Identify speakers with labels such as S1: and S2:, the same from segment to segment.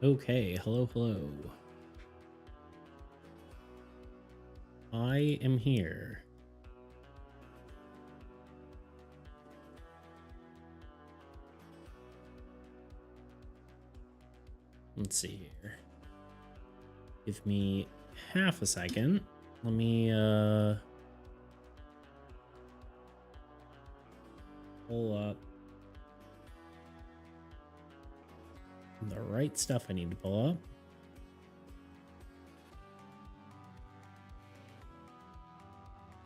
S1: Okay, hello, hello. I am here. Let's see here. Give me half a second. Let me pull up the right stuff I need to pull up.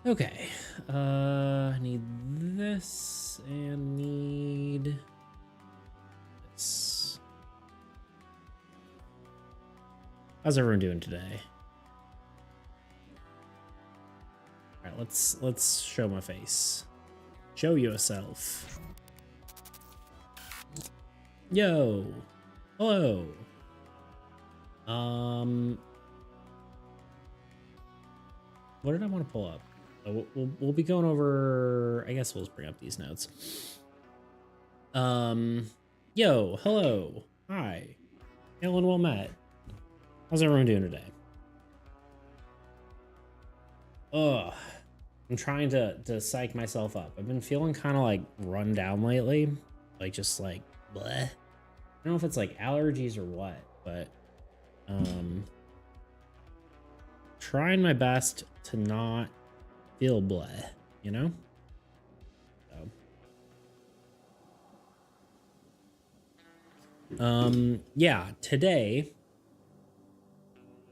S1: Okay. I need this and need this. How's everyone doing today? All right, let's show my face. Show yourself. Yo. Hello. What did I want to pull up? We'll be going over. I guess we'll just bring up these notes. Yo, hello, hi, hail and well met. How's everyone doing today? Ugh, I'm trying to psych myself up. I've been feeling kind of like run down lately, like just like bleh. I don't know if it's like allergies or what, but trying my best to not feel bleh, you know? So. Yeah, today,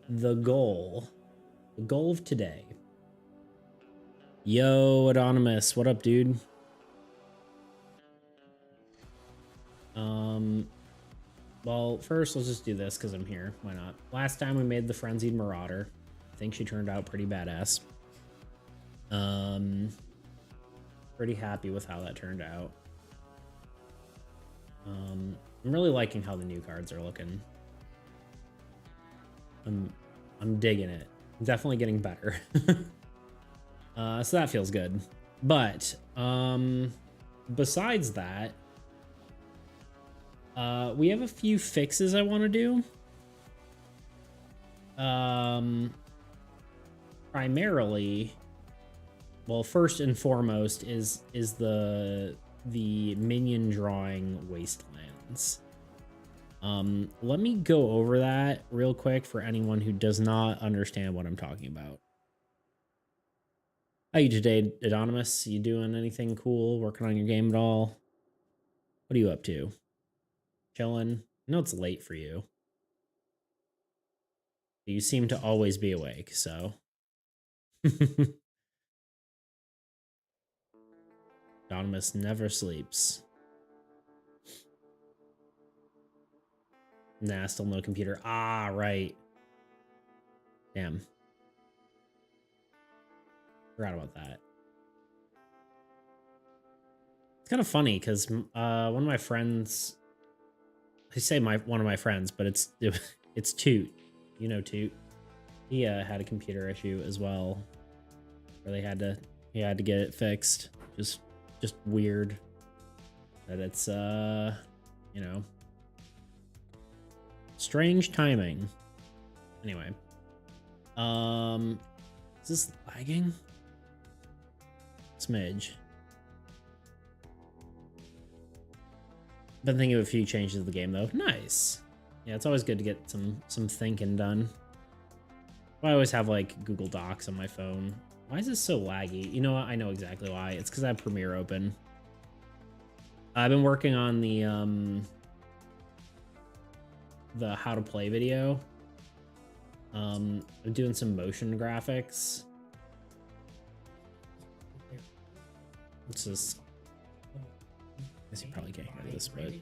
S1: the goal of today. Yo, Anonymous, what up, dude? Well, first, let's just do this because I'm here. Why not? Last time we made the Frenzied Marauder. I think she turned out pretty badass. Pretty happy with how that turned out. I'm really liking how the new cards are looking. I'm digging it. Definitely getting better. So that feels good. But besides that, we have a few fixes I want to do. Primarily, well, first and foremost is the minion drawing wastelands. Let me go over that real quick for anyone who does not understand what I'm talking about. How you today, Anonymous? You doing anything cool? Working on your game at all? What are you up to? Chilling? I know it's late for you. You seem to always be awake, so. Anonymous never sleeps. Nah, still no computer. Ah, right. Damn. Forgot about that. It's kind of funny because one of my friends, I say one of my friends, but it's Toot. You know Toot. He had a computer issue as well, where he had to get it fixed. Just weird that it's you know, strange timing. Anyway, is this lagging? Smidge. Been thinking of a few changes to the game though. Nice. Yeah, it's always good to get some thinking done. I always have like Google Docs on my phone. Why is this so laggy? You know what? I know exactly why. It's because I have Premiere open. I've been working on the how to play video. I'm doing some motion graphics. It's just, I guess you probably can't hear this, but heroes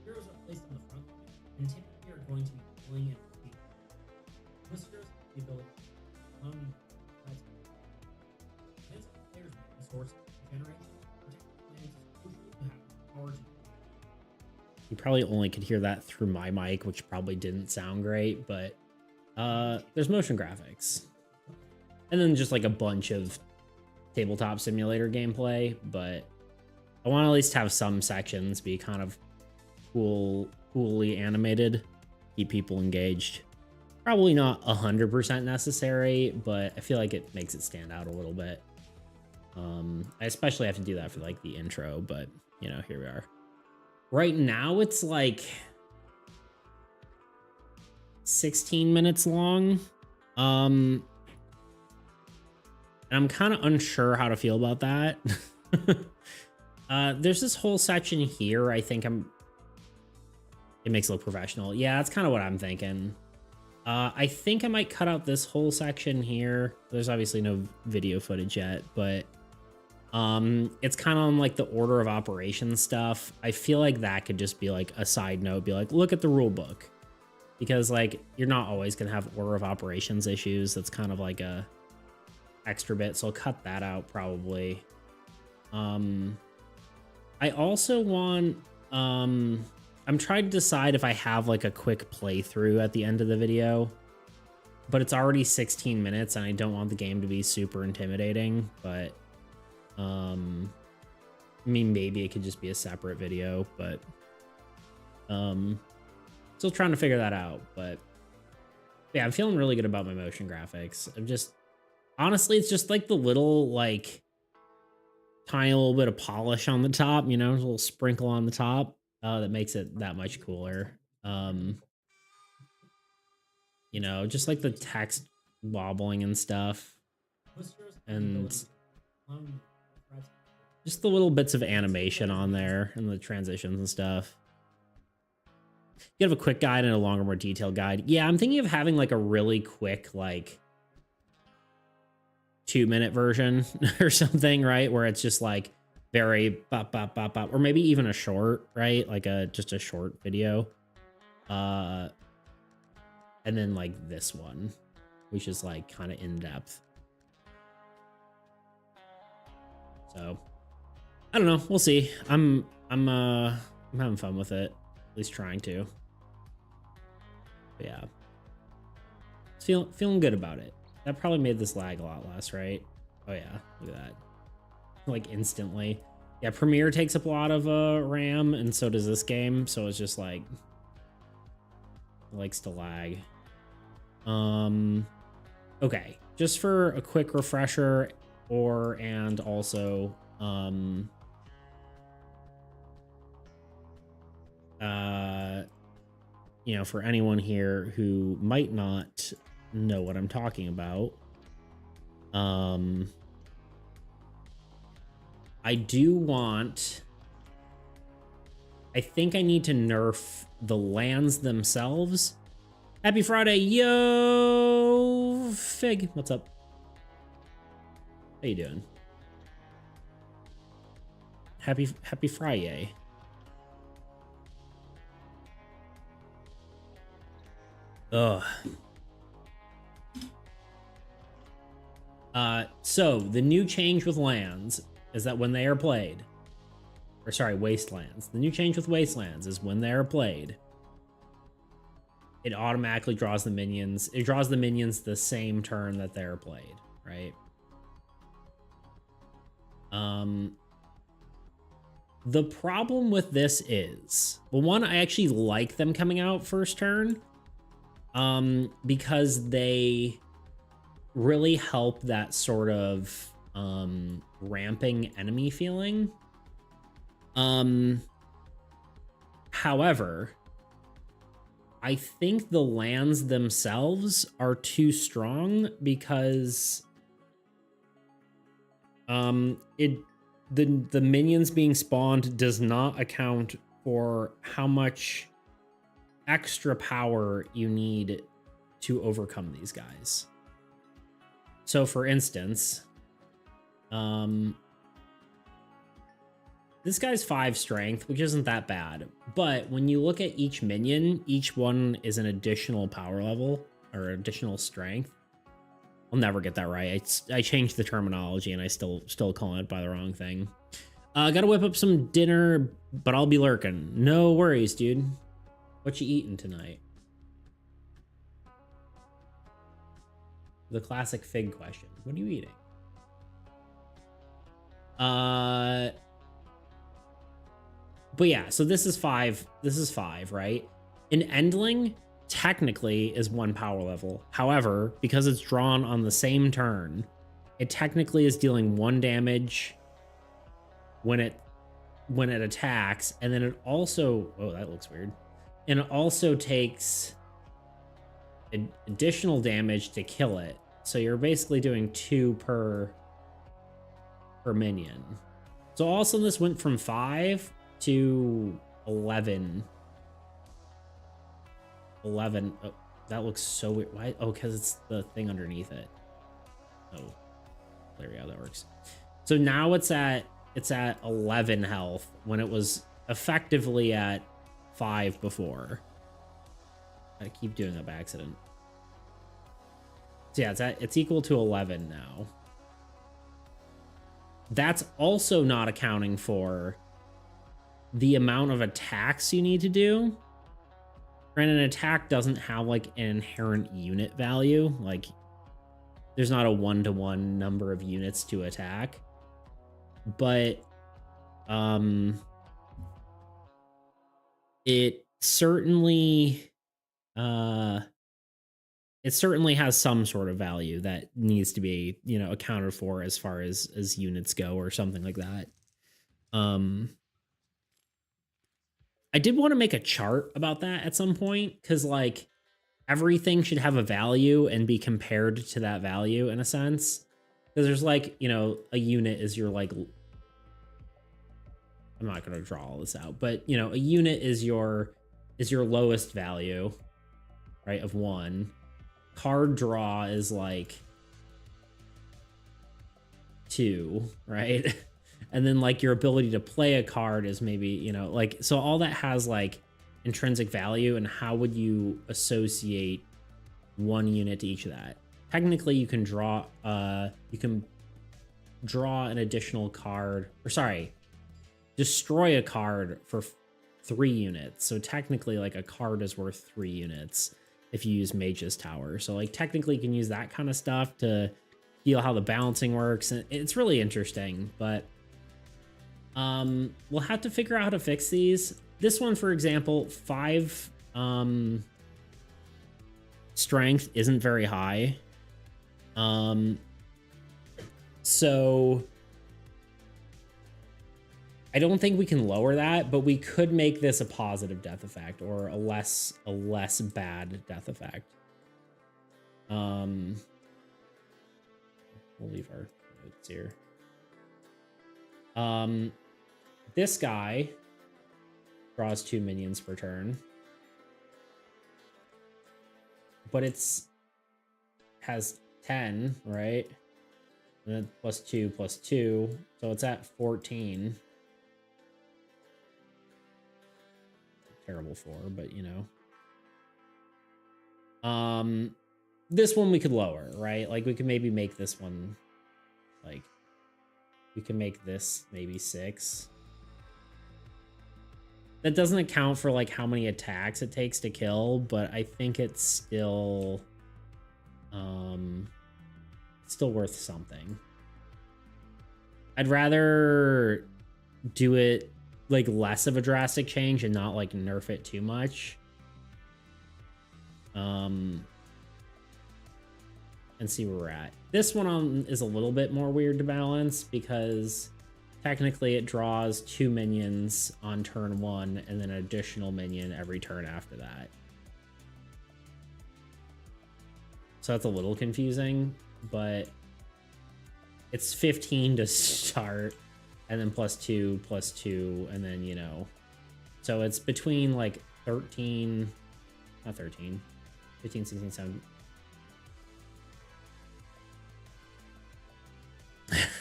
S1: are placed on the front line, and typically are going to be pulling and visitors the ability players source generation. You probably only could hear that through my mic, which probably didn't sound great, but there's motion graphics. And then just like a bunch of tabletop simulator gameplay, but I want to at least have some sections be kind of coolly animated, keep people engaged. Probably not 100% necessary, but I feel like it makes it stand out a little bit. I especially have to do that for like the intro, but you know, here we are. Right now it's like 16 minutes long. And I'm kind of unsure how to feel about that. There's this whole section here. I think it makes it look professional. Yeah, that's kind of what I'm thinking. I think I might cut out this whole section here. There's obviously no video footage yet, but it's kind of on like the order of operations stuff. I feel like that could just be like a side note, be like, look at the rule book, because like you're not always gonna have order of operations issues. That's kind of like a extra bit, so I'll cut that out probably. I also want I'm trying to decide if I have like a quick playthrough at the end of the video, but it's already 16 minutes and I don't want the game to be super intimidating, but I mean, maybe it could just be a separate video, but still trying to figure that out. But yeah, I'm feeling really good about my motion graphics. I'm just, honestly, it's just like the little like tiny little bit of polish on the top, you know, a little sprinkle on the top that makes it that much cooler. You know, just like the text wobbling and stuff, and just the little bits of animation on there and the transitions and stuff. You have a quick guide and a longer, more detailed guide. Yeah, I'm thinking of having like a really quick, like 2-minute version or something, right? Where it's just like very bop, bop, bop, bop, or maybe even a short, right? Like just a short video. And then like this one, which is like kind of in depth. So I don't know. We'll see. I'm having fun with it, at least trying to. But yeah, feeling good about it. That probably made this lag a lot less, right? Oh yeah, look at that. Like instantly. Yeah, Premiere takes up a lot of RAM, and so does this game. So it's just like it likes to lag. Okay, just for a quick refresher, and also you know, for anyone here who might not know what I'm talking about, I think I need to nerf the lands themselves. Happy Friday, yo, Fig, what's up? How you doing? Happy Friday. Ugh. So the new change with lands is that when they are played, or sorry, wastelands. The new change with wastelands is when they are played, it automatically draws the minions. It draws the minions the same turn that they're played, right? The problem with this is, well, one, I actually like them coming out first turn, because they really help that sort of ramping enemy feeling. However, I think the lands themselves are too strong because the minions being spawned does not account for how much extra power you need to overcome these guys. So for instance, this guy's 5 strength, which isn't that bad. But when you look at each minion, each one is an additional power level or additional strength. I'll never get that right. I changed the terminology and I still calling it by the wrong thing. Gotta whip up some dinner, but I'll be lurking. No worries, dude. What you eating tonight? The classic Fig question. What are you eating? But yeah, so this is 5. This is 5, right? An Endling technically is 1 power level. However, because it's drawn on the same turn, it technically is dealing 1 damage when it attacks, and then it also, oh, that looks weird. And it also takes additional damage to kill it. So you're basically doing 2 per minion. So all of a sudden this went from 5 to 11. 11. Oh, that looks so weird. Why? Oh, because it's the thing underneath it. Oh, there we go. That works. So now it's at 11 health when it was effectively at 5 before. I keep doing that by accident. So yeah, it's equal to 11 now. That's also not accounting for the amount of attacks you need to do. And an attack doesn't have like an inherent unit value. Like there's not a 1-to-1 number of units to attack. But it certainly has some sort of value that needs to be, you know, accounted for as far as units go or something like that. I did want to make a chart about that at some point, because like everything should have a value and be compared to that value in a sense. Because there's like, you know, a unit is your like, I'm not going to draw all this out, but you know, a unit is your lowest value, right, of 1. Card draw is like 2, right? And then like your ability to play a card is maybe, you know, like, so all that has like intrinsic value, and how would you associate 1 unit to each of that? Technically you can draw an additional card, or sorry, destroy a card for 3 units. So technically like a card is worth 3 units if you use Mage's Tower. So like technically you can use that kind of stuff to feel how the balancing works, and it's really interesting. But we'll have to figure out how to fix these. This one, for example, 5 strength isn't very high. So I don't think we can lower that, but we could make this a positive death effect, or a less bad death effect. We'll leave our notes here. This guy draws 2 minions per turn, but has 10, right? And then +2 +2, so it's at 14. Terrible for, but you know. This one we could lower, right? Like we could maybe make this one, like we can make this maybe 6. That doesn't account for like how many attacks it takes to kill, but I think it's still worth something. I'd rather do it like less of a drastic change and not like nerf it too much. And see where we're at. This one is a little bit more weird to balance, because technically it draws 2 minions on turn 1 and then an additional minion every turn after that. So that's a little confusing, but it's 15 to start, and then +2 +2, and then, you know, so it's between like 13, not 13, 15, 16, 17.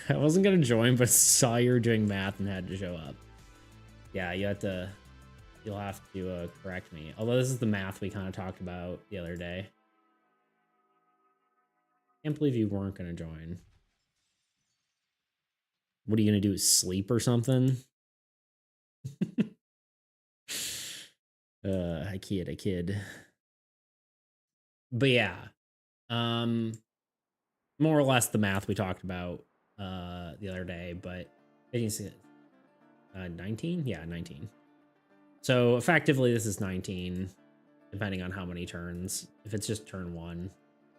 S1: I wasn't gonna join, but saw you were doing math and had to show up. Yeah, you'll have to correct me. Although this is the math we kind of talked about the other day. Can't believe you weren't gonna join. What are you gonna do? Sleep or something? I kid. But yeah, more or less the math we talked about the other day. But 19, yeah, 19. So effectively, this is 19, depending on how many turns. If it's just turn 1,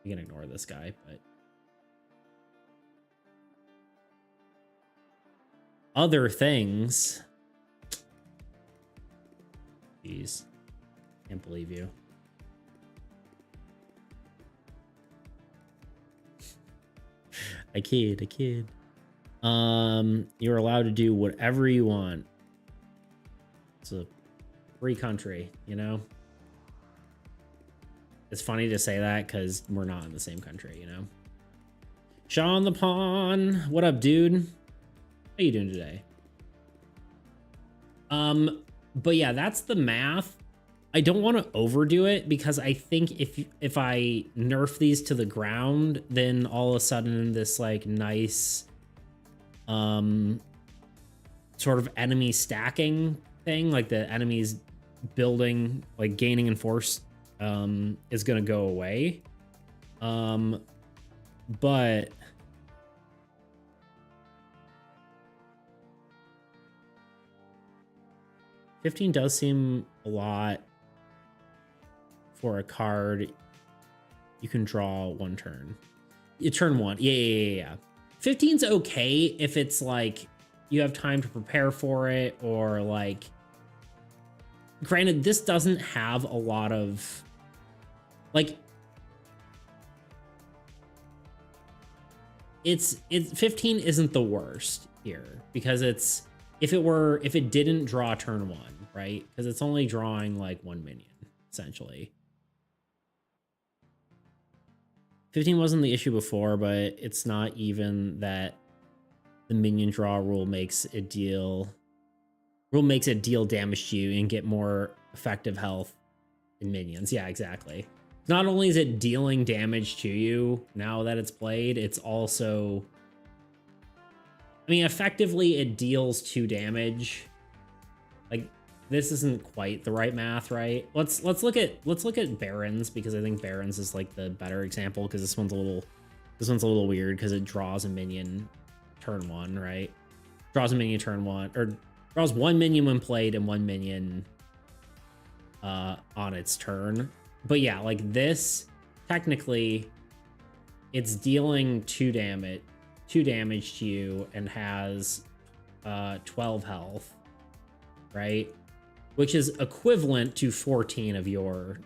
S1: you can ignore this guy, but other things. Jeez, can't believe you. I kid. You're allowed to do whatever you want. It's a free country, you know? It's funny to say that because we're not in the same country, you know? Sean the Pawn, what up, dude? How you doing today? But yeah, that's the math. I don't want to overdo it because I think if I nerf these to the ground, then all of a sudden this like nice sort of enemy stacking thing, like the enemies building, like gaining in force, is gonna go away. But $15 does seem a lot for a card you can draw one turn. You turn 1. Yeah. 15's okay if it's like you have time to prepare for it, or like, granted, this doesn't have a lot of like, it's 15 isn't the worst here because it's if it didn't draw turn 1, right? Because it's only drawing like 1 minion essentially. 15 wasn't the issue before, but it's not even that the minion draw rule makes it deal damage to you and get more effective health in minions. Yeah, exactly. Not only is it dealing damage to you now that it's played, it's also, I mean, effectively it deals 2 damage. Like, this isn't quite the right math, right? Let's look at Barons, because I think Barons is like the better example, because this one's a little weird because it draws a minion turn 1, right? Draws a minion turn 1, or draws 1 minion when played and 1 minion on its turn. But yeah, like this, technically it's dealing 2 damage to you and has 12 health, right? Which is equivalent to 14 of your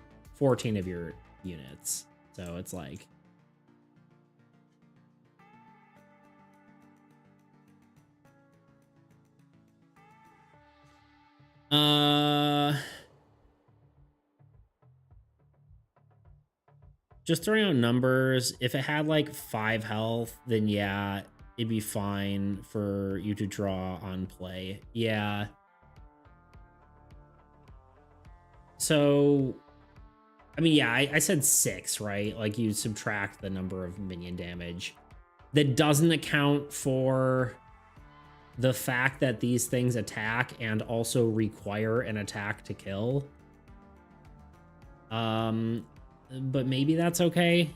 S1: units. So it's like, just throwing out numbers, if it had like 5 health, then yeah, it'd be fine for you to draw on play. Yeah. So, I mean, yeah, I said 6, right? Like you subtract the number of minion damage. That doesn't account for the fact that these things attack and also require an attack to kill. But maybe that's okay.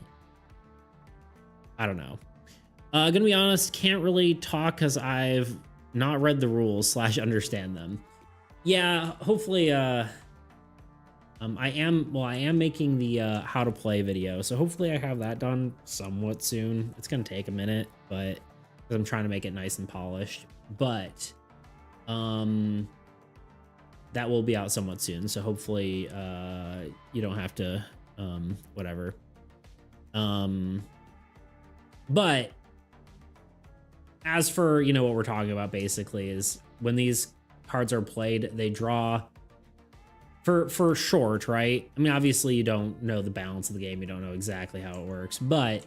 S1: I don't know. Gonna be honest, can't really talk because I've not read the rules / understand them. Yeah, hopefully, I am making the how to play video, so hopefully I have that done somewhat soon. It's gonna take a minute, but because I'm trying to make it nice and polished. But that will be out somewhat soon, so hopefully you don't have to whatever. But as for, you know, what we're talking about basically is when these cards are played, they draw for short, right? I mean, obviously you don't know the balance of the game, you don't know exactly how it works, but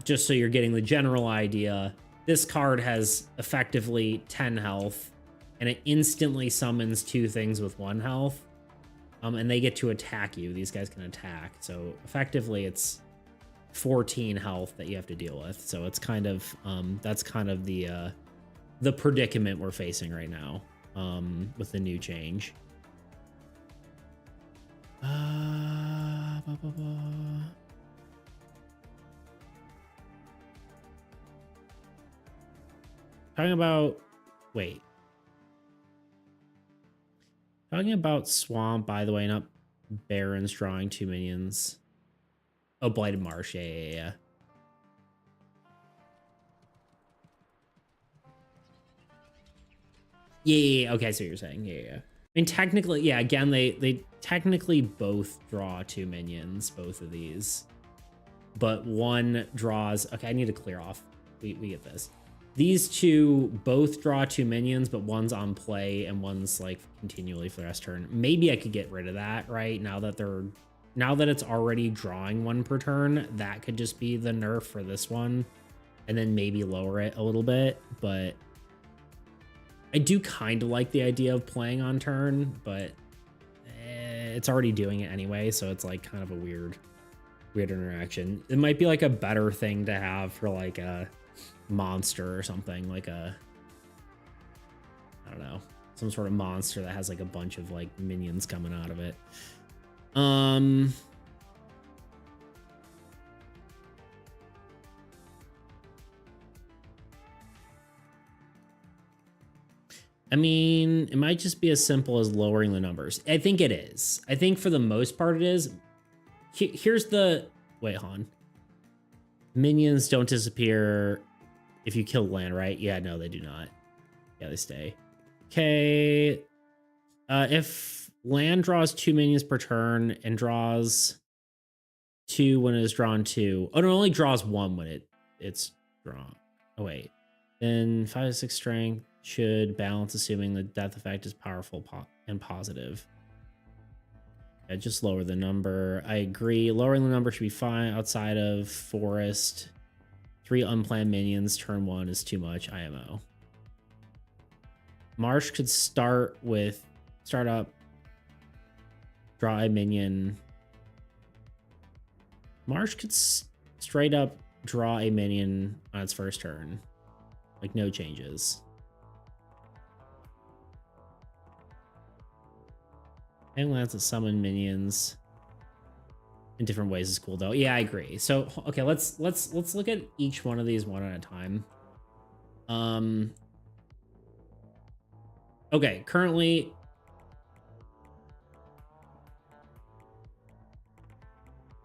S1: just so you're getting the general idea, this card has effectively 10 health and it instantly summons 2 things with 1 health. And they get to attack you. These guys can attack. So effectively it's 14 health that you have to deal with. So it's kind of that's kind of the predicament we're facing right now with the new change. Talking Talking about Swamp, by the way, not Barons drawing 2 minions. Oh, Blighted Marsh. Yeah. Yeah. Okay, so you're saying. Yeah. I mean, technically, yeah, again, they technically both draw 2 minions, both of these. But one draws... Okay, I need to clear off. We get this. These two both draw 2 minions, but one's on play and one's like continually for the rest turn. Maybe I could get rid of that, right? Now that it's already drawing 1 per turn, that could just be the nerf for this one. And then maybe lower it a little bit, but I do kind of like the idea of playing on turn, but it's already doing it anyway, so it's like kind of a weird interaction. It might be like a better thing to have for like a monster or something, like I don't know, some sort of monster that has like a bunch of like minions coming out of it. I mean, it might just be as simple as lowering the numbers. I think it is. I think for the most part it is. Here's the... Wait, Han. Minions don't disappear if you kill land, right? Yeah, no, they do not. Yeah, they stay. Okay. If land draws 2 minions per turn and draws 2 when it is drawn 2. Oh, no, it only draws 1 when it's drawn. Oh, wait. Then 5 to 6 strength should balance, assuming the death effect is powerful and positive. Yeah, just lower the number. I agree. Lowering the number should be fine. Outside of forest, 3 unplanned minions turn 1 is too much. IMO. Marsh could start up, draw a minion. Marsh could straight up draw a minion on its first turn. Like, no changes. And lands that summon minions in different ways is cool though. Yeah, I agree. So okay, let's look at each one of these one at a time. Okay, currently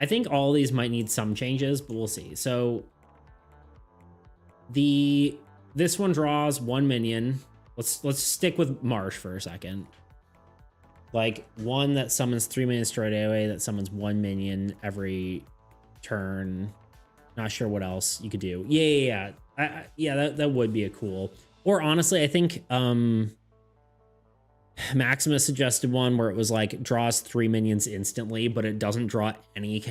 S1: I think all these might need some changes, but we'll see. So this one draws 1 minion. Let's stick with Marsh for a second. Like, one that summons 3 minions straight away, that summons 1 minion every turn. Not sure what else you could do. Yeah. That would be a cool. Or honestly, I think Maximus suggested one where it was like draws 3 minions instantly, but it doesn't draw any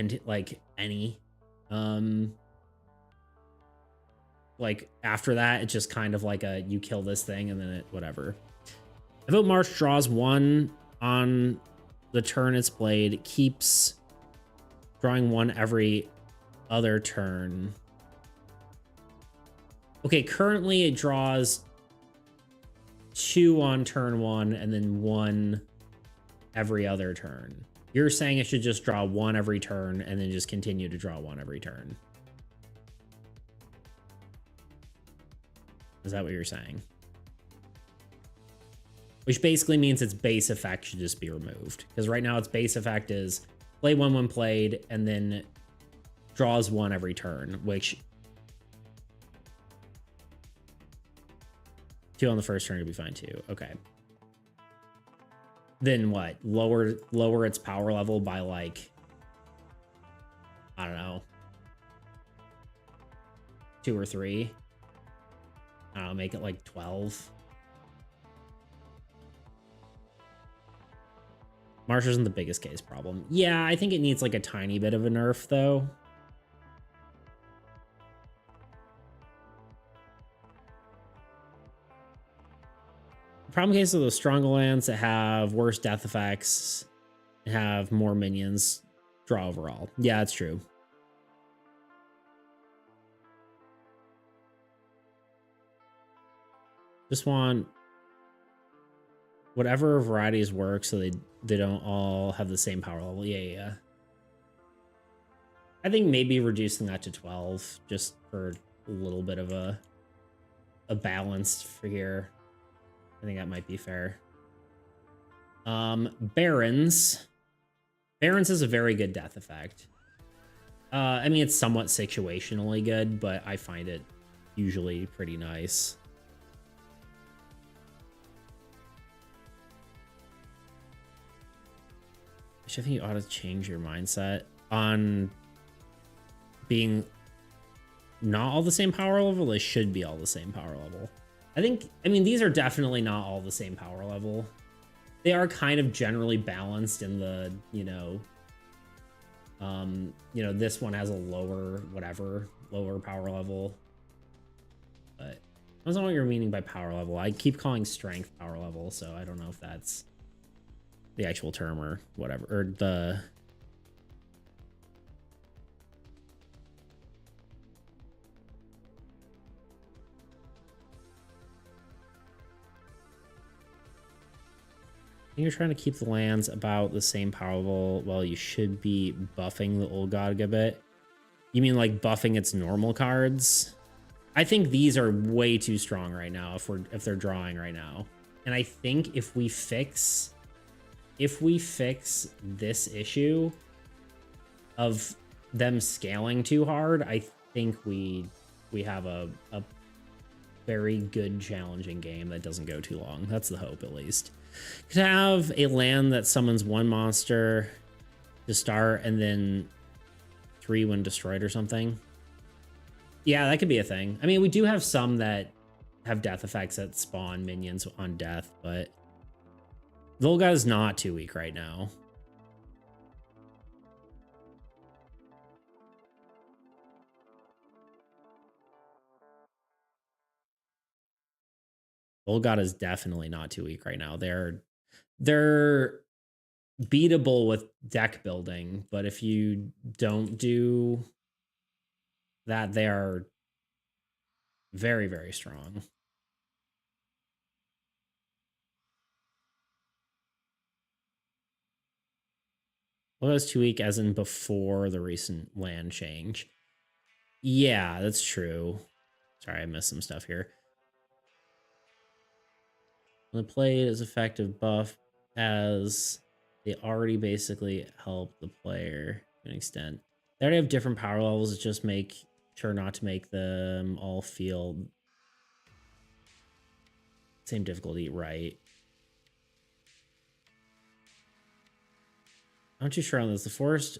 S1: like after that, it's just kind of like a you kill this thing and then it whatever. I vote Marsh draws 1 on the turn it's played, it keeps drawing 1 every other turn. Okay, currently it draws 2 on turn 1 and then 1 every other turn. You're saying it should just draw 1 every turn and then just continue to draw 1 every turn. Is that what you're saying? Which basically means its base effect should just be removed. Because right now its base effect is play 1 when played and then draws 1 every turn, which 2 on the first turn would be fine too. Okay. Then what? Lower its power level by like, I don't know, 2 or 3. I don't know, make it like 12. Marsh isn't the biggest case problem. Yeah, I think it needs like a tiny bit of a nerf though. The problem case of those stronger lands that have worse death effects, have more minions, draw overall. Yeah, that's true. Just want whatever varieties work so they don't all have the same power level. Yeah. I think maybe reducing that to 12 just for a little bit of a balance for here. I think that might be fair. Barons. Barons is a very good death effect. I mean, it's somewhat situationally good, but I find it usually pretty nice. I think you ought to change your mindset on being not all the same power level. They should be all the same power level. I mean, these are definitely not all the same power level. They are kind of generally balanced in the, this one has a lower power level. But I don't know what you're meaning by power level. I keep calling strength power level, so I don't know if that's the actual term or whatever, or the... You're trying to keep the lands about the same power level. Well, you should be buffing the old god a bit. You mean like buffing its normal cards? I think these are way too strong right now if they're drawing right now. And I think if we fix this issue of them scaling too hard, I think we have a very good challenging game that doesn't go too long. That's the hope, at least. Could have a land that summons one monster to start and then 3 when destroyed or something. Yeah, that could be a thing. I mean, we do have some that have death effects that spawn minions on death, but Volga is not too weak right now. Volga is definitely not too weak right now. They're beatable with deck building, but if you don't do that, they are very, very strong. Well, that's 2 weak as in before the recent land change. Yeah, that's true. Sorry, I missed some stuff here. When played as effective buff as they already basically help the player to an extent. They already have different power levels. Just make sure not to make them all feel same difficulty, right? I'm not too sure on this. The forest,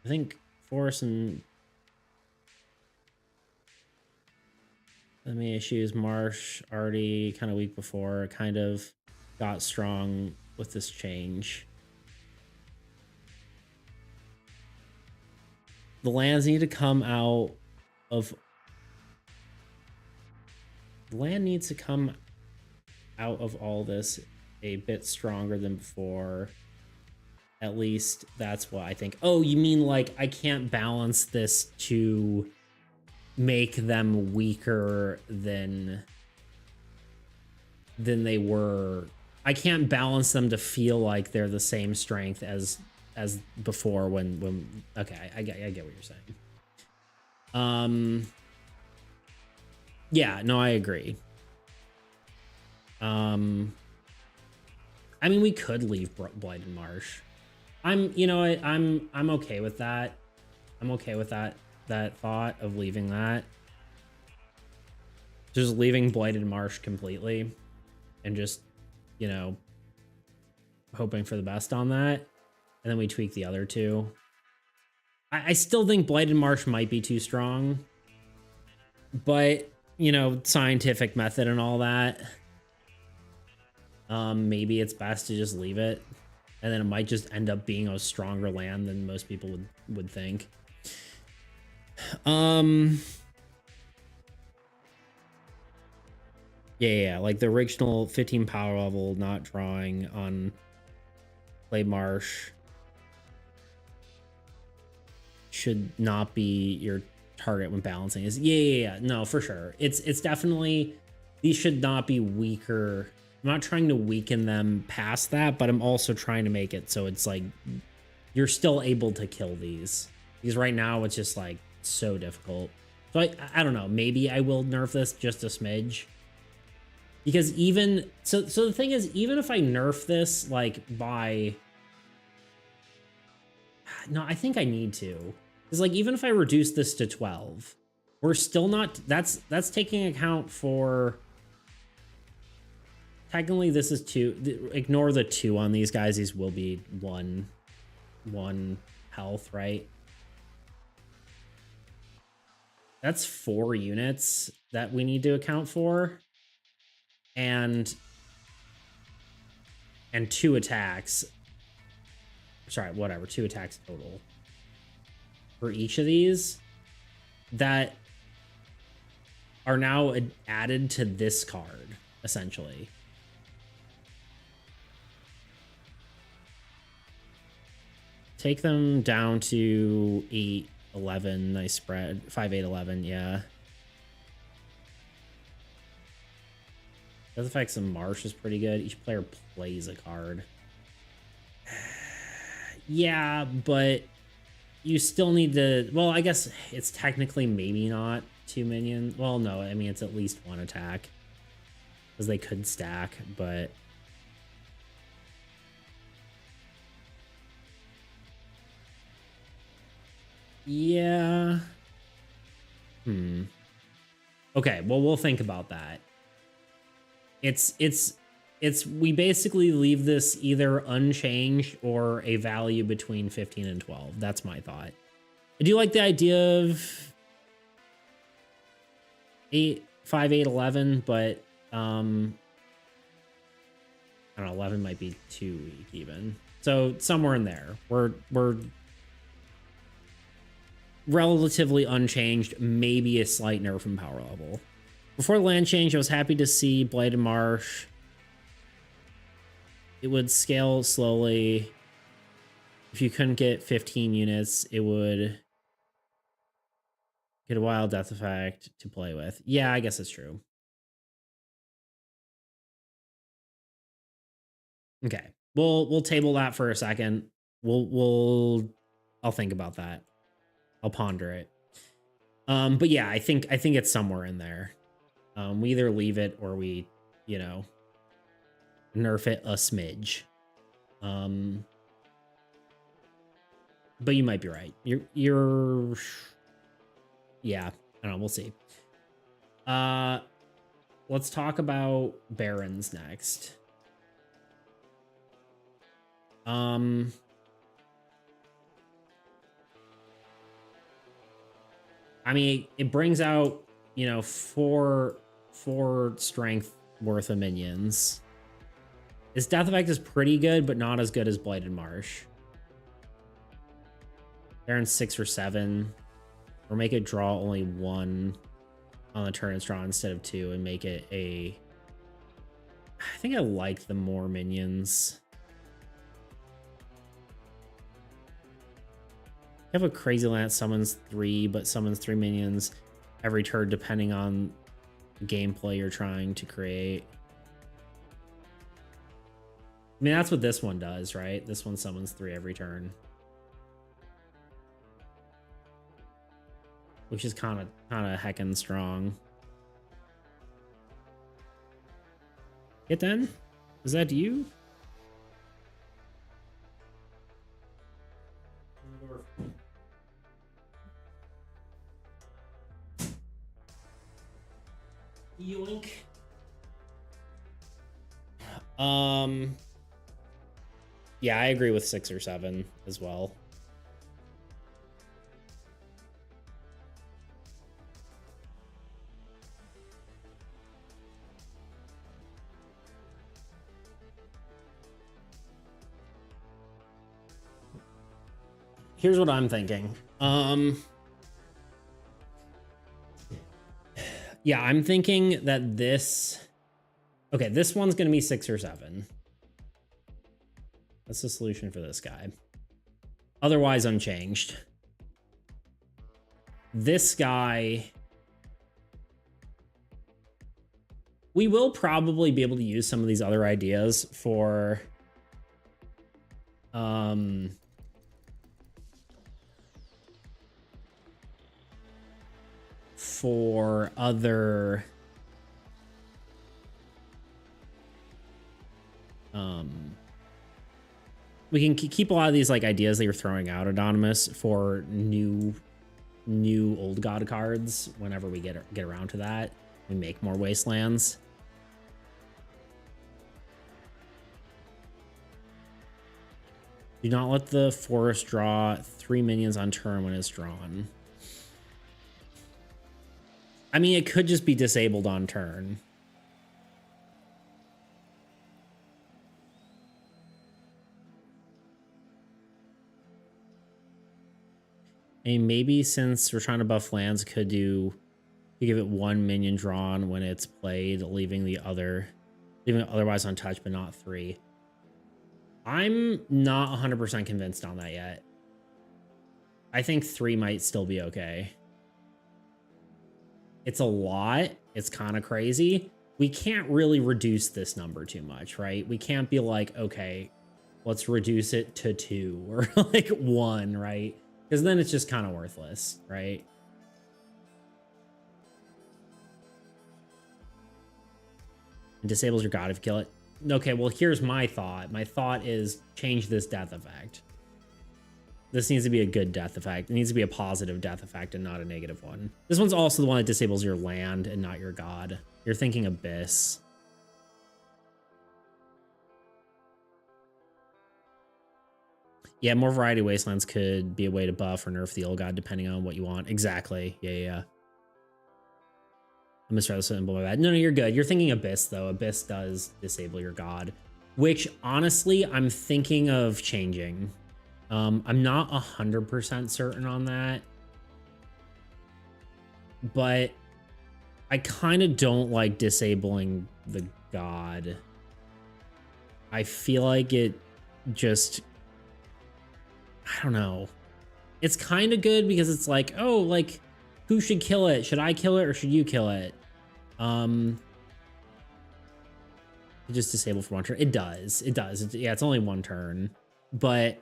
S1: I think forest and the main issues, marsh already kind of weak before, kind of got strong with this change. The lands need to come out of... The land needs to come out of all this a bit stronger than before. At least that's what I think. Oh, you mean like I can't balance this to make them weaker than they were. I can't balance them to feel like they're the same strength as before when okay, I get what you're saying. Yeah, no, I agree. I mean, we could leave Blighted Marsh. I'm okay with that. I'm okay with that thought of leaving that. Just leaving Blighted Marsh completely and just, hoping for the best on that. And then we tweak the other two. I still think Blighted Marsh might be too strong, but, scientific method and all that. Maybe it's best to just leave it. And then it might just end up being a stronger land than most people would think. Yeah, like the original 15 power level, not drawing on Play Marsh should not be your target when balancing. Yeah, no, for sure. It's definitely, these should not be weaker. I'm not trying to weaken them past that, but I'm also trying to make it so it's like you're still able to kill these. Because right now it's just like so difficult. So I don't know. Maybe I will nerf this just a smidge. Because even so the thing is, even if I nerf this like by no, I think I need to. Because like even if I reduce this to 12, we're still not that's taking account for technically this is 2. Ignore the 2 on these guys. These will be 1 health, right? That's 4 units that we need to account for. And 2 attacks. Sorry, whatever, 2 attacks total for each of these that are now added to this card, essentially. Take them down to 8, 11. Nice spread. 5, 8, 11. Yeah. Death Effects in Marsh is pretty good. Each player plays a card. Yeah, but you still need to... Well, I guess it's technically maybe not 2 minions. Well, no, I mean, it's at least 1 attack. Because they could stack, but... Yeah. Okay, well, we'll think about that. We basically leave this either unchanged or a value between 15 and 12. That's my thought. I do like the idea of 8, 5, 8, 11, but I don't know, 11 might be too weak even. So somewhere in there. We're relatively unchanged, maybe a slight nerf in power level. Before the land change, I was happy to see Blighted Marsh. It would scale slowly. If you couldn't get 15 units, it would get a wild death effect to play with. Yeah, I guess it's true. Okay, we'll table that for a second. I'll think about that. I'll ponder it. But yeah, I think it's somewhere in there. We either leave it or we, you know, nerf it a smidge. But you might be right. You're yeah, I don't know, we'll see. Let's talk about Barons next. I mean, it brings out, you know, four strength worth of minions. His death effect is pretty good, but not as good as Blighted Marsh. Baron's 6 or 7. Or make it draw only 1 on the turn it's drawn instead of 2 and make it a... I think I like the more minions. You have a Crazy Lance summons 3, but summons 3 minions every turn depending on the gameplay you're trying to create. I mean, that's what this one does, right? This one summons 3 every turn. Which is kind of heckin' strong. Hit then? Is that you? Yoink. Yeah, I agree with 6 or 7 as well. Here's what I'm thinking. Yeah, I'm thinking that this... Okay, this one's going to be 6 or 7. That's the solution for this guy. Otherwise unchanged. This guy... We will probably be able to use some of these other ideas for... for other We can keep a lot of these like ideas that you're throwing out, Anonymous, for new old god cards whenever we get around to that. We make more wastelands. Do not let the forest draw 3 minions on turn when it's drawn. I mean, it could just be disabled on turn. And maybe since we're trying to buff lands, could do you give it 1 minion drawn when it's played, leaving it otherwise untouched, but not 3. I'm not 100% convinced on that yet. I think 3 might still be okay. It's a lot. It's kind of crazy. We can't really reduce this number too much, right? We can't be like, okay, let's reduce it to 2 or like 1, right? Because then it's just kind of worthless, right? It disables your god if you kill it. Okay, well, here's my thought. My thought is change this death effect. This needs to be a good death effect. It needs to be a positive death effect and not a negative one. This one's also the one that disables your land and not your god. You're thinking Abyss. Yeah, more variety wastelands could be a way to buff or nerf the old god depending on what you want. Exactly. Yeah. I'm gonna try this symbol by that. No, you're good. You're thinking Abyss though. Abyss does disable your god, which honestly I'm thinking of changing. I'm not 100% certain on that, but I kind of don't like disabling the god. I feel like it just, I don't know. It's kind of good because it's like, oh, like who should kill it? Should I kill it or should you kill it? Just disable for 1 turn. It does. Yeah, it's only 1 turn, but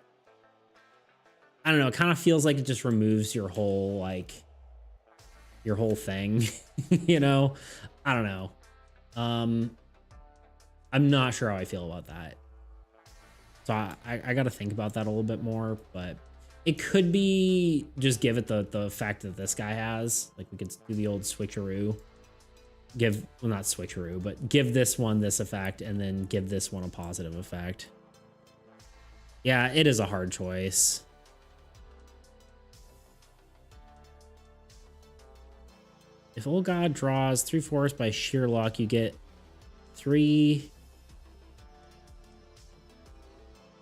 S1: I don't know. It kind of feels like it just removes your whole thing, you know? I don't know. I'm not sure how I feel about that. So I got to think about that a little bit more, but it could be just give it the fact that this guy has, like we could do the old switcheroo. Well, not switcheroo, but give this one this effect and then give this one a positive effect. Yeah, it is a hard choice. If Old God draws 3 forests by sheer luck, you get 3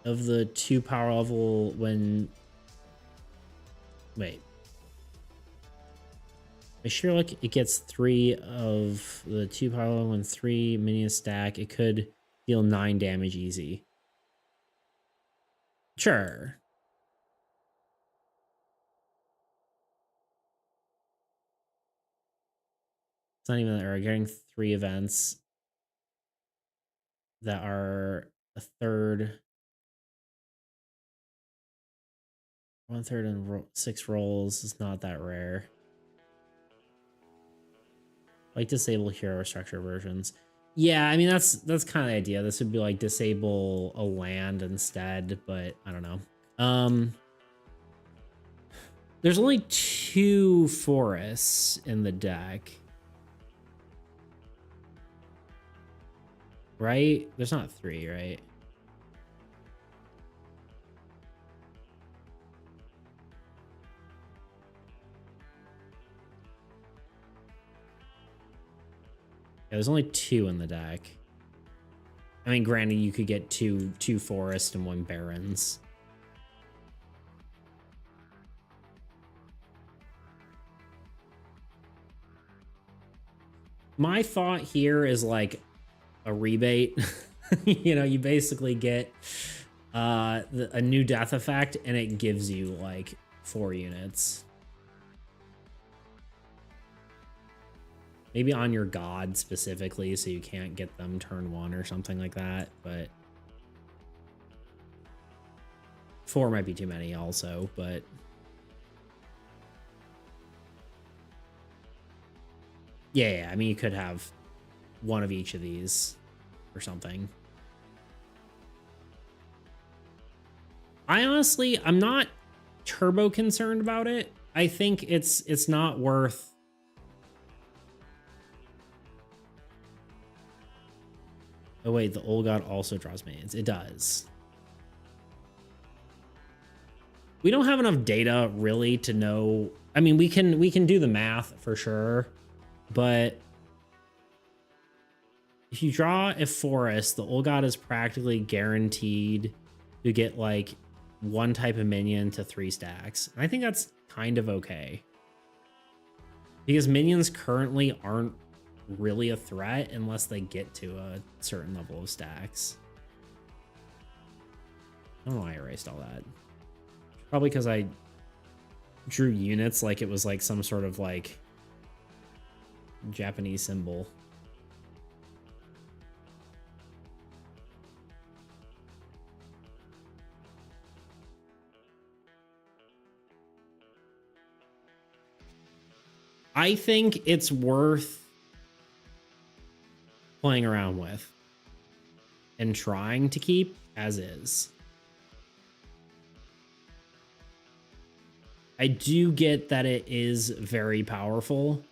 S1: of the 2 power level when... Wait. By sheer luck, it gets 3 of the 2 power level when 3 minions stack. It could deal 9 damage easy. Sure. It's not even that we're getting 3 events that are a third, 1/3 and 6 rolls is not that rare. Like disable hero structure versions. Yeah, I mean that's kind of the idea. This would be like disable a land instead, but I don't know. There's only 2 forests in the deck. Right? There's not 3, right? Yeah, there's only 2 in the deck. I mean, granted, you could get two forests and 1 barrens. My thought here is like a rebate. You know, you basically get a new death effect and it gives you like 4 units. Maybe on your god specifically, so you can't get them turn 1 or something like that, but 4 might be too many also, but yeah, I mean, you could have 1 of each of these or something. I honestly, I'm not turbo concerned about it. I think it's not worth. Oh wait, the old god also draws minions. It does. We don't have enough data really to know. I mean, we can do the math for sure, but if you draw a forest, the old god is practically guaranteed to get like one type of minion to 3 stacks. And I think that's kind of okay. Because minions currently aren't really a threat unless they get to a certain level of stacks. I don't know why I erased all that. Probably because I drew units like it was like some sort of like Japanese symbol. I think it's worth playing around with and trying to keep as is. I do get that it is very powerful.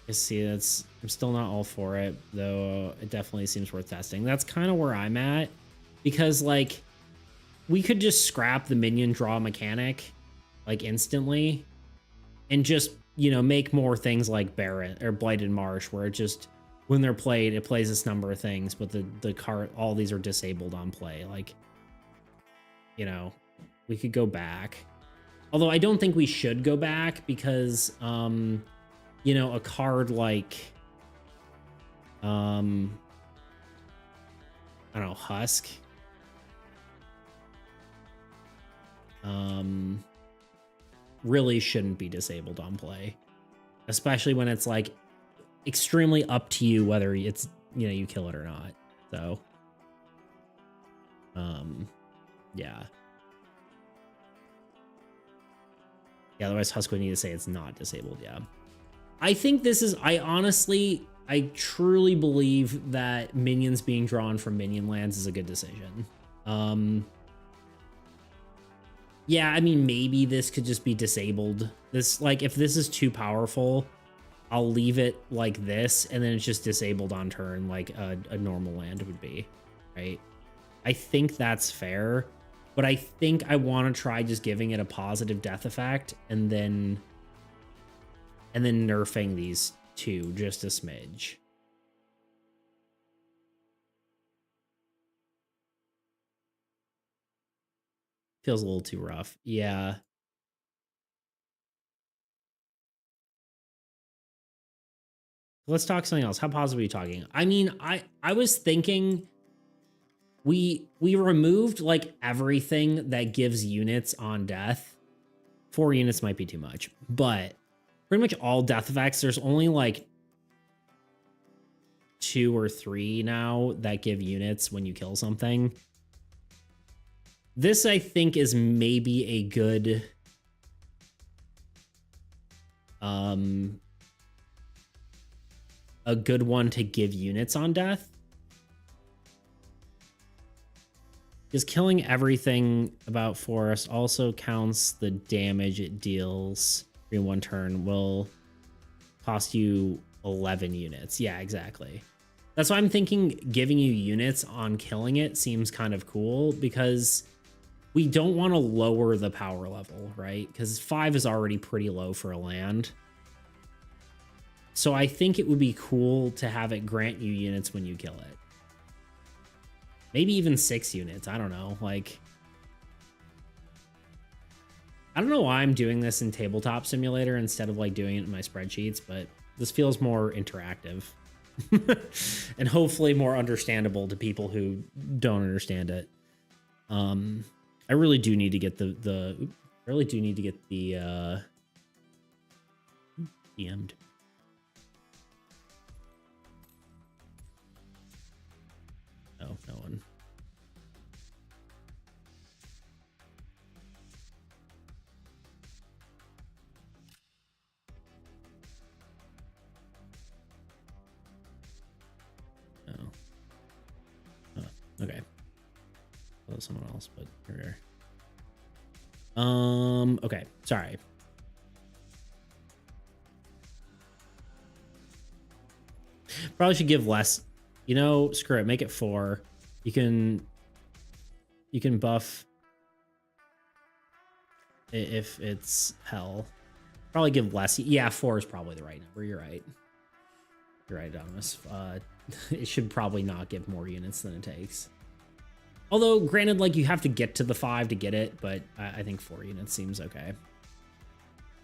S1: I see that's, I'm still not all for it, though it definitely seems worth testing. That's kind of where I'm at, because like we could just scrap the minion draw mechanic like instantly and just, you know, make more things like Barret or Blighted Marsh, where it just, when they're played, it plays this number of things, but the card, all these are disabled on play. Like, you know, we could go back. Although I don't think we should go back because, you know, a card like, I don't know, Husk. Really shouldn't be disabled on play, especially when it's like extremely up to you whether it's, you know, you kill it or not. So, yeah. Yeah, otherwise Husk would need to say it's not disabled, yeah. I think this is, I truly believe that minions being drawn from minion lands is a good decision. Yeah, I mean, maybe this could just be disabled. This, like, if this is too powerful, I'll leave it like this, and then it's just disabled on turn like a normal land would be, right? I think that's fair, but I think I want to try just giving it a positive death effect and then nerfing these two just a smidge. Feels a little too rough. Yeah. Let's talk something else. How positive are you talking? I mean, I was thinking we removed like everything that gives units on death. 4 units might be too much, but pretty much all death effects, there's only like 2 or 3 now that give units when you kill something. This, I think, is maybe a good one to give units on death. Because killing everything about Forest also counts the damage it deals in 1 turn will cost you 11 units. Yeah, exactly. That's why I'm thinking giving you units on killing it seems kind of cool, because we don't want to lower the power level, right? Because 5 is already pretty low for a land. So I think it would be cool to have it grant you units when you kill it. Maybe even 6 units. I don't know. Like, I don't know why I'm doing this in Tabletop Simulator instead of like doing it in my spreadsheets, but this feels more interactive and hopefully more understandable to people who don't understand it. I really do need to get the DM'd. No, no one. Okay. Well, someone else, but here. Okay. Sorry. Probably should give less. You know, screw it. Make it 4. You can buff if it's hell. Probably give less. Yeah, 4 is probably the right number. You're right. You're right, Thomas. It should probably not give more units than it takes. Although, granted, like, you have to get to the 5 to get it, but I think 4 units seems okay.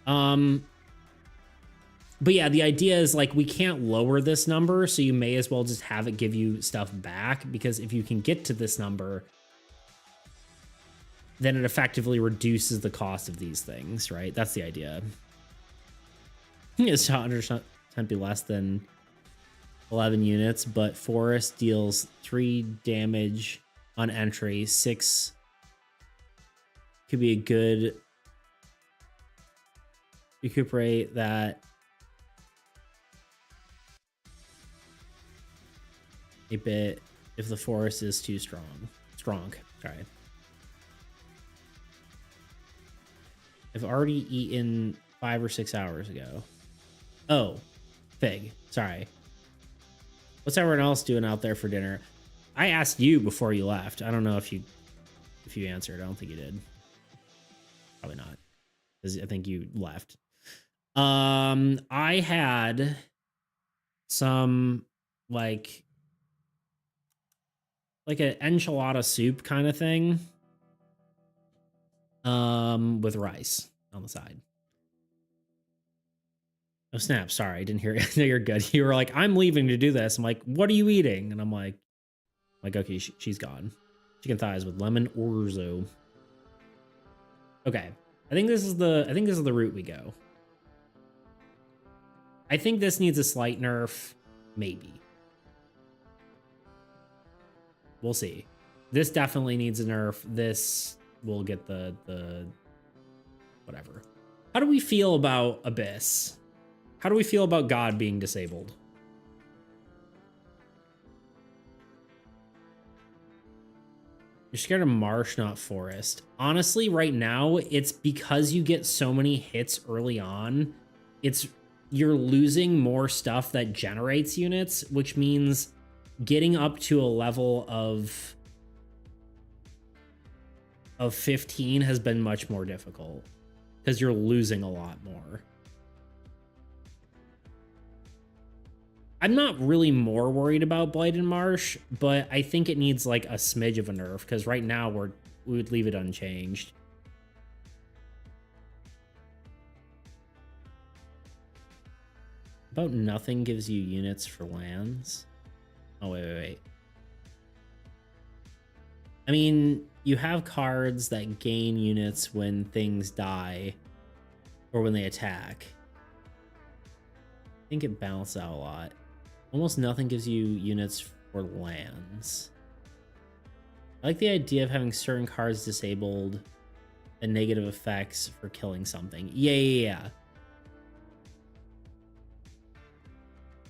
S1: But yeah, the idea is, like, we can't lower this number, so you may as well just have it give you stuff back, because if you can get to this number, then it effectively reduces the cost of these things, right? That's the idea. It's 100% be less than 11 units, but Forest deals 3 damage on entry. 6 could be a good recuperate that a bit if the Forest is too strong. Sorry. I've already eaten 5 or 6 hours ago. Oh, Fig. Sorry. What's everyone else doing out there for dinner? I asked you before you left. I don't know if you answered. I don't think you did. Probably not, because I think you left. I had some like an enchilada soup kind of thing. With rice on the side. Oh snap! Sorry, I didn't hear it. No, you're good. You were like, "I'm leaving to do this." I'm like, "What are you eating?" And I'm like, okay, she's gone. Chicken thighs with lemon orzo. Okay, I think this is the route we go. I think this needs a slight nerf, maybe. We'll see. This definitely needs a nerf. This will get the whatever. How do we feel about Abyss? How do we feel about God being disabled? You're scared of Marsh, not Forest. Honestly, right now, it's because you get so many hits early on. You're losing more stuff that generates units, which means getting up to a level of 15 has been much more difficult because you're losing a lot more. I'm not really more worried about Blighted Marsh, but I think it needs like a smidge of a nerf, because right now we would leave it unchanged. About nothing gives you units for lands. Oh, wait. I mean, you have cards that gain units when things die or when they attack. I think it balances out a lot. Almost nothing gives you units for lands. I like the idea of having certain cards disabled and negative effects for killing something. Yeah.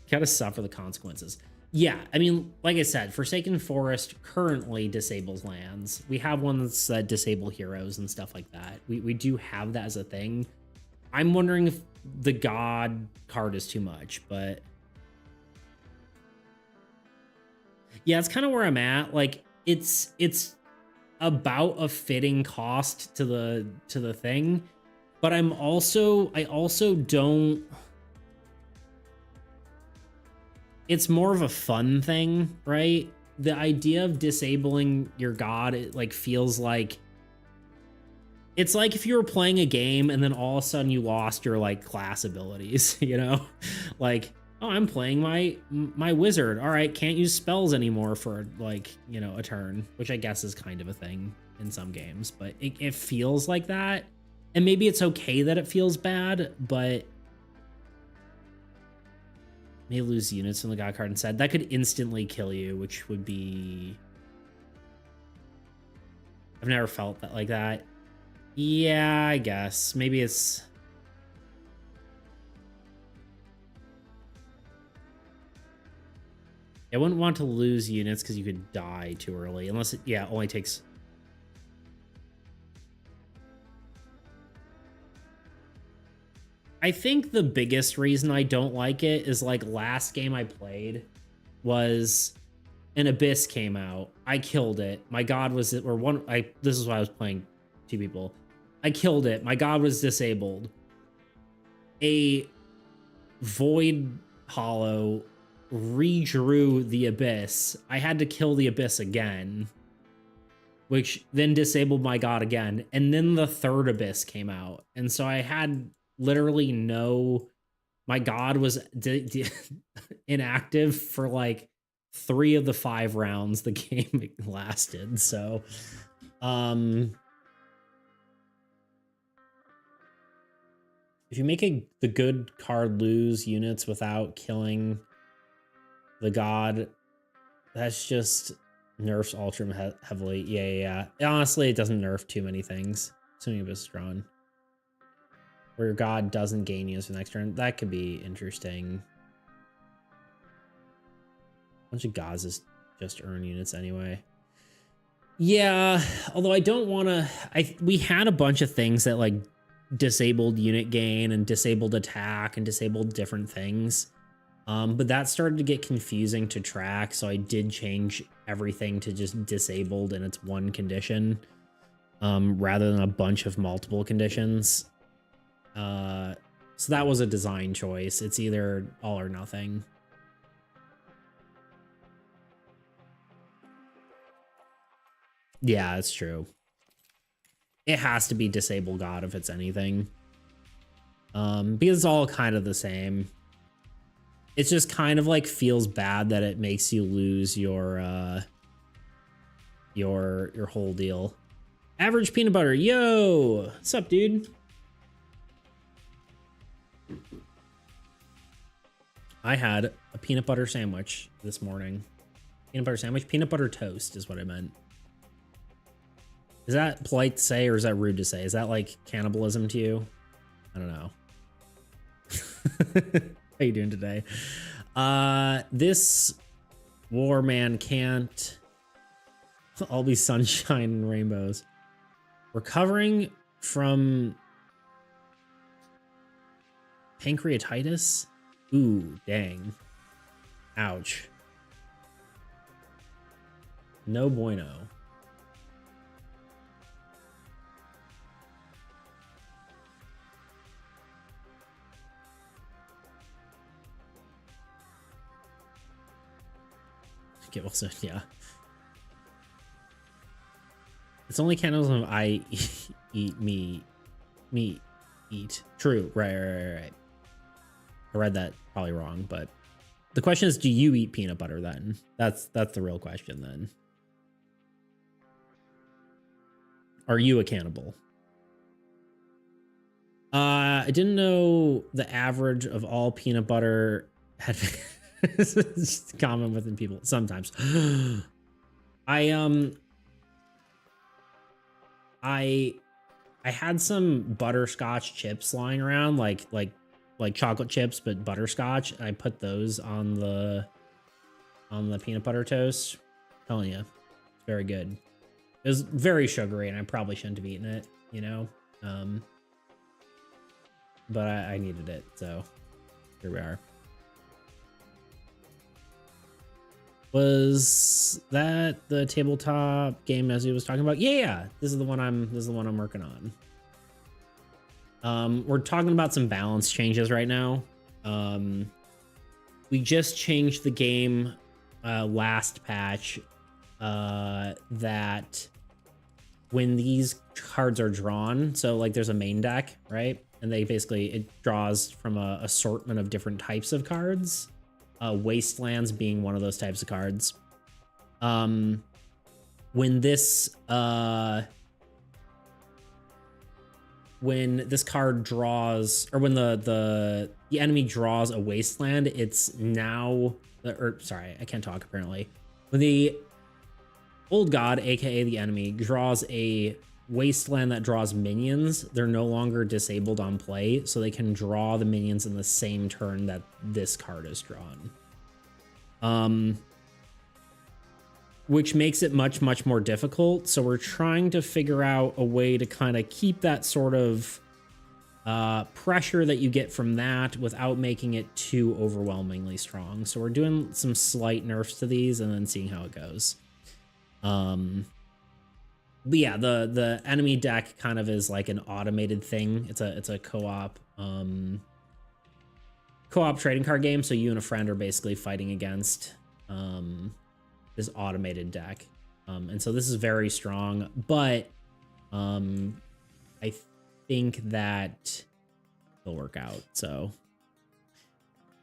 S1: Gotta suffer the consequences. Yeah, I mean, like I said, Forsaken Forest currently disables lands. We have ones that disable heroes and stuff like that. We do have that as a thing. I'm wondering if the God card is too much, but yeah, it's kind of where I'm at. Like, it's about a fitting cost to the thing, but I also don't. It's more of a fun thing, right? The idea of disabling your god, it like feels like it's like if you were playing a game and then all of a sudden you lost your like class abilities, you know? Like, oh, I'm playing my wizard. All right, can't use spells anymore for like, you know, a turn, which I guess is kind of a thing in some games, but it feels like that. And maybe it's okay that it feels bad, but may lose units on the god card instead. That could instantly kill you, which would be... I've never felt that like that. Yeah, I guess. Maybe it's... I wouldn't want to lose units because you could die too early. Unless it, yeah, only takes... I think the biggest reason I don't like it is, like, last game I played was an Abyss came out. I killed it. My god was... Or one... This is why I was playing 2 people. I killed it. My god was disabled. A Void Hollow redrew the Abyss. I had to kill the Abyss again, which then disabled my god again. And then the 3rd Abyss came out. And so I had literally no... My god was inactive for like 3 of the 5 rounds the game lasted. So, if you make the good card lose units without killing the god, that's just nerfs Ultra heavily. Yeah. Honestly, it doesn't nerf too many things. Assuming it was drawn. Where your god doesn't gain units for the next turn. That could be interesting. A bunch of gods is just earn units anyway. Yeah, although I don't want to... We had a bunch of things that, like, disabled unit gain and disabled attack and disabled different things. But that started to get confusing to track, so I did change everything to just disabled and it's one condition, rather than a bunch of multiple conditions. So that was a design choice. It's either all or nothing. Yeah, it's true. It has to be disable god if it's anything. Because it's all kind of the same. It's just kind of like feels bad that it makes you lose your whole deal. Average peanut butter, yo! What's up, dude? I had a peanut butter sandwich this morning. Peanut butter sandwich? Peanut butter toast is what I meant. Is that polite to say or is that rude to say? Is that like cannibalism to you? I don't know. How you doing today? This war man can't all be sunshine and rainbows. Recovering from pancreatitis? Ooh, dang. Ouch. No bueno. Okay, well, so, yeah. It's only cannibalism if I eat meat. True. Right. I read that probably wrong, but the question is, do you eat peanut butter then? That's the real question then. Are you a cannibal? I didn't know the average of all peanut butter had... It's just common within people sometimes. I had some butterscotch chips lying around, like chocolate chips, but butterscotch. I put those on the peanut butter toast. I'm telling you, it's very good. It was very sugary, and I probably shouldn't have eaten it, you know. But I needed it, so here we are. Was that the tabletop game as he was talking about? Yeah. This is the one I'm working on. We're talking about some balance changes right now. We just changed the game last patch that when these cards are drawn, so like there's a main deck, right? And it draws from a assortment of different types of cards. Wastelands being one of those types of cards. When this card draws, or when the enemy draws a wasteland, it's now, or sorry, I can't talk apparently. When the old god, aka the enemy, draws a wasteland that draws minions, they're no longer disabled on play, so they can draw the minions in the same turn that this card is drawn. which makes it much, much more difficult. So we're trying to figure out a way to kind of keep that sort of pressure that you get from that without making it too overwhelmingly strong. So we're doing some slight nerfs to these and then seeing how it goes. But yeah, the enemy deck kind of is like an automated thing. It's a co-op trading card game. So you and a friend are basically fighting against this automated deck. And so this is very strong, but I think that it'll work out. So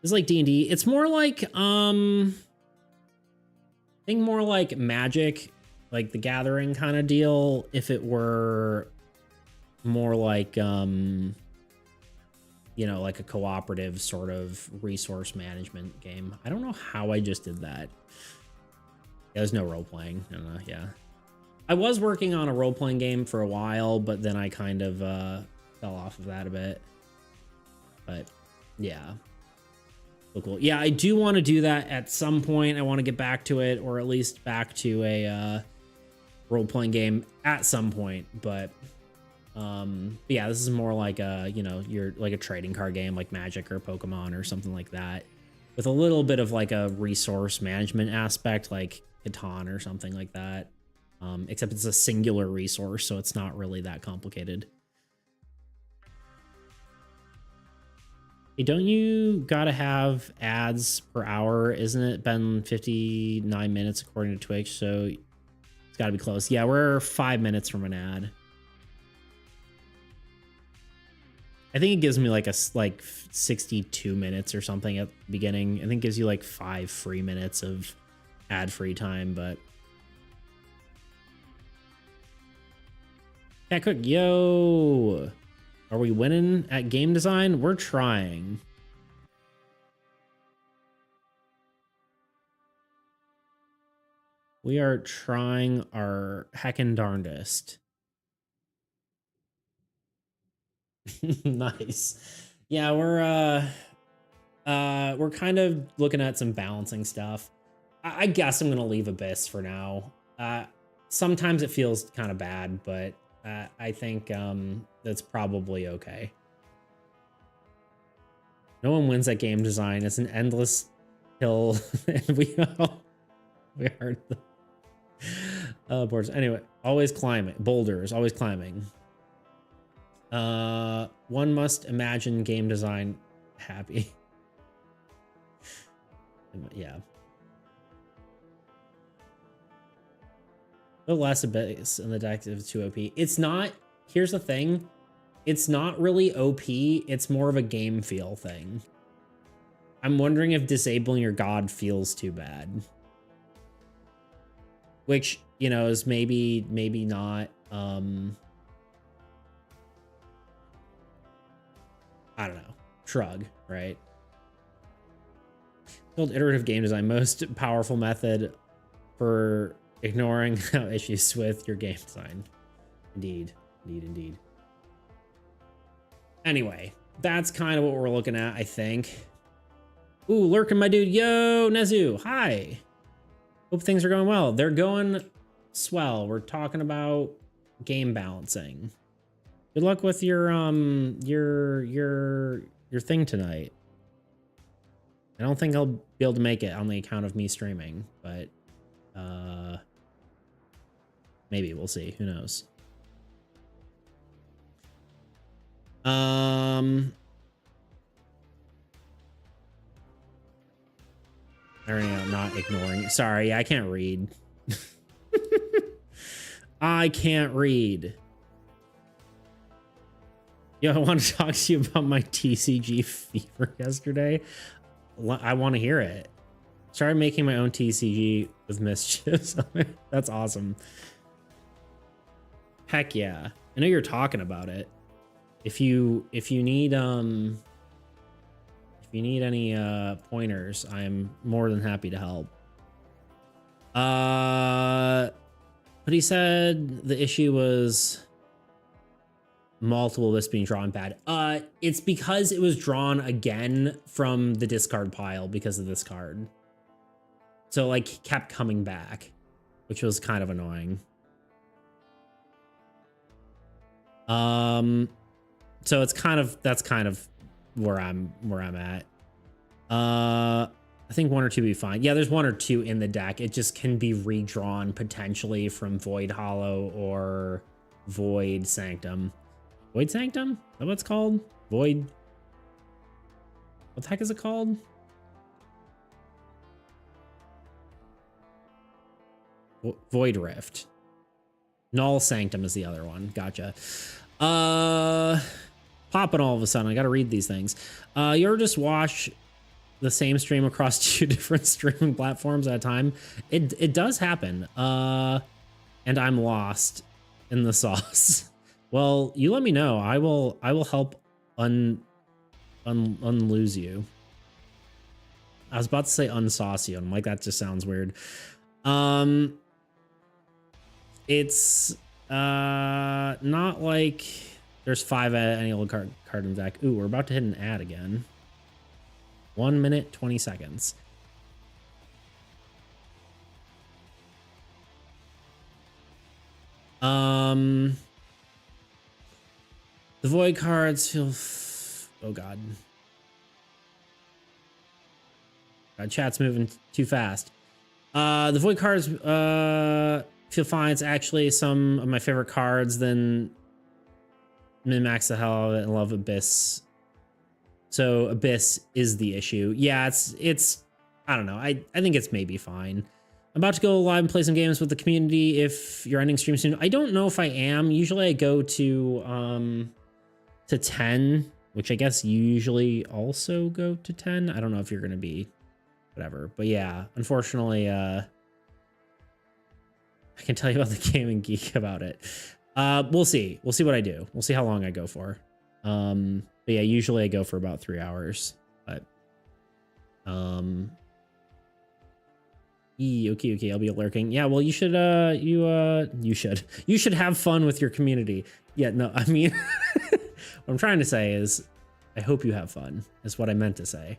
S1: it's like D&D. It's more like I think more like Magic, like the Gathering kind of deal, if it were more like you know, like a cooperative sort of resource management game. I don't know how I just did that. There's no role playing. I don't know. Yeah, I was working on a role playing game for a while, but then I kind of fell off of that a bit. But yeah, cool. Yeah, I do want to do that at some point. I want to get back to it, or at least back to a role playing game at some point. But yeah, this is more like a, you know, you're like a trading card game like Magic or Pokemon or something like that, with a little bit of like a resource management aspect like Catan or something like that. Except it's a singular resource, so it's not really that complicated. Hey, don't you gotta have ads per hour? Isn't it been 59 minutes according to Twitch? So it's gotta be close. Yeah, we're 5 minutes from an ad. I think it gives me like 62 minutes or something at the beginning. I think it gives you like 5 free minutes of ad-free time, but Cat Cook, yo, are we winning at game design? We're trying. We are trying our heckin' darndest. Nice. Yeah, we're kind of looking at some balancing stuff. I guess I'm gonna leave Abyss for now. Sometimes it feels kind of bad, but I think that's probably okay. No one wins at game design. It's an endless hill, and we are the boards. Anyway, always climbing. Boulders, always climbing. One must imagine game design happy. Yeah. The less Abyss in the deck if it's too OP. It's not. Here's the thing. It's not really OP. It's more of a game feel thing. I'm wondering if disabling your god feels too bad. Which, you know, is maybe not. I don't know. Shrug, right? Build iterative game design. Most powerful method for ignoring issues with your game design. Indeed. Indeed. Anyway, that's kind of what we're looking at, I think. Ooh, lurking my dude. Yo, Nezu. Hi. Hope things are going well. They're going swell. We're talking about game balancing. Good luck with your thing tonight. I don't think I'll be able to make it on the account of me streaming, but maybe we'll see. Who knows? I'm not ignoring. Sorry, I can't read. I can't read. Yo, I want to talk to you about my TCG fever yesterday. I want to hear it. Started making my own TCG with mischiefs. That's awesome. Heck yeah. I know you're talking about it. If you need any pointers, I'm more than happy to help. But he said the issue was multiple lists being drawn bad. It's because it was drawn again from the discard pile because of this card. So like kept coming back. which was kind of annoying. So it's that's kind of where I'm at. I think 1 or 2 would be fine. Yeah, there's 1 or 2 in the deck. It just can be redrawn potentially from Void Hollow or Void Sanctum. Void Sanctum? Is that what it's called? Void. What the heck is it called? Void Rift. Null Sanctum is the other one. Gotcha. Popping all of a sudden. I got to read these things. You ever just watch the same stream across 2 different streaming platforms at a time? It does happen. And I'm lost in the sauce. Well, you let me know. I will help unlose you. I was about to say unsauce you. I'm like, that just sounds weird. It's not like there's 5 any old card in the deck. Ooh, we're about to hit an ad again. 1 minute, 20 seconds. The void cards feel oh god. Chat's moving too fast. The void cards feel fine. It's actually some of my favorite cards. Then min-max the hell out of it and love Abyss. So Abyss is the issue. Yeah, it's I don't know. I think it's maybe fine. I'm about to go live and play some games with the community if you're ending stream soon. I don't know if I am. Usually I go to 10, which I guess you usually also go to 10. I don't know if you're gonna be whatever. But yeah, unfortunately, I can tell you about the gaming geek about it. We'll see. We'll see what I do. We'll see how long I go for. But yeah, usually I go for about 3 hours. But okay, I'll be lurking. Yeah, well, you should you should have fun with your community. Yeah, no, I mean what I'm trying to say is I hope you have fun, is what I meant to say.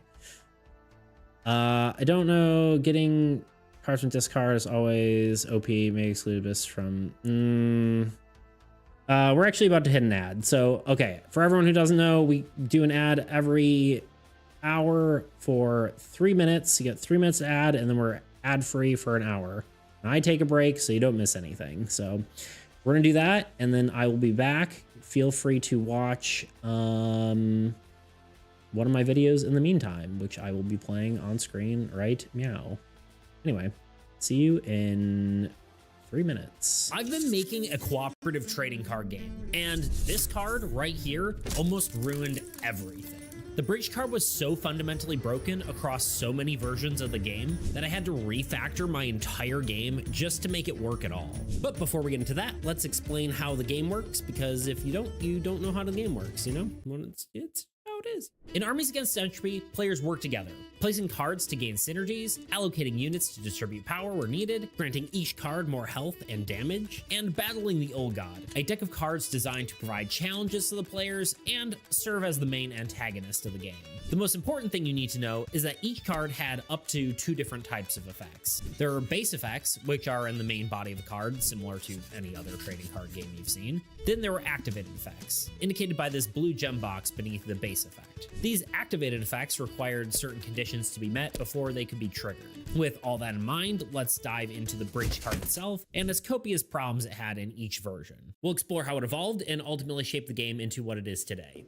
S1: I don't know, getting cards from discard is always OP, may exclude this from we're actually about to hit an ad. So okay, for everyone who doesn't know, we do an ad every hour for 3 minutes. You get 3 minutes to ad, and then we're ad free for an hour. And I take a break so you don't miss anything. So we're gonna do that, and then I will be back. Feel free to watch one of my videos in the meantime, which I will be playing on screen right meow. Anyway, see you in 3 minutes.
S2: I've been making a cooperative trading card game, and this card right here almost ruined everything. The bridge card was so fundamentally broken across so many versions of the game that I had to refactor my entire game just to make it work at all. But before we get into that, let's explain how the game works, because if you don't know how the game works, you know? Well, it's how it is. In Armies Against Entropy, players work together, placing cards to gain synergies, allocating units to distribute power where needed, granting each card more health and damage, and battling the Old God, a deck of cards designed to provide challenges to the players and serve as the main antagonist of the game. The most important thing you need to know is that each card had up to 2 different types of effects. There are base effects, which are in the main body of the card, similar to any other trading card game you've seen. Then there were activated effects, indicated by this blue gem box beneath the base effect. These activated effects required certain conditions to be met before they could be triggered. With all that in mind, let's dive into the bridge card itself and its copious problems it had in each version. We'll explore how it evolved and ultimately shape the game into what it is today.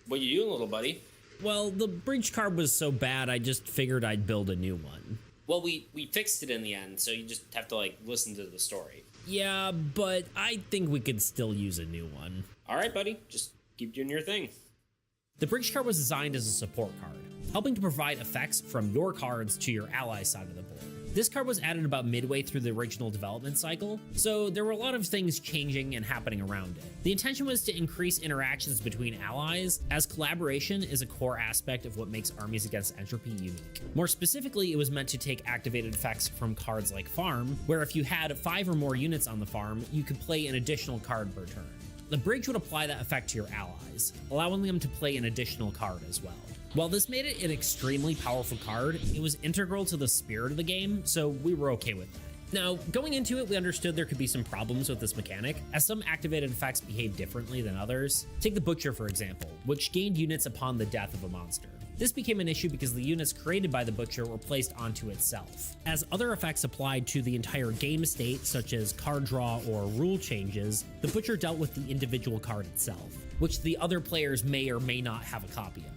S3: What you doing, little buddy?
S2: Well, the bridge card was so bad, I just figured I'd build a new one.
S3: Well, we fixed it in the end, so you just have to, like, listen to the story.
S2: Yeah, but I think we could still use a new one.
S3: All right, buddy. Just keep doing your thing.
S2: The bridge card was designed as a support card, helping to provide effects from your cards to your ally side of the board. This card was added about midway through the original development cycle, so there were a lot of things changing and happening around it. The intention was to increase interactions between allies, as collaboration is a core aspect of what makes Armies Against Entropy unique. More specifically, it was meant to take activated effects from cards like Farm, where if you had 5 or more units on the farm, you could play an additional card per turn. The bridge would apply that effect to your allies, allowing them to play an additional card as well. While this made it an extremely powerful card, it was integral to the spirit of the game, so we were okay with that. Now, going into it, we understood there could be some problems with this mechanic, as some activated effects behave differently than others. Take the Butcher, for example, which gained units upon the death of a monster. This became an issue because the units created by the Butcher were placed onto itself. As other effects applied to the entire game state, such as card draw or rule changes, the Butcher dealt with the individual card itself, which the other players may or may not have a copy of.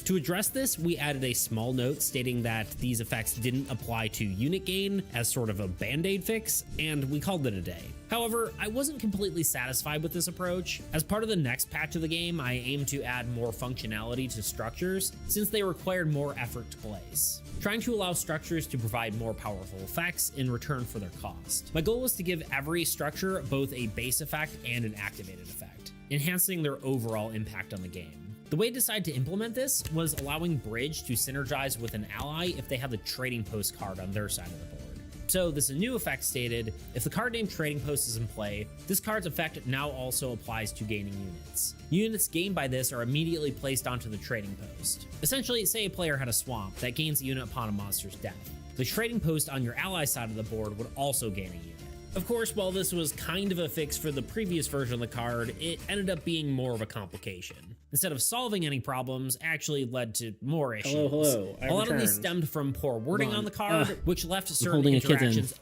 S2: To address this, we added a small note stating that these effects didn't apply to unit gain as sort of a band-aid fix, and we called it a day. However, I wasn't completely satisfied with this approach. As part of the next patch of the game, I aimed to add more functionality to structures, since they required more effort to place, trying to allow structures to provide more powerful effects in return for their cost. My goal was to give every structure both a base effect and an activated effect, enhancing their overall impact on the game. The way I decided to implement this was allowing Bridge to synergize with an ally if they have the Trading Post card on their side of the board. So this new effect stated, if the card named Trading Post is in play, this card's effect now also applies to gaining units. Units gained by this are immediately placed onto the Trading Post. Essentially, say a player had a swamp that gains a unit upon a monster's death. The Trading Post on your ally side of the board would also gain a unit. Of course, while this was kind of a fix for the previous version of the card, it ended up being more of a complication. Instead of solving any problems, actually led to more issues.
S1: Hello.
S2: A lot of these stemmed from poor wording on the card, which left certain interactions.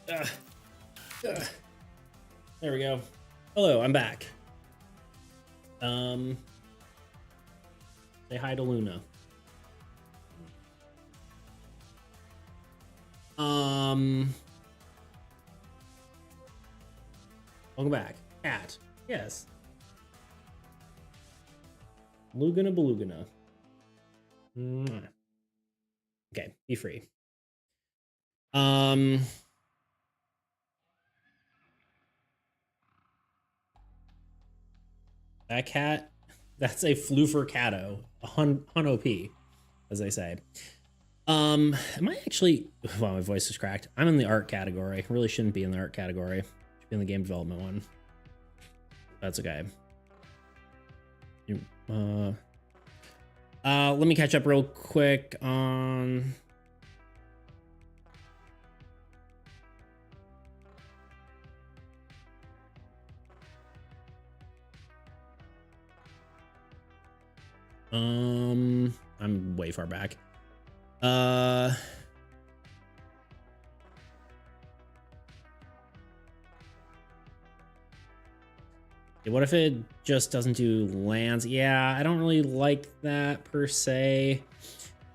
S1: There we go. Hello, I'm back. Say hi to Luna. Welcome back. Cat. Yes. Lugana Belugana. Okay, be free. That cat, that's a Floofer Catto, a hun OP, as they say. Am I actually, wow, my voice is cracked. I'm in the art category. I really shouldn't be in the art category. Should be in the game development one. That's okay. Let me catch up real quick on I'm way far back. What if it just doesn't do lands? Yeah, I don't really like that per se.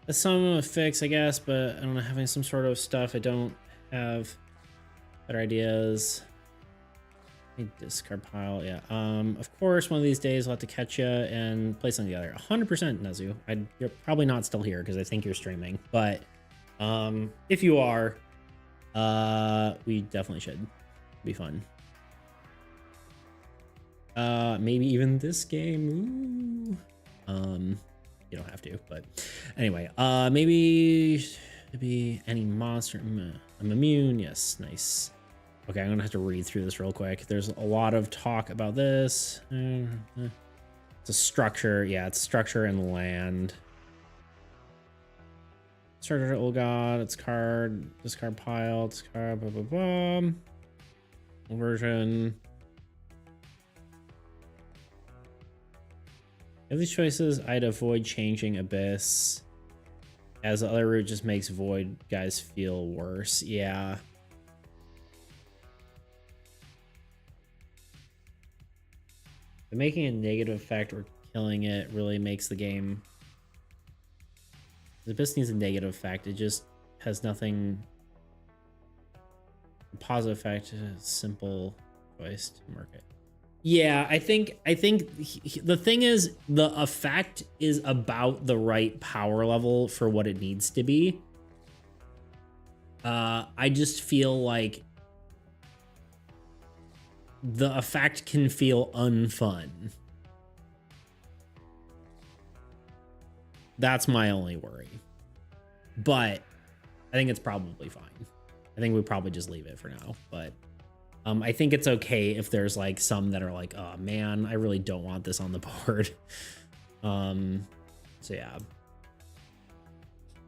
S1: That's some of a fix, I guess, but I don't know, having some sort of stuff. I don't have better ideas. Discard pile, yeah. Of course, one of these days I'll have to catch you and play something together. 100%, Nezu. You're probably not still here because I think you're streaming, but if you are, we definitely should. It'd be fun. Maybe even this game. Ooh. You don't have to, but anyway, maybe any monster. I'm immune. Yes, nice. Okay, I'm gonna have to read through this real quick. There's a lot of talk about this. It's a structure. Yeah, it's structure and land. Structure, oh god, it's card, discard pile, discard, blah, blah, blah. Version. Of these choices, I'd avoid changing Abyss, as the other route just makes Void guys feel worse. Yeah. But making a negative effect or killing it really makes the game. The Abyss needs a negative effect. It just has nothing. A positive effect is a simple choice to market. Yeah, I think the thing is the effect is about the right power level for what it needs to be. I just feel like the effect can feel unfun. That's my only worry. But I think it's probably fine. I think we probably just leave it for now, but I think it's okay if there's like some that are like, oh man, I really don't want this on the board. So yeah.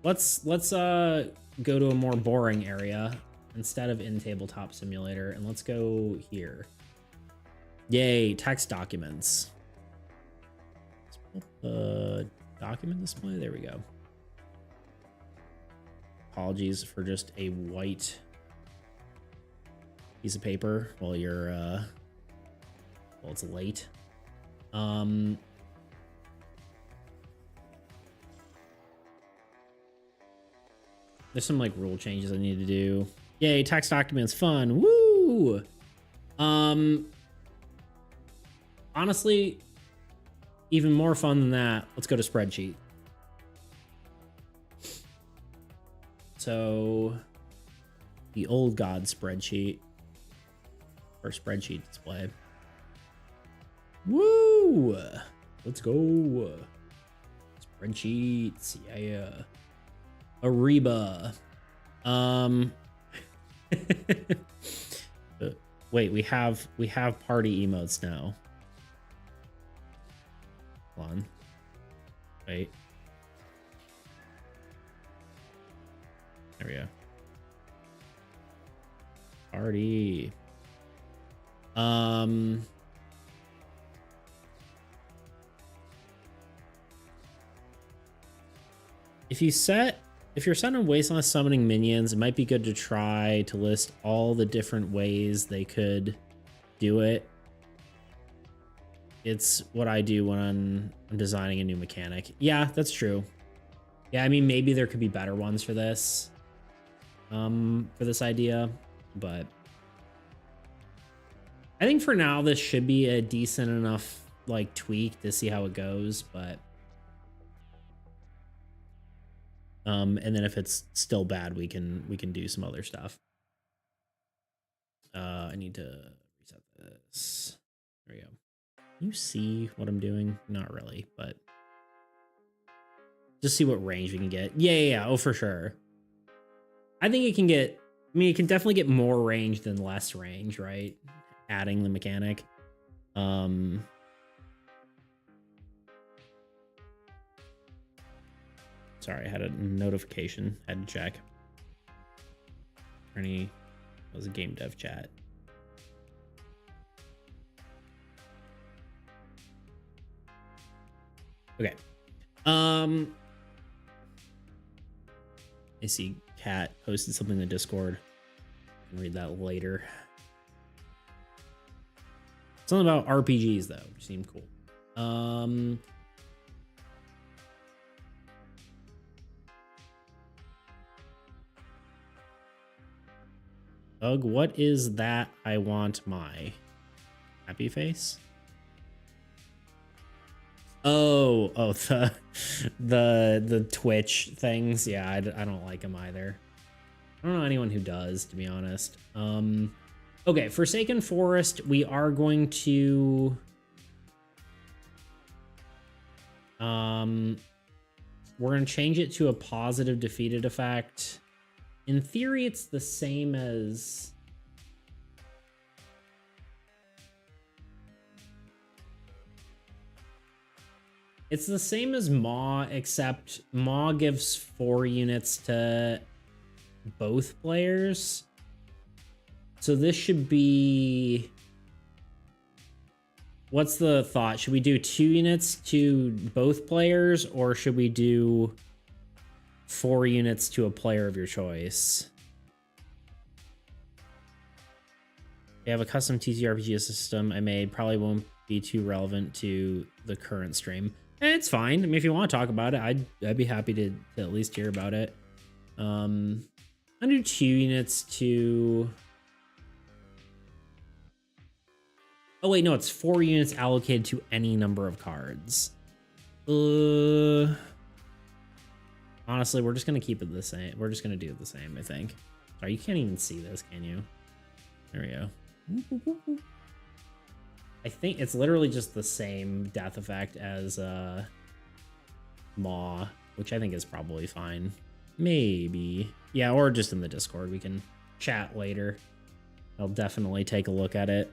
S1: Let's go to a more boring area instead of in tabletop simulator, and let's go here. Yay, text documents. Document display, there we go. Apologies for just a white piece of paper while you're well, it's late. There's some like rule changes I need to do. Yay, text documents, fun. Woo! Honestly, even more fun than that, let's go to spreadsheet. So the old god spreadsheet or spreadsheet display. Woo! Let's go. Spreadsheets, yeah. Ariba. Wait, we have party emotes now. Hold on. Wait. There we go. Party. If you're set on Wasteland summoning minions, it might be good to try to list all the different ways they could do it. It's what I do when I'm designing a new mechanic. Yeah, that's true. Yeah, I mean, maybe there could be better ones for this, for this idea, but I think for now this should be a decent enough like tweak to see how it goes, but and then if it's still bad, we can do some other stuff. I need to reset this. There we go. You see what I'm doing? Not really, but just see what range we can get. Yeah. Oh, for sure. I think it can get, I mean, it can definitely get more range than less range, right? Adding the mechanic. Sorry, I had a notification. Had to check. That was a game dev chat. Okay. I see Kat posted something in the Discord. I can read that later. Something about RPGs though, which seemed cool. Ugh, what is that? I want my happy face. Oh, the Twitch things. Yeah, I don't like them either. I don't know anyone who does, to be honest. Okay, Forsaken Forest, we are going to we're gonna change it to a positive defeated effect. In theory, it's the same as Maw, except Maw gives 4 units to both players. So this should be... What's the thought? Should we do 2 units to both players, or should we do 4 units to a player of your choice? We have a custom TTRPG system I made. Probably won't be too relevant to the current stream. It's fine. I mean, if you want to talk about it, I'd be happy to at least hear about it. I'll do 2 units to... Oh wait, no, it's 4 units allocated to any number of cards. Honestly, we're just gonna keep it the same. We're just gonna do it the same, I think. Sorry, you can't even see this, can you? There we go. I think it's literally just the same death effect as Maw, which I think is probably fine. Maybe. Yeah, or just in the Discord. We can chat later. I'll definitely take a look at it.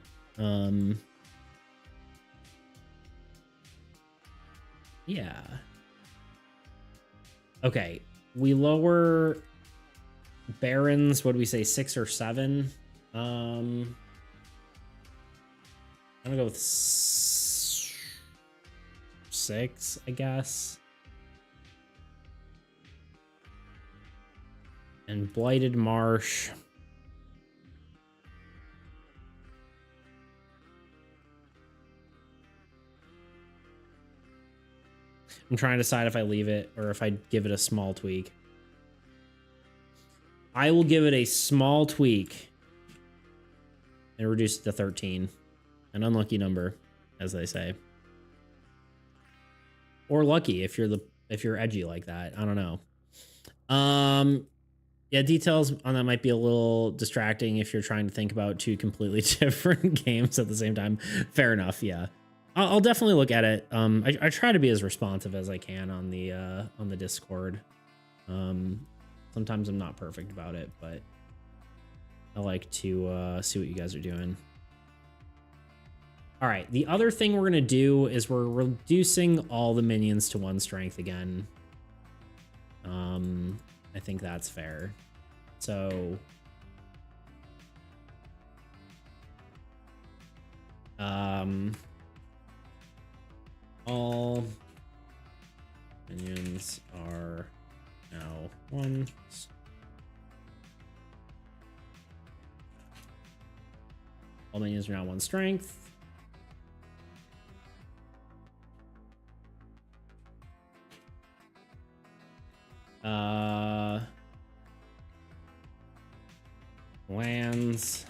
S1: Yeah. Okay, we lower Barons. What do we say? 6 or 7? I'm gonna go with 6, I guess. And Blighted Marsh. I'm trying to decide if I leave it or if I give it a small tweak. I will give it a small tweak and reduce it to 13. An unlucky number, as they say. Or lucky if you're edgy like that. I don't know. Yeah, details on that might be a little distracting if you're trying to think about 2 completely different games at the same time. Fair enough, yeah. I'll definitely look at it. I try to be as responsive as I can on the Discord. Sometimes I'm not perfect about it, but I like to see what you guys are doing. All right, the other thing we're gonna do is we're reducing all the minions to 1 strength again. I think that's fair. So all minions are now 1. All minions are now 1 strength. Lands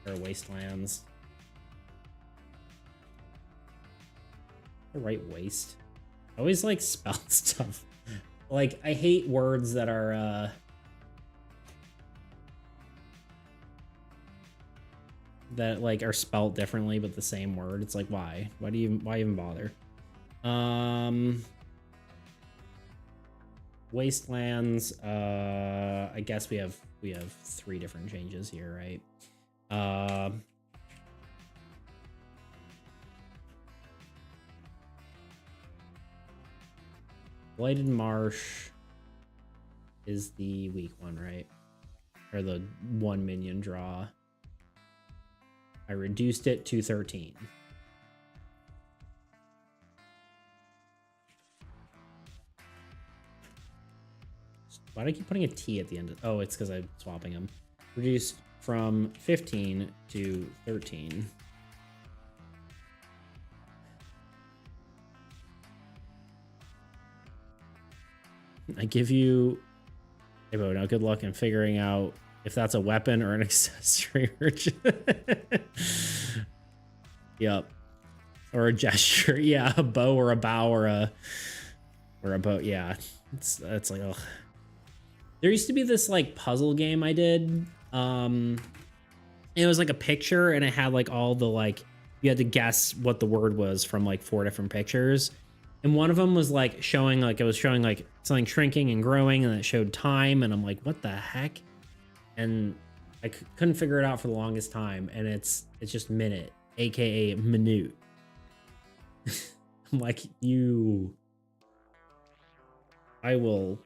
S1: or wastelands. The right waste. I always like spell stuff. Like I hate words that are that like are spelled differently but the same word. It's like why? Why even bother? Wastelands, I guess we have 3 different changes here, right? Blighted Marsh is the weak one, right? Or the 1 minion draw. I reduced it to 13. Why do I keep putting a T at the end? Oh, it's because I'm swapping them. Reduced from 15 to 13. I give you... Hey, Bo, now good luck in figuring out if that's a weapon or an accessory. Yep. Or a gesture. Yeah, a bow or a bow or a bow. Yeah. It's like, ugh. There used to be this like puzzle game I did. It was like a picture and it had like all the like, you had to guess what the word was from like 4 different pictures. And one of them was like showing like, it was showing like something shrinking and growing and it showed time. And I'm like, what the heck? And I couldn't figure it out for the longest time. And it's just minute, AKA minute. I'm like, I will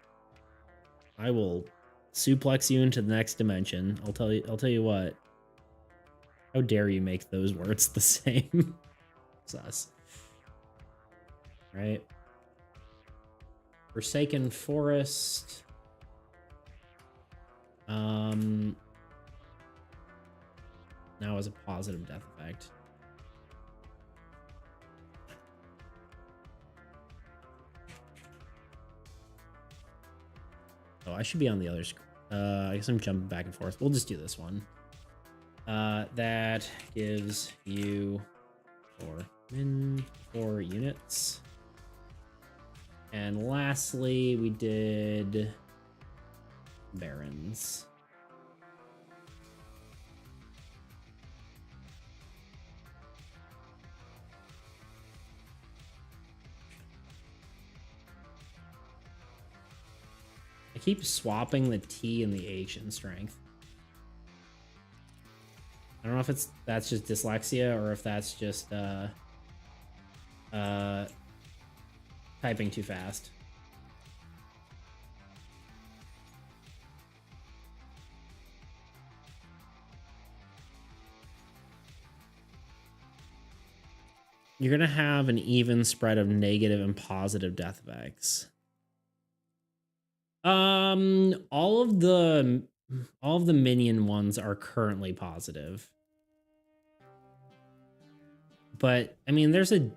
S1: suplex you into the next dimension. I'll tell you what. How dare you make those words the same? Sus. Right. Forsaken Forest. Now as a positive death effect. Oh, I should be on the other screen. I guess I'm jumping back and forth. We'll just do this one. That gives you 4 units. And lastly, we did Barons. I keep swapping the T and the H in strength. I don't know if that's just dyslexia or if that's just typing too fast. you're gonna have an even spread of negative and positive death effects. All of the minion ones are currently positive. But I mean, there's a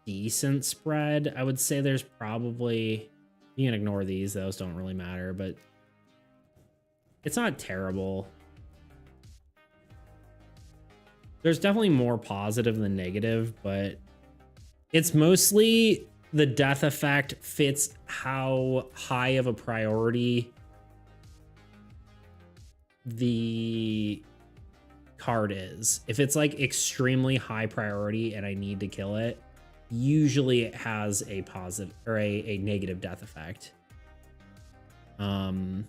S1: decent spread. I would say there's probably, you can ignore these, those don't really matter, but it's not terrible. There's definitely more positive than negative, but it's mostly the death effect fits how high of a priority the card is. If it's like extremely high priority and I need to kill it, usually it has a positive or a negative death effect. To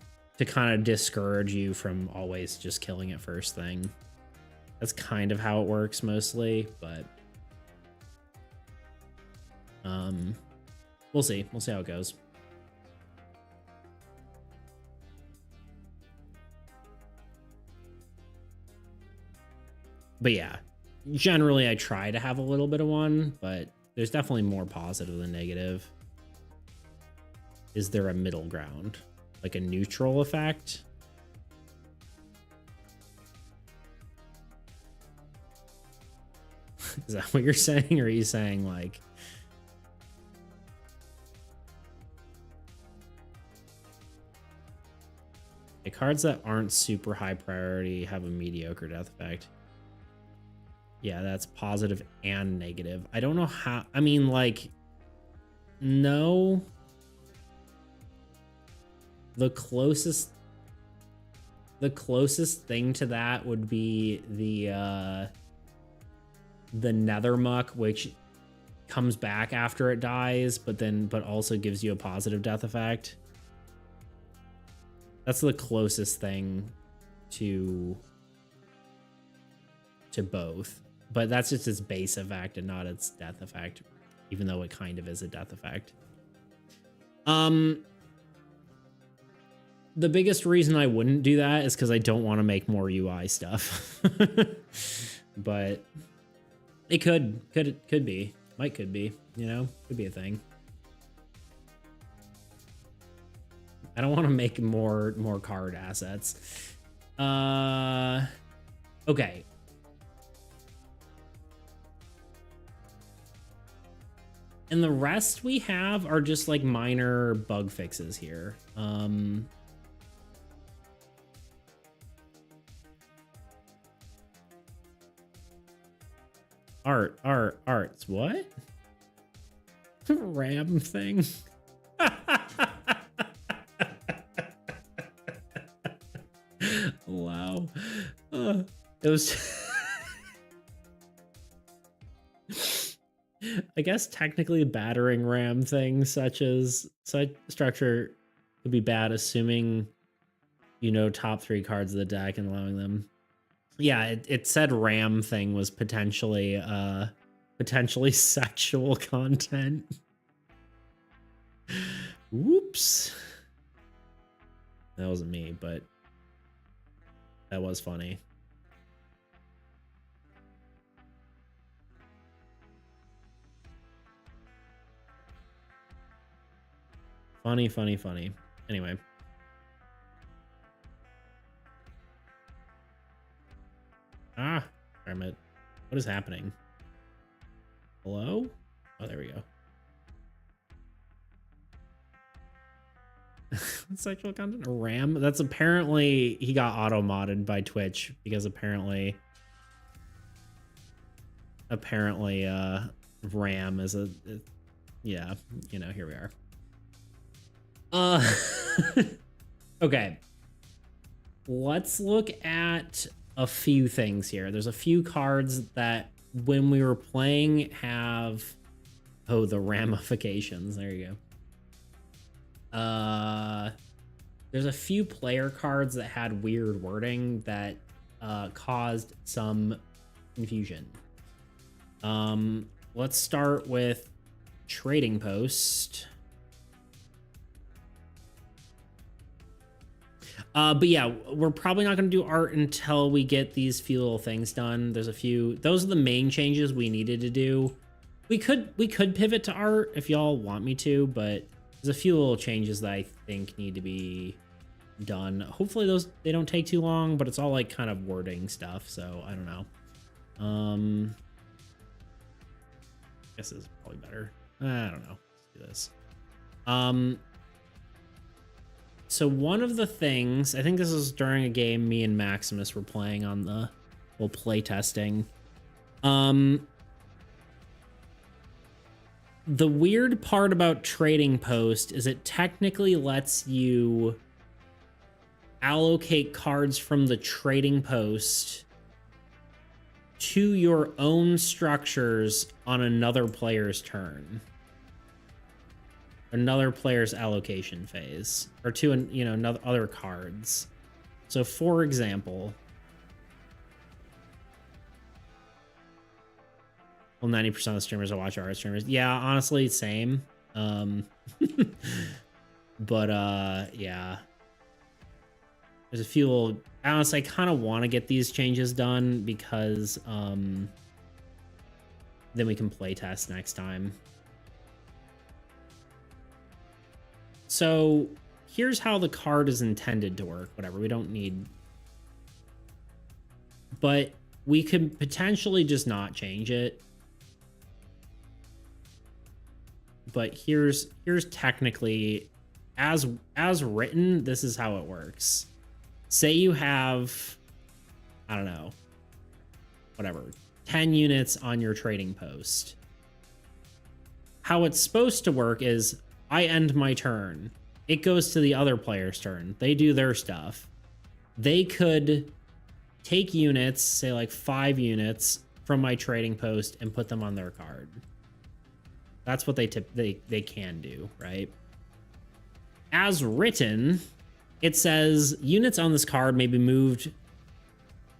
S1: kind of discourage you from always just killing it first thing. That's kind of how it works mostly, but we'll see. We'll see how it goes. But yeah, generally I try to have a little bit of one, but there's definitely more positive than negative. Is there a middle ground? Like a neutral effect? Is that what you're saying? Or are you saying like... the cards that aren't super high priority have a mediocre death effect. Yeah, that's positive and negative. I don't know how... I mean, like... no... The closest thing to that would be the Nethermuck, which comes back after it dies, but also gives you a positive death effect. That's the closest thing to both, but that's just its base effect and not its death effect, even though it kind of is a death effect. The biggest reason I wouldn't do that is because I don't want to make more UI stuff. But it could be, could be, you know, could be a thing. I don't want to make more card assets. Okay. And the rest we have are just like minor bug fixes here. Arts, what? Ram thing? Wow. It was... I guess technically battering ram things such structure would be bad, assuming you know top 3 cards of the deck and allowing them. Yeah, it said ram thing was potentially sexual content. Whoops. That wasn't me, but that was funny. Funny. Anyway. Ah, damn it. What is happening? Hello? Oh, there we go. Sexual content? A ram? That's apparently... he got auto-modded by Twitch because apparently ram is a... yeah, you know, here we are. Okay. Let's look at a few things here. There's a few cards that when we were playing have... oh, the ramifications. There you go. There's a few player cards that had weird wording that caused some confusion. Let's start with Trading Post. But yeah, we're probably not going to do art until we get these few little things done. There's a few... those are the main changes we needed to do. we could pivot to art if y'all want me to, but there's a few little changes that I think need to be done. Hopefully they don't take too long, but it's all like kind of wording stuff, so I don't know. I guess this is probably better. I don't know. Let's do this. So one of the things, I think this was during a game me and Maximus were playing on the play testing. The weird part about Trading Post is it technically lets you allocate cards from the Trading Post to your own structures on another player's turn. Another player's allocation phase, or to, you know, other cards. So for example, well, 90% of the streamers I watch are art streamers. Yeah, honestly, same. But yeah. There's a few little, honestly, I kind of want to get these changes done because then we can play test next time. So here's how the card is intended to work. Whatever, we don't need, but we could potentially just not change it. But here's technically, as written, this is how it works. Say you have, I don't know, whatever, 10 units on your Trading Post. How it's supposed to work is I end my turn. It goes to the other player's turn. They do their stuff. They could take units, say like 5 units from my Trading Post and put them on their card. That's what they can do, right? As written, it says units on this card may be moved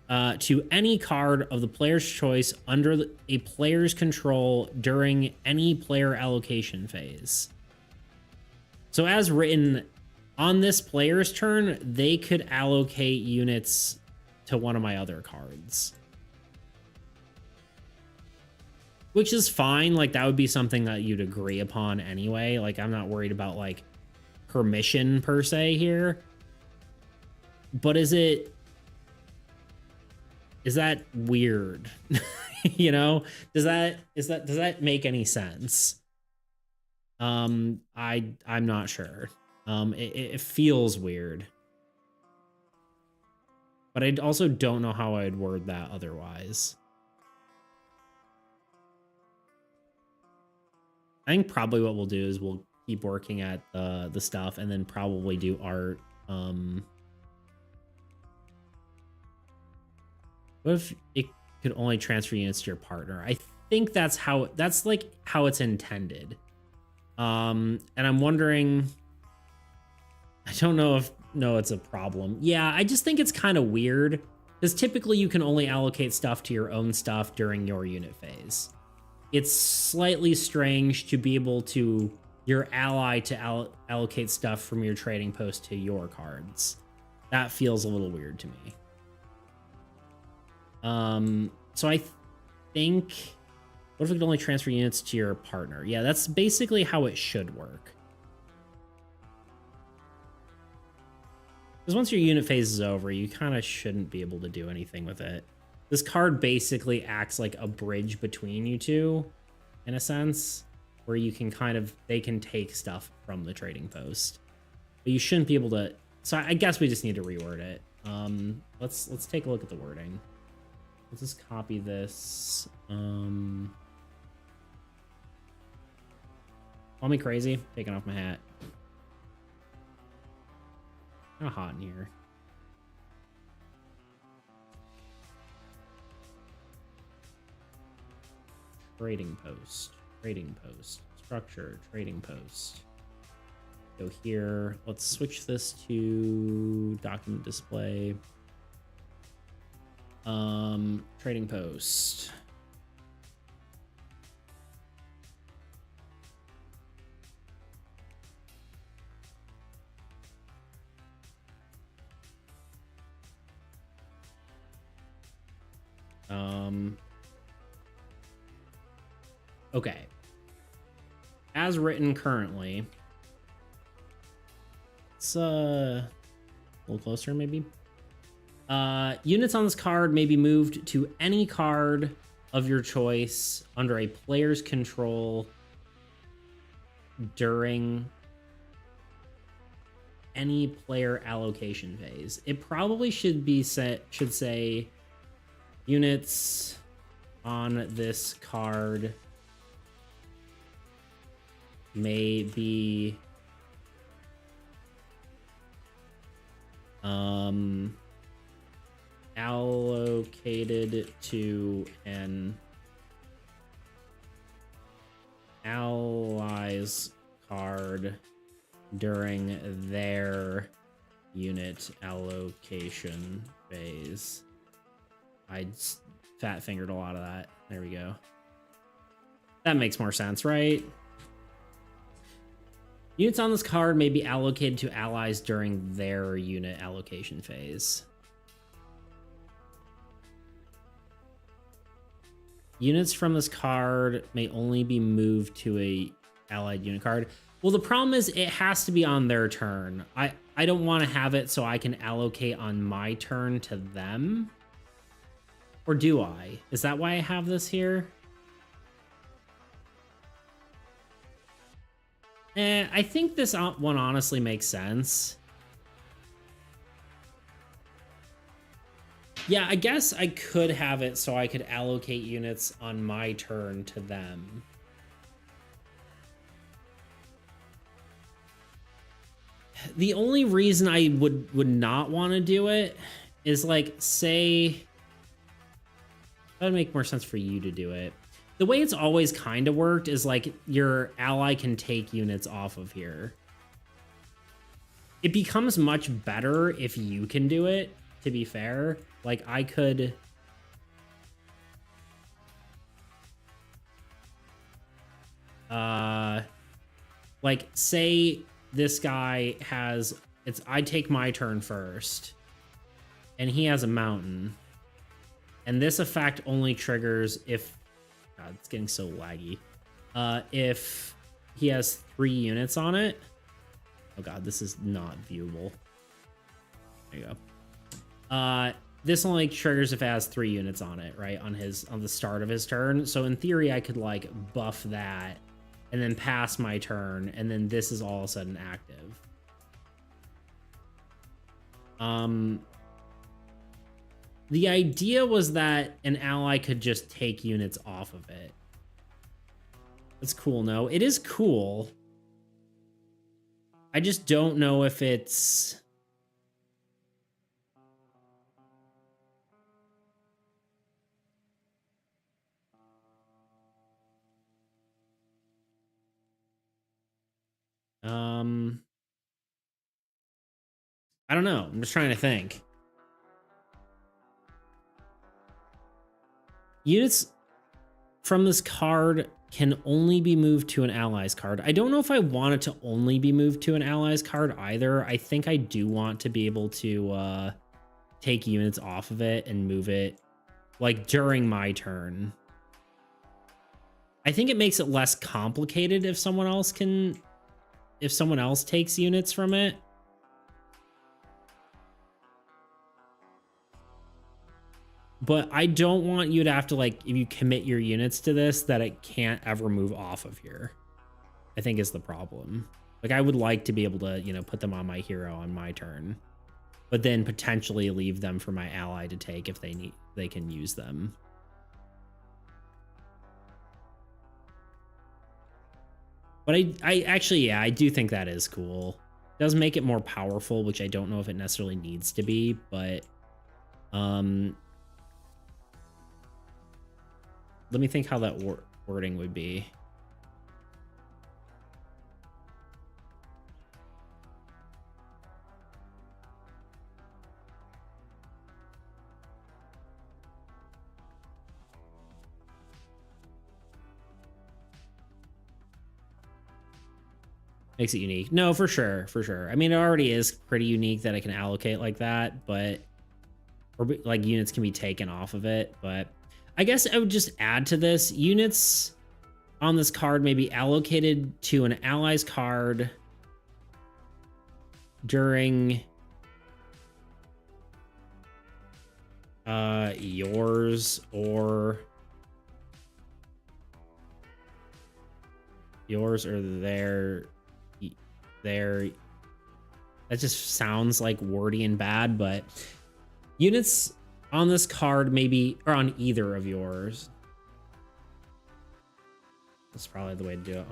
S1: to any card of the player's choice under a player's control during any player allocation phase. So as written, on this player's turn, they could allocate units to one of my other cards. Which is fine, like that would be something that you'd agree upon anyway. Like I'm not worried about like permission per se here. But is that weird? You know, does that make any sense? I'm not sure. It feels weird. But I also don't know how I'd word that otherwise. I think probably what we'll do is we'll keep working at the stuff and then probably do art. What if it could only transfer units to your partner? I think that's like how it's intended. And I'm wondering, I don't know if it's a problem. Yeah, I just think it's kind of weird because typically you can only allocate stuff to your own stuff during your unit phase. It's slightly strange to be able to your ally to allocate stuff from your Trading Post to your cards. That feels a little weird to me. So I think, what if we could only transfer units to your partner? Yeah, that's basically how it should work. Because once your unit phase is over, you kind of shouldn't be able to do anything with it. This card basically acts like a bridge between you two, in a sense, where you can they can take stuff from the Trading Post. But you shouldn't be able to, so I guess we just need to reword it. Let's take a look at the wording. Let's just copy this. Call me crazy, taking off my hat. Kind of hot in here. Trading Post, structure, Trading Post. Go here. Let's switch this to document display. Trading Post. Okay. As written currently, it's a little closer maybe. Units on this card may be moved to any card of your choice under a player's control during any player allocation phase. It probably should say units on this card may be allocated to an allies card during their unit allocation phase. I fat fingered a lot of that. There we go. That makes more sense, right? Units on this card may be allocated to allies during their unit allocation phase. Units from this card may only be moved to a allied unit card. Well, the problem is it has to be on their turn. I don't want to have it so I can allocate on my turn to them. Or do I? Is that why I have this here? I think this one honestly makes sense. Yeah, I guess I could have it so I could allocate units on my turn to them. The only reason I would not want to do it is like, say, that would make more sense for you to do it. The way it's always kind of worked is like your ally can take units off of here. It becomes much better if you can do it, to be fair. Like I could... like say this guy has... I take my turn first. And he has a mountain. And this effect only triggers if... God, it's getting so laggy. If he has 3 units on it. Oh god, this is not viewable. There you go. This only triggers if it has 3 units on it, right? On the start of his turn. So in theory, I could like buff that and then pass my turn, and then this is all of a sudden active. The idea was that an ally could just take units off of it. That's cool, no? It is cool. I just don't know if it's... I don't know. I'm just trying to think. Units from this card can only be moved to an allies card. I don't know if I want it to only be moved to an allies card either. I think I do want to be able to take units off of it and move it like during my turn. I think it makes it less complicated if someone else takes units from it. But I don't want you to have to, like, if you commit your units to this, that it can't ever move off of here. I think is the problem. Like, I would like to be able to, you know, put them on my hero on my turn, but then potentially leave them for my ally to take if they can use them. But I actually, yeah, I do think that is cool. It does make it more powerful, which I don't know if it necessarily needs to be, but let me think how that wording would be. Makes it unique. No, for sure, for sure. I mean, it already is pretty unique that I can allocate like that, but or like units can be taken off of it, but I guess I would just add to this units on this card may be allocated to an ally's card during yours or their that just sounds like wordy and bad, but units on this card maybe or on either of yours. That's probably the way to do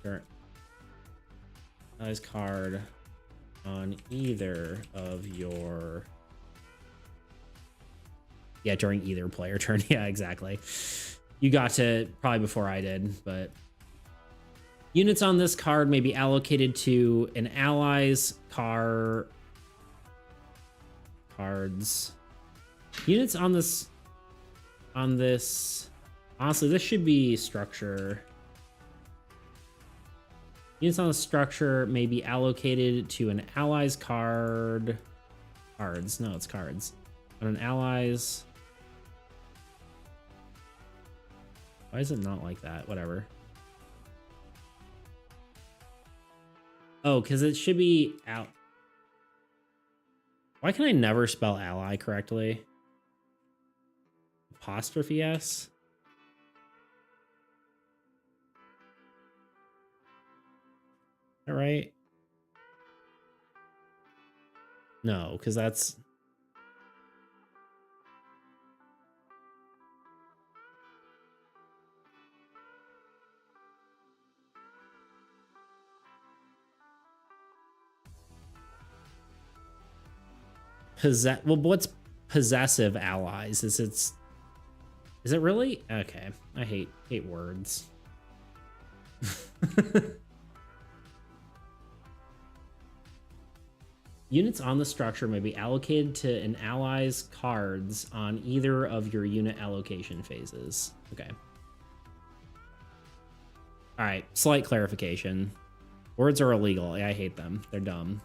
S1: it. Ally's card on either of your during either player turn. Yeah, exactly. You got to probably before I did, but units on this card may be allocated to an ally's cards. Units on this honestly, this should be structure. Units on the structure may be allocated to an ally's cards. No, it's cards. On an ally's. Why is it not like that? Whatever. Oh, because it should be out. Why can I never spell ally correctly? Apostrophe S? Is that right? No, because that's... Well, what's possessive allies? Is it really? Okay. I hate words. Units on the structure may be allocated to an ally's cards on either of your unit allocation phases. Okay. All right, slight clarification. Words are illegal. I hate them. They're dumb.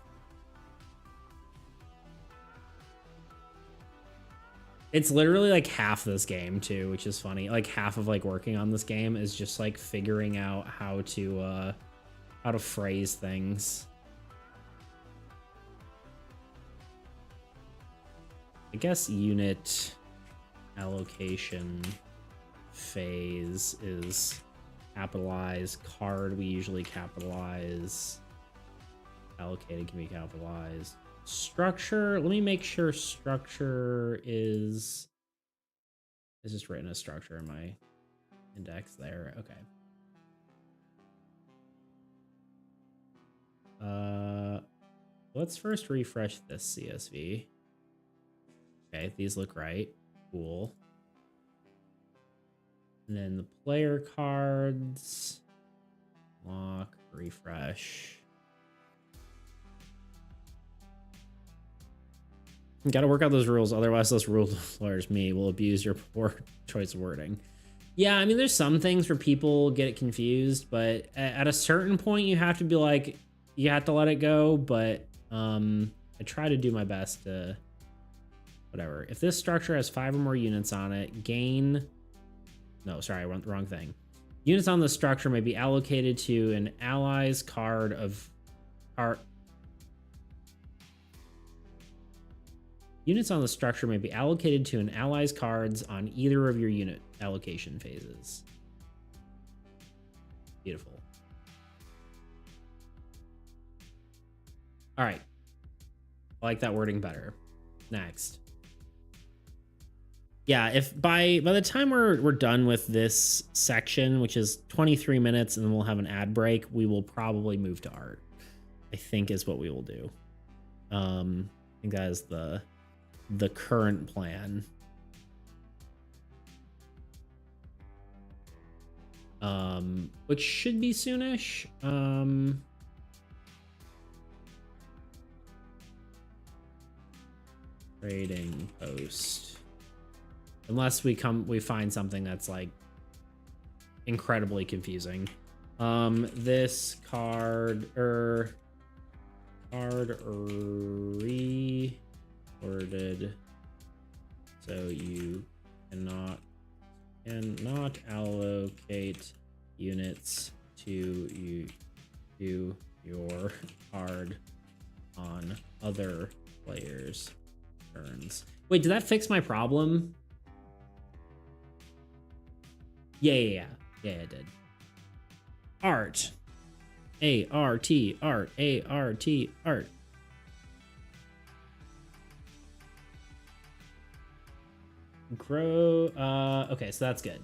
S1: It's literally like half this game too, which is funny. Like half of like working on this game is just like figuring out how to phrase things. I guess unit allocation phase is capitalized. Card we usually capitalize. Allocated can be capitalized. Structure, let me make sure structure is just written as structure in my index there. Okay. Let's first refresh this CSV. Okay, these look right. Cool. And then the player cards. Lock, refresh. Got to work out those rules, otherwise those rule lawyers, me, will abuse your poor choice of wording. Yeah, I mean, there's some things where people get it confused, but at a certain point, you have to be like, you have to let it go. But I try to do my best to, whatever. If this structure has 5 or more units on it, gain. No, sorry, I went the wrong thing. Units on the structure may be allocated to an ally's card of art. Units on the structure may be allocated to an ally's cards on either of your unit allocation phases. Beautiful. All right. I like that wording better. Next. Yeah, if by the time we're done with this section, which is 23 minutes, and then we'll have an ad break, we will probably move to art. I think is what we will do. I think that is the current plan. Which should be soonish. Trading post. Unless we find something that's like incredibly confusing. This card re-ordered, so you cannot allocate units to your card on other players' turns. Wait, did that fix my problem? Yeah, it did. Art. A-R-T, art, A-R-T, art. Grow, okay, so that's good.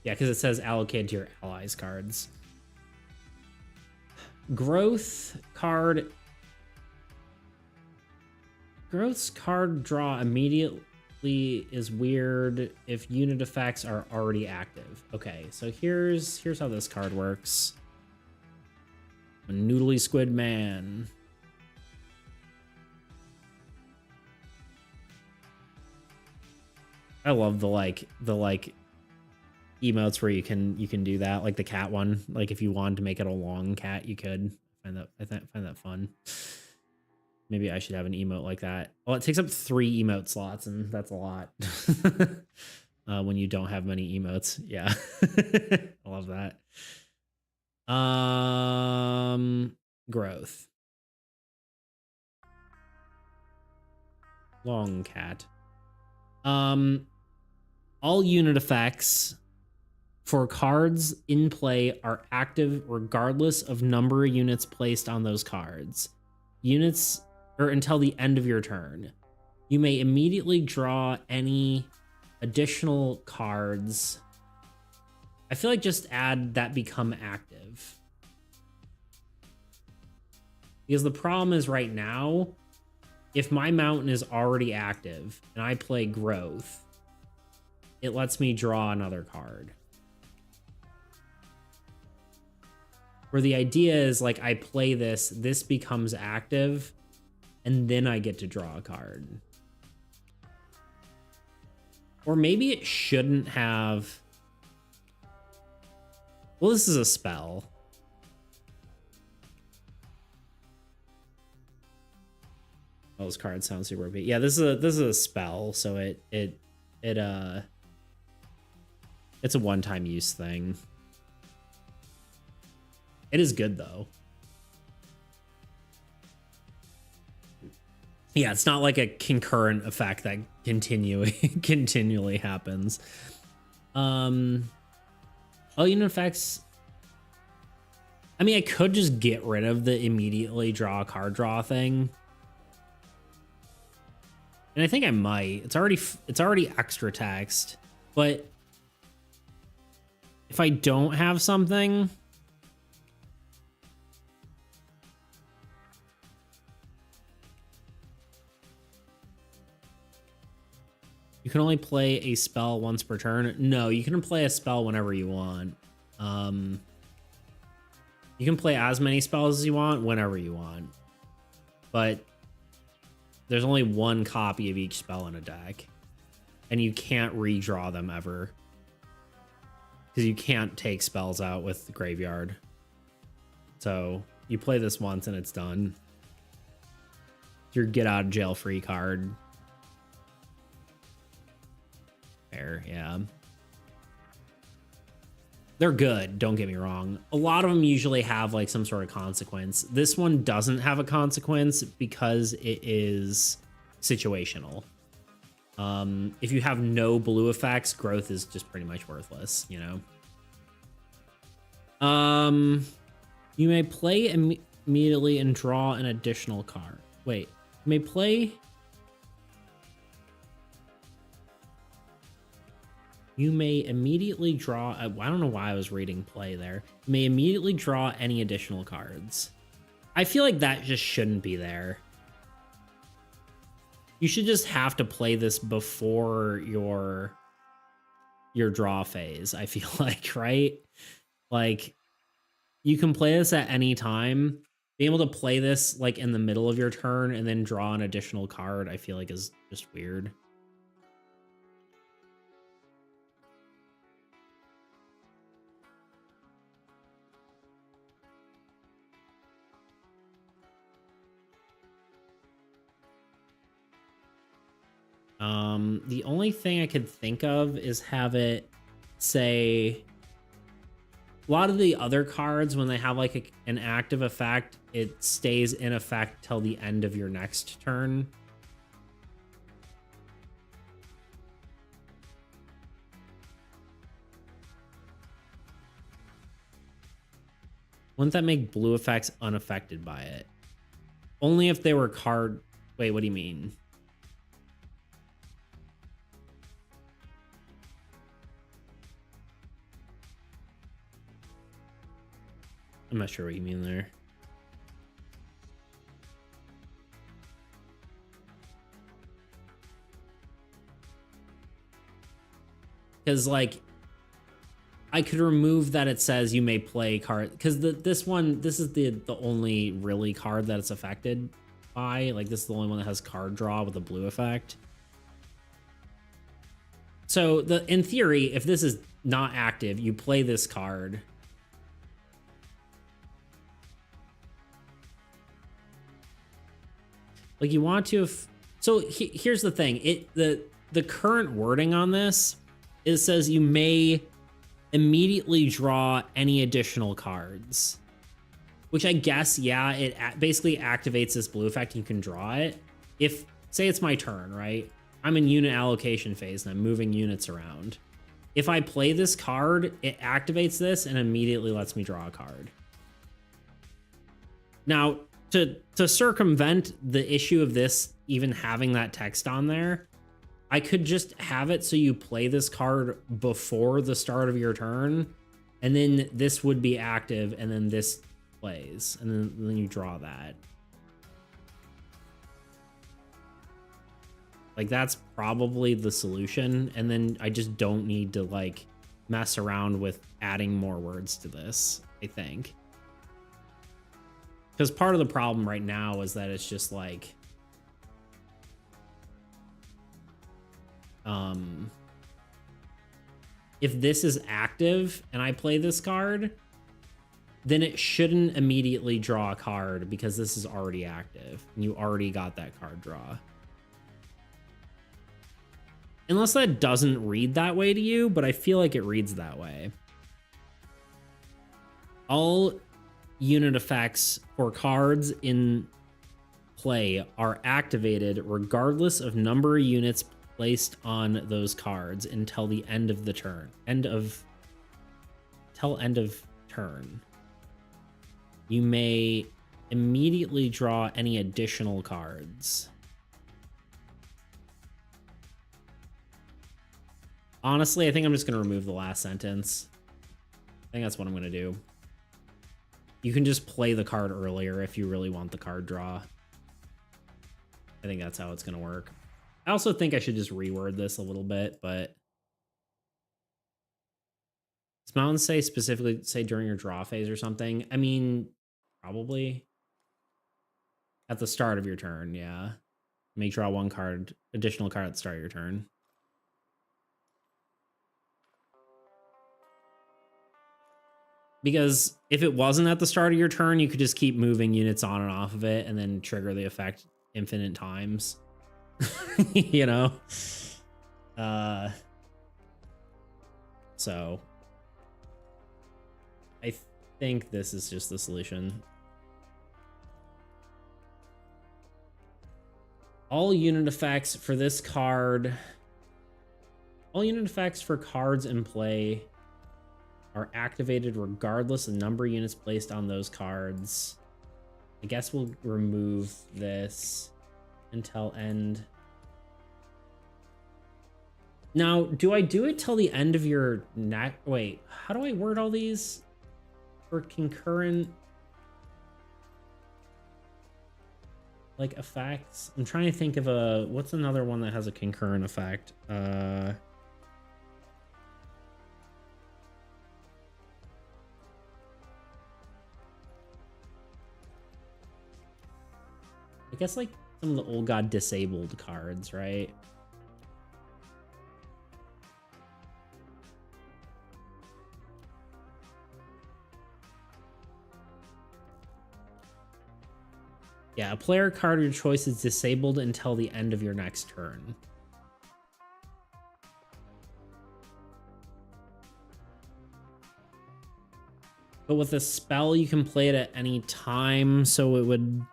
S1: Yeah, because it says allocated to your allies cards. Growth card. Growth's card draw immediately is weird if unit effects are already active. Okay, so here's how this card works. A noodly squid man. I love the emotes where you can do that, like the cat one. Like if you wanted to make it a long cat, you could. I find that fun. Maybe I should have an emote like that. Well, it takes up 3 emote slots, and that's a lot. When you don't have many emotes. Yeah. I love that. Growth. Long cat. All unit effects for cards in play are active regardless of number of units placed on those cards. Units or until the end of your turn. You may immediately draw any additional cards. I feel like just add that become active. Because the problem is right now, if my mountain is already active and I play growth, it lets me draw another card. Where the idea is like I play this becomes active, and then I get to draw a card. Or maybe it shouldn't have. Well, this is a spell. Oh, this card sounds super big. Yeah, this is a spell, so it's a one-time use thing. It is good though. Yeah, it's not like a concurrent effect that continually happens. All unit effects. I mean, I could just get rid of the immediately draw a card draw thing. And I think I might. It's already extra text, but if I don't have something, you can only play a spell once per turn. No, you can play a spell whenever you want. You can play as many spells as you want whenever you want, but there's only one copy of each spell in a deck, and you can't redraw them ever because you can't take spells out with the graveyard. So you play this once and it's done. Your get out of jail free card. Fair, yeah. They're good, don't get me wrong. A lot of them usually have like some sort of consequence. This one doesn't have a consequence because it is situational. If you have no blue effects, growth is just pretty much worthless, you know? You may play immediately and draw an additional card. Wait, you may play... You may immediately draw... I don't know why I was reading play there. You may immediately draw any additional cards. I feel like that just shouldn't be there. You should just have to play this before your draw phase, I feel like, right? Like, you can play this at any time. Being able to play this, like, in the middle of your turn and then draw an additional card, I feel like is just weird. The only thing I could think of is have it say A lot of the other cards, when they have like an active effect, it stays in effect till the end of your next turn. Wouldn't that make blue effects unaffected by it? Only if they were card... Wait, what do you mean? I'm not sure what you mean there. Because, like, I could remove that it says you may play card, because this is the only really card that it's affected by. Like, this is the only one that has card draw with a blue effect. So in theory, if this is not active, you play this card. Like, you want to, so here's the thing. The current wording on this, it says you may immediately draw any additional cards, which I guess, yeah, it basically activates this blue effect. You can draw it. If, say it's my turn, right? I'm in unit allocation phase and I'm moving units around. If I play this card, it activates this and immediately lets me draw a card. Now, to circumvent the issue of this even having that text on there, I could just have it so you play this card before the start of your turn, and then this would be active, and then this plays, and then you draw that. Like, that's probably the solution, and then I just don't need to, like, mess around with adding more words to this, I think. Because part of the problem right now is that it's just, like... if this is active and I play this card, then it shouldn't immediately draw a card because this is already active and you already got that card draw. Unless that doesn't read that way to you, but I feel like it reads that way. All unit effects for cards in play are activated regardless of number of units placed on those cards until the end of the turn. End of turn. You may immediately draw any additional cards. Honestly, I think I'm just going to remove the last sentence. I think that's what I'm going to do. You can just play the card earlier if you really want the card draw. I think that's how it's going to work. I also think I should just reword this a little bit, but... Does Mountain say specifically, say during your draw phase or something? I mean, probably. At the start of your turn, yeah. May draw one card, additional card at the start of your turn. Because if it wasn't at the start of your turn, you could just keep moving units on and off of it and then trigger the effect infinite times. You know? So I think this is just the solution. All unit effects for this card, all unit effects for cards in play are activated regardless of the number of units placed on those cards. I guess we'll remove this until end. Now, do I do it till the end of your neck? Wait, how do I word all these for concurrent, like, effects? I'm trying to think of what's another one that has a concurrent effect? I guess, like, some of the old god disabled cards, right? Yeah, a player card of your choice is disabled until the end of your next turn. But with a spell, you can play it at any time, so it would,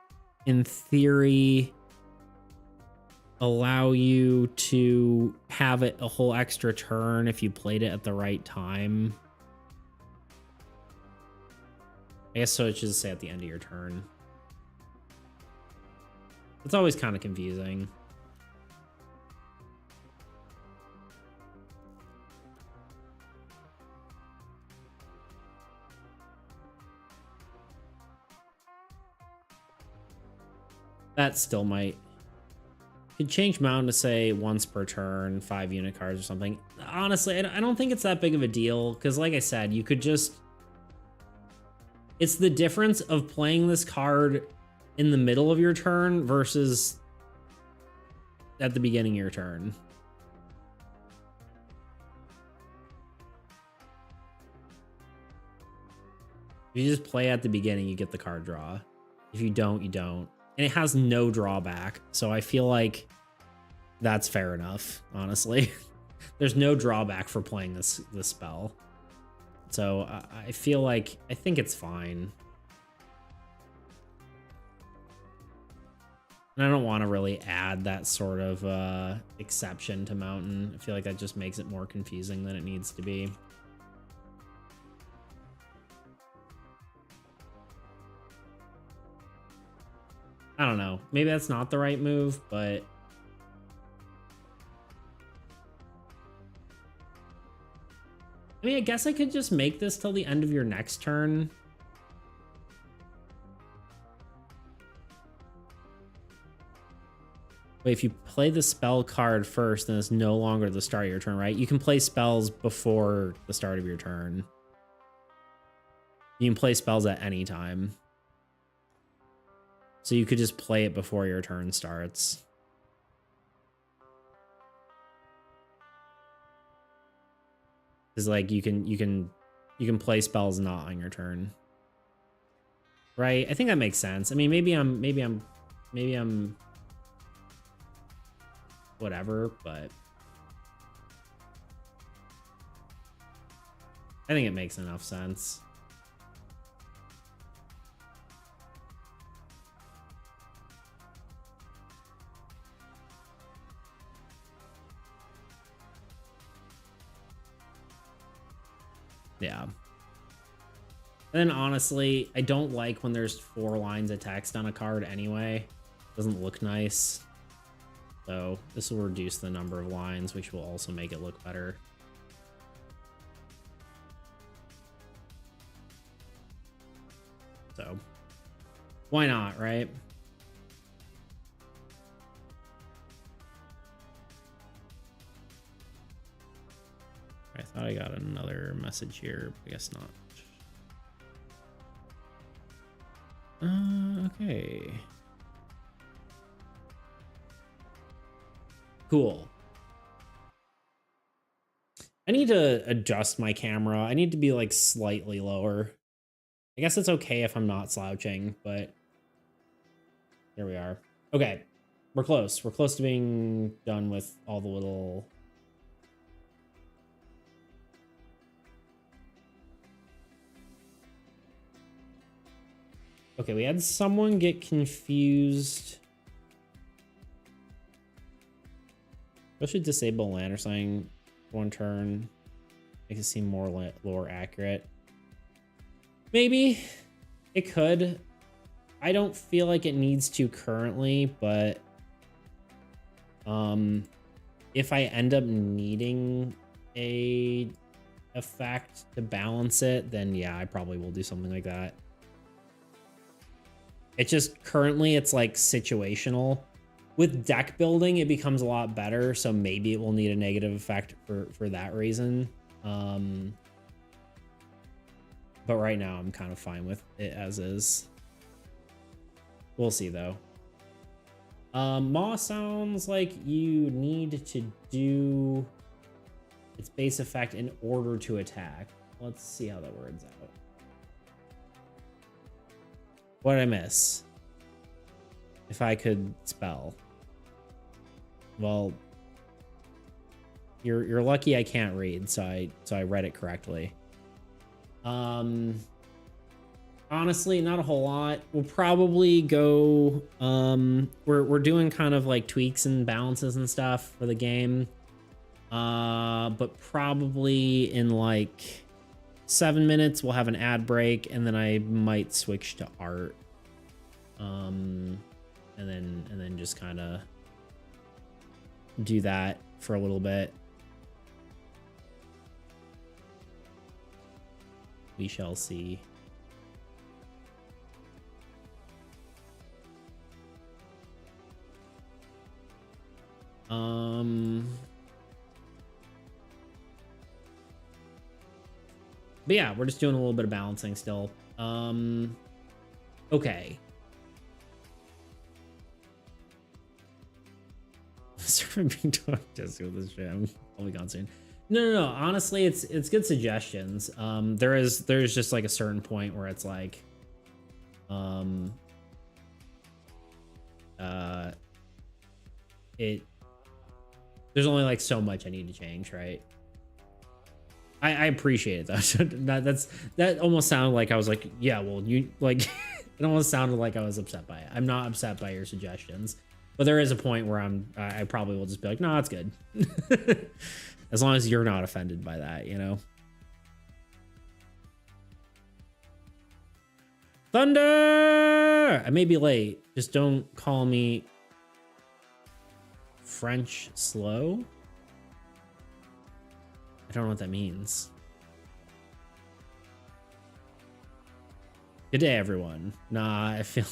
S1: in theory, allow you to have it a whole extra turn if you played it at the right time. I guess so it should say at the end of your turn. It's always kind of confusing. That still might. Could change mountain to say once per turn, 5 unit cards or something. Honestly, I don't think it's that big of a deal because, like I said, you could just. It's the difference of playing this card in the middle of your turn versus at the beginning of your turn. If you just play at the beginning, you get the card draw. If you don't, you don't. And it has no drawback, so I feel like that's fair enough, honestly. There's no drawback for playing this spell. So I feel like, I think it's fine. And I don't want to really add that sort of exception to Mountain. I feel like that just makes it more confusing than it needs to be. I don't know. Maybe that's not the right move, but I mean, I guess I could just make this till the end of your next turn. Wait, if you play the spell card first, then it's no longer the start of your turn, right? You can play spells before the start of your turn. You can play spells at any time. So you could just play it before your turn starts. Because like you can play spells not on your turn. Right? I think that makes sense. I mean, maybe I'm whatever, but I think it makes enough sense. Yeah. And then honestly, I don't like when there's 4 lines of text on a card anyway. It doesn't look nice. So this will reduce the number of lines, which will also make it look better. So why not, right? I thought I got another message here, but I guess not. Okay. Cool. I need to adjust my camera. I need to be like slightly lower. I guess it's okay if I'm not slouching, but there we are. Okay. We're close. We're close to being done with all the little... Okay, we had someone get confused. I should disable land or something 1 turn. Makes it seem more lore accurate. Maybe it could. I don't feel like it needs to currently, but if I end up needing a effect to balance it, then yeah, I probably will do something like that. It's just currently it's like situational. With deck building, it becomes a lot better, so maybe it will need a negative effect for that reason. But right now, I'm kind of fine with it as is. We'll see, though. Maw sounds like you need to do its base effect in order to attack. Let's see how that words out. What did I miss? If I could spell. Well, you're lucky I can't read, so I read it correctly. Honestly, not a whole lot. We'll probably go, we're doing kind of like tweaks and balances and stuff for the game. But probably in like 7 minutes we'll have an ad break, and then I might switch to art. And then just kind of do that for a little bit. We shall see. But yeah, we're just doing a little bit of balancing still. Okay. Being talked to with this shit. I'll be gone soon. No. Honestly, it's good suggestions. There's just like a certain point where it's like, there's only like so much I need to change, right? I appreciate it though. That almost sounded like I was like, yeah, well, you like, it almost sounded like I was upset by it. I'm not upset by your suggestions, but there is a point where I probably will just be like, no, it's good. As long as you're not offended by that, you know? Thunder! I may be late. Just don't call me French slow. I don't know what that means. Good day, everyone. Nah, I feel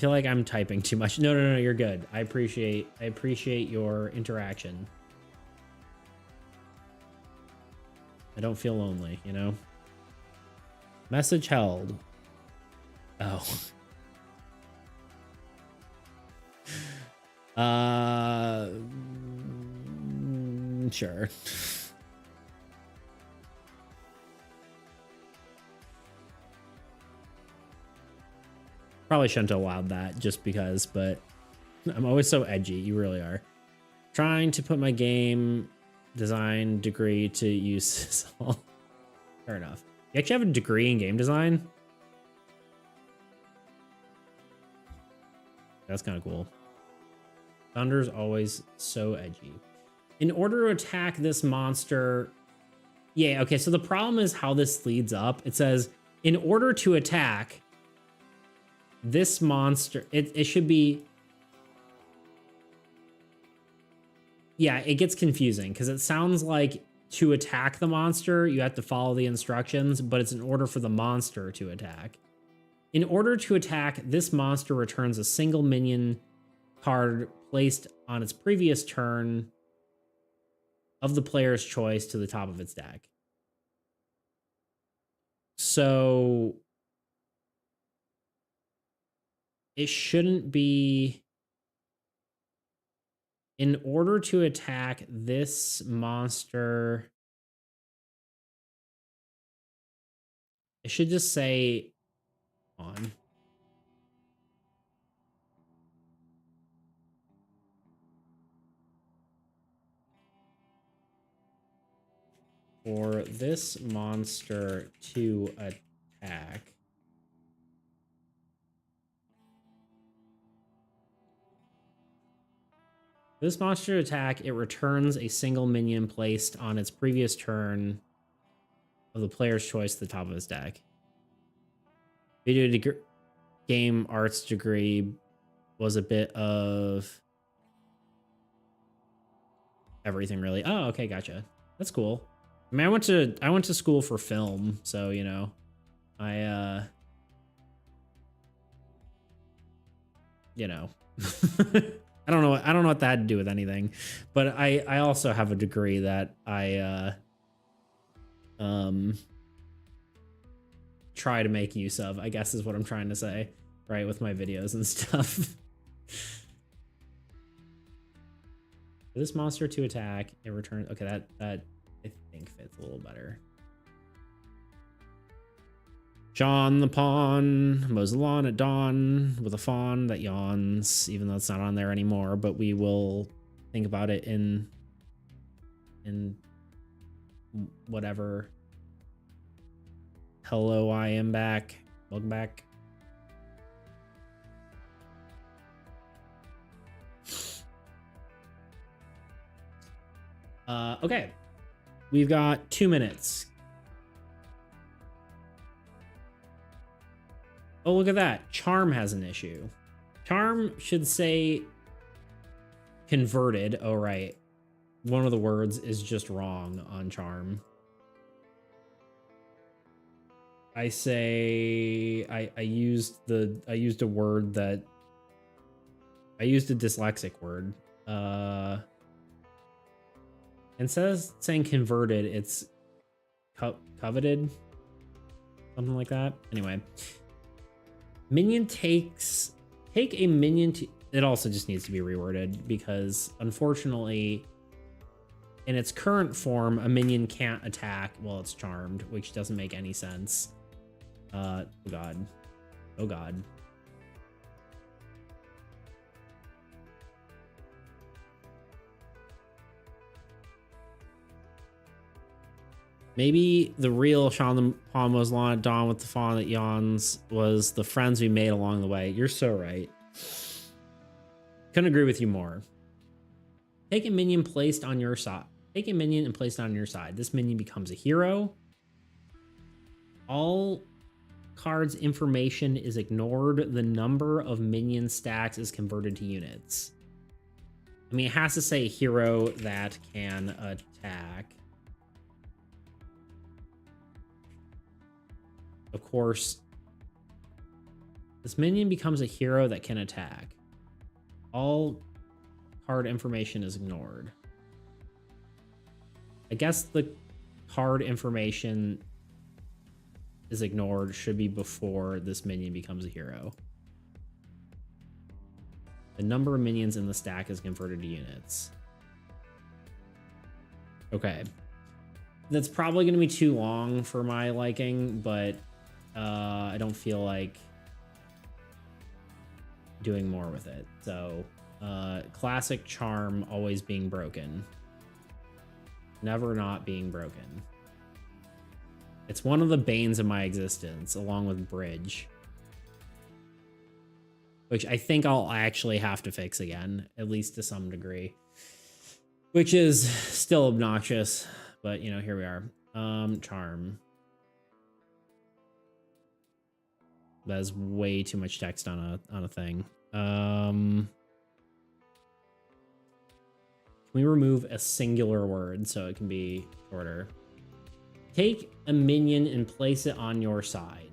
S1: like I'm typing too much. No, you're good. I appreciate your interaction. I don't feel lonely, you know? Message held. Oh. Sure. Probably shouldn't have allowed that just because, but I'm always so edgy. You really are. Trying to put my game design degree to use. Fair enough. You actually have a degree in game design? That's kind of cool. Thunder's always so edgy. In order to attack this monster... Yeah, okay, so the problem is how this leads up. It says, in order to attack this monster... It should be... Yeah, it gets confusing because it sounds like to attack the monster, you have to follow the instructions, but it's in order for the monster to attack. In order to attack, this monster returns a single minion card placed on its previous turn of the player's choice to the top of its deck. So it shouldn't be... In order to attack this monster, it should just say on. For this monster to attack, this monster attack, it returns a single minion placed on its previous turn of the player's choice to the top of his deck. Video game arts degree was a bit of everything, really. Oh, okay, gotcha. That's cool. I mean, I went to school for film, so you know, you know. I don't know what that had to do with anything, but I also have a degree that I try to make use of, I guess is what I'm trying to say, right, with my videos and stuff. For this monster to attack, it returns. Okay, that I think fits a little better. John the pawn mows the lawn at dawn with a fawn that yawns, even though it's not on there anymore, but we will think about it in whatever. Hello, I am back. Welcome back. Okay. We've got 2 minutes. Oh, look at that. Charm has an issue. Charm should say converted. Oh, right. One of the words is just wrong on charm. I say I used a word that I used a dyslexic word. Instead of saying converted, it's coveted. Something like that. Anyway. Minion take a minion to, it also just needs to be reworded because unfortunately in its current form a minion can't attack while it's charmed, which doesn't make any sense. Oh god. Oh god. Maybe the real Sean the Pawn was Dawn with the fawn that yawns was the friends we made along the way. You're so right. Couldn't agree with you more. Take a minion placed on your side. Take a minion and place it on your side. This minion becomes a hero. All cards information is ignored. The number of minion stacks is converted to units. I mean, it has to say hero that can attack. Of course, this minion becomes a hero that can attack. All card information is ignored. I guess the card information is ignored should be before this minion becomes a hero. The number of minions in the stack is converted to units. Okay. That's probably going to be too long for my liking, but I don't feel like doing more with it. So, classic charm always being broken. Never not being broken. It's one of the banes of my existence, along with bridge. Which I think I'll actually have to fix again, at least to some degree. Which is still obnoxious, but you know, here we are. Charm. That's way too much text on a thing. Can we remove a singular word so it can be shorter? Take a minion and place it on your side.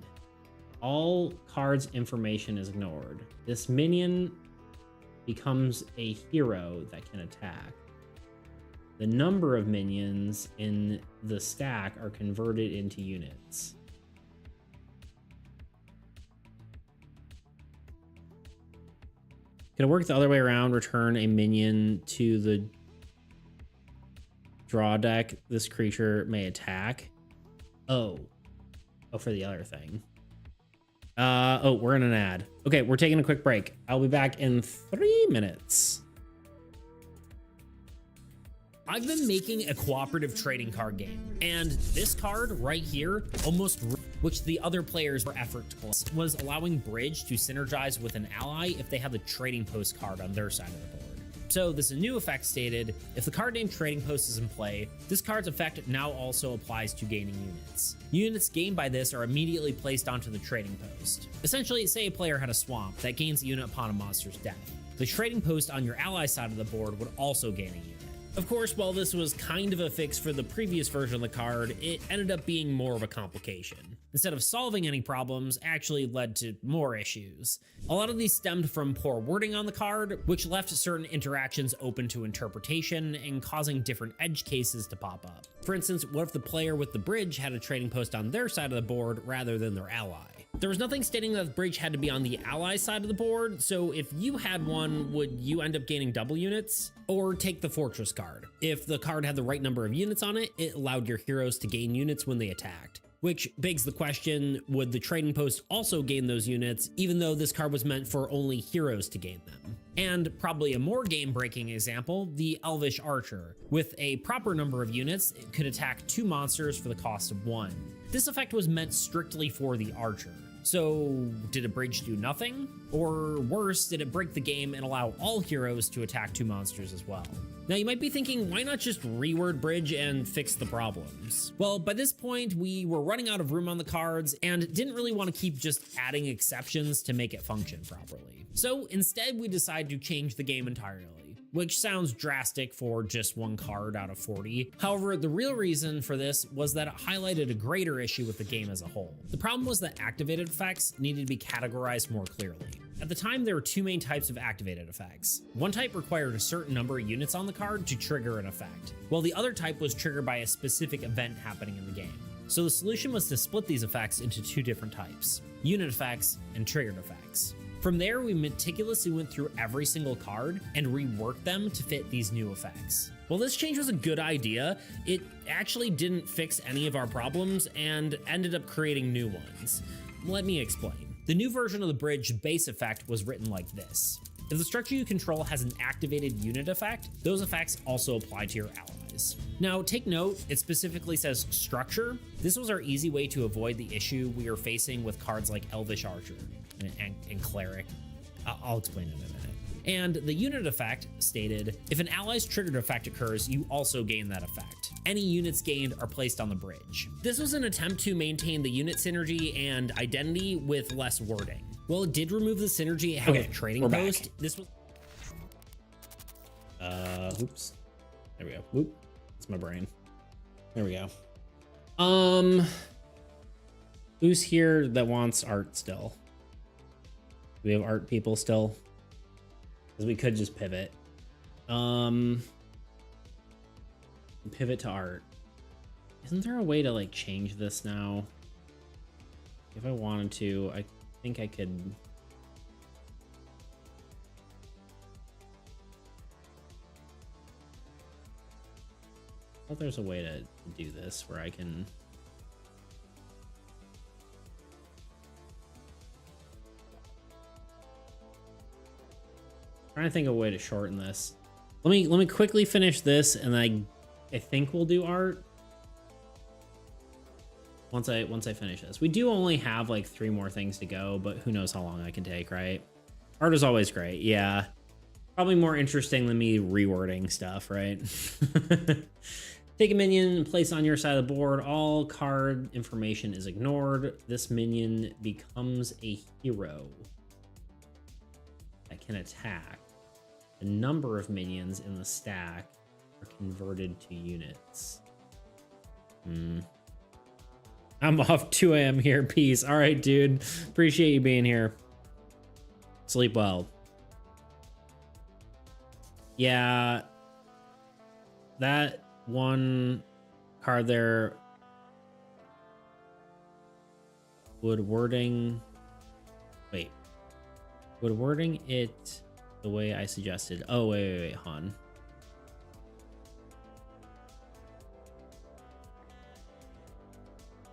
S1: All cards information is ignored. This minion becomes a hero that can attack. The number of minions in the stack are converted into units. Can it work the other way around? Return a minion to the draw deck. This creature may attack. Oh, for the other thing. Oh, we're in an ad. Okay, we're taking a quick break. I'll be back in 3 minutes.
S2: I've been making a cooperative trading card game, and this card right here, which the other players were effort to collect, was allowing Bridge to synergize with an ally if they have the trading post card on their side of the board. So this new effect stated, if the card named Trading Post is in play, this card's effect now also applies to gaining units. Units gained by this are immediately placed onto the trading post. Essentially, say a player had a swamp that gains a unit upon a monster's death. The trading post on your ally side of the board would also gain a unit. Of course, while this was kind of a fix for the previous version of the card, it ended up being more of a complication. Instead of solving any problems, actually led to more issues. A lot of these stemmed from poor wording on the card, which left certain interactions open to interpretation and causing different edge cases to pop up. For instance, what if the player with the bridge had a trading post on their side of the board rather than their ally? There was nothing stating that the bridge had to be on the ally side of the board, so if you had one, would you end up gaining double units? Or take the fortress card. If the card had the right number of units on it, it allowed your heroes to gain units when they attacked. Which begs the question, would the trading post also gain those units, even though this card was meant for only heroes to gain them? And probably a more game-breaking example, the Elvish Archer. With a proper number of units, it could attack 2 monsters for the cost of 1. This effect was meant strictly for the Archer. So did a bridge do nothing? Or worse, did it break the game and allow all heroes to attack 2 monsters as well? Now you might be thinking, why not just reword bridge and fix the problems? Well, by this point, we were running out of room on the cards and didn't really want to keep just adding exceptions to make it function properly. So instead, we decided to change the game entirely, which sounds drastic for just 1 card out of 40. However, the real reason for this was that it highlighted a greater issue with the game as a whole. The problem was that activated effects needed to be categorized more clearly. At the time, there were 2 main types of activated effects. One type required a certain number of units on the card to trigger an effect, while the other type was triggered by a specific event happening in the game. So the solution was to split these effects into 2 different types: unit effects and triggered effects. From there, we meticulously went through every single card and reworked them to fit these new effects. While this change was a good idea, it actually didn't fix any of our problems and ended up creating new ones. Let me explain. The new version of the bridge base effect was written like this: if the structure you control has an activated unit effect, those effects also apply to your allies. Now, take note, it specifically says structure. This was our easy way to avoid the issue we are facing with cards like Elvish Archer and Cleric. I'll explain it in a minute. And the unit effect stated, if an ally's triggered effect occurs, you also gain that effect. Any units gained are placed on the bridge. This was an attempt to maintain the unit synergy and identity with less wording. While it did remove the synergy it had with Trading Post, this was...
S1: Oops. There we go. Whoop. It's my brain. There we go. Who's here that wants art still? Do we have art people still? Because we could just pivot. Pivot to art. Isn't there a way to like change this now? If I wanted to, I think I could. I thought there's a way to do this where I can. Trying to think of a way to shorten this. Let me quickly finish this, and I think we'll do art once I finish this. We do only have like 3 more things to go, but who knows how long I can take, right? Art is always great. Yeah, probably more interesting than me rewording stuff, right? Take a minion and place on your side of the board. All card information is ignored. This minion becomes a hero that can attack. The number of minions in the stack are converted to units. I'm off 2 a.m. here. Peace. All right, dude. Appreciate you being here. Sleep well. Yeah. That one card there. Would wording it the way I suggested? Oh, wait, hon.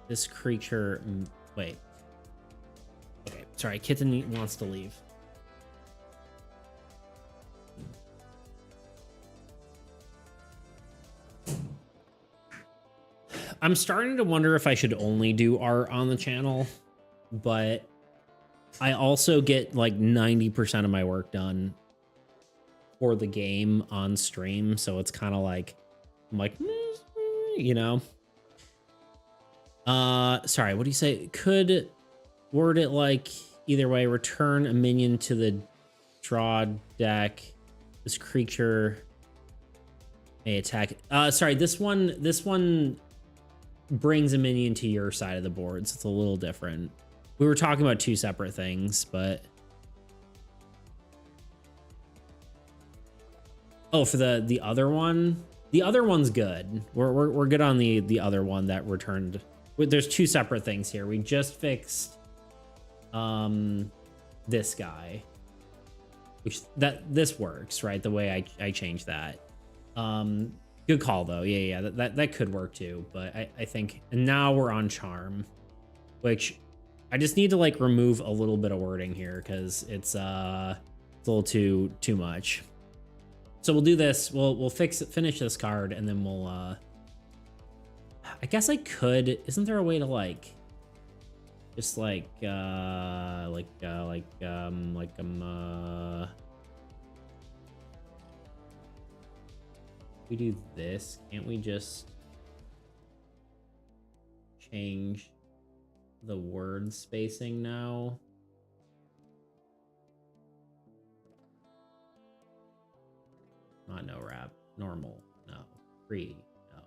S1: This creature, wait. Okay, sorry, Kitten wants to leave. I'm starting to wonder if I should only do art on the channel, but I also get like 90% of my work done for the game on stream, so it's kind of like, I'm like, you know. Sorry, what do you say? Could word it like either way: return a minion to the draw deck. This creature may attack. Sorry, this one brings a minion to your side of the board, so it's a little different. We were talking about 2 separate things, but oh, for the other one, the other one's good. We're good on the other one that returned. There's 2 separate things here. We just fixed this guy, which this works, right? The way I changed that. Good call though. Yeah, that could work too. But I think now we're on charm, which I just need to like remove a little bit of wording here because it's a little too much. So we'll do this. We'll finish this card, and then we'll I guess I could. Isn't there a way to like Just we do this, can't we just change the word spacing now? Not no wrap, normal, no. Free, no.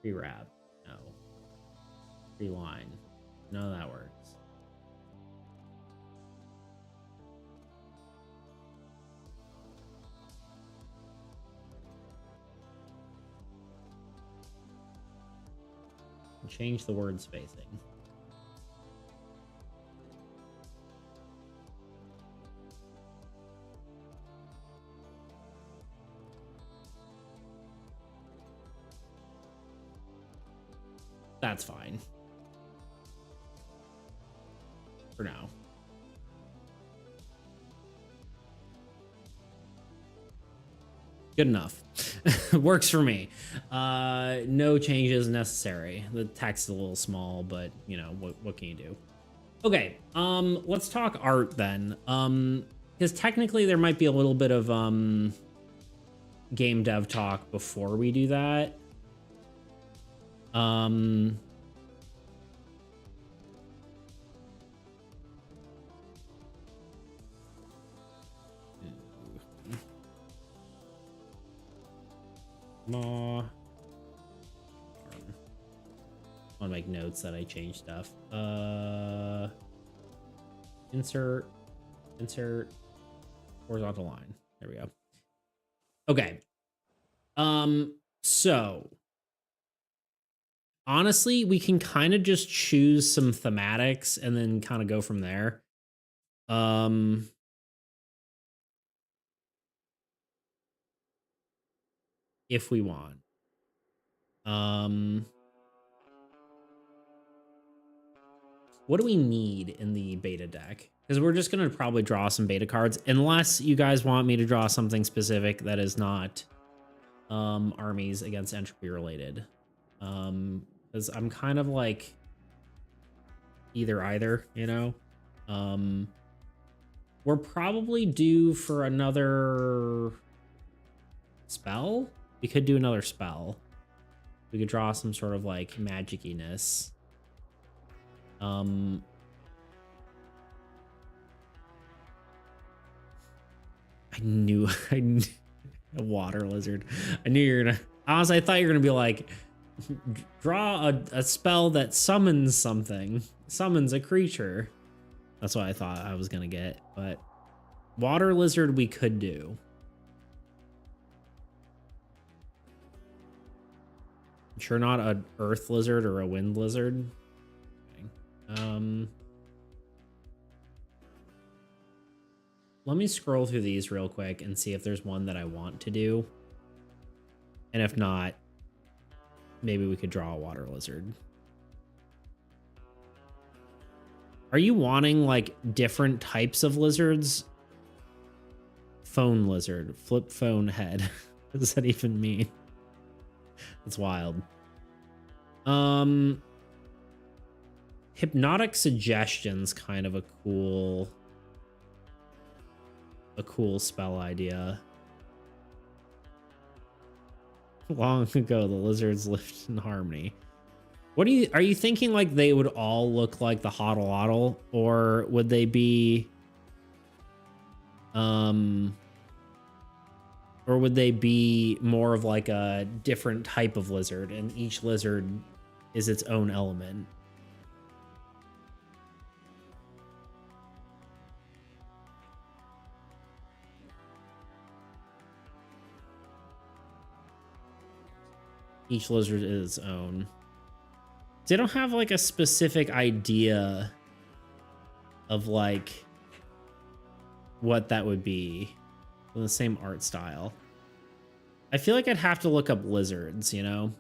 S1: Free wrap, no. Free line, no, that works. Change the word spacing. That's fine. For now. Good enough. Works for me. No changes necessary. The text is a little small, but you know, what can you do? Okay, let's talk art then. Because technically there might be a little bit of game dev talk before we do that. I want to make notes that I changed stuff. Insert horizontal line. There we go. Okay. So honestly, we can kind of just choose some thematics and then kind of go from there. If we want. What do we need in the beta deck? Because we're just going to probably draw some beta cards, unless you guys want me to draw something specific that is not armies against entropy related. Because I'm kind of like either, you know? We're probably due for another spell. We could do another spell. We could draw some sort of like magiciness. I knew a water lizard. I knew you were gonna. Honestly, I thought you were gonna be like, draw a spell that summons something, summons a creature. That's what I thought I was gonna get, but water lizard we could do. Sure, not an earth lizard or a wind lizard. Okay. Let me scroll through these real quick and see if there's one that I want to do. And if not, maybe we could draw a water lizard. Are you wanting like different types of lizards? Phone lizard, flip phone head. What does that even mean? It's wild. Hypnotic suggestion's kind of a cool spell idea. Long ago, the lizards lived in harmony. What are you thinking like they would all look like the Hoddle, or would they be or would they be more of like a different type of lizard and each lizard is its own element? Each lizard is its own. They don't have like a specific idea of like what that would be in the same art style. I feel like I'd have to look up lizards, you know?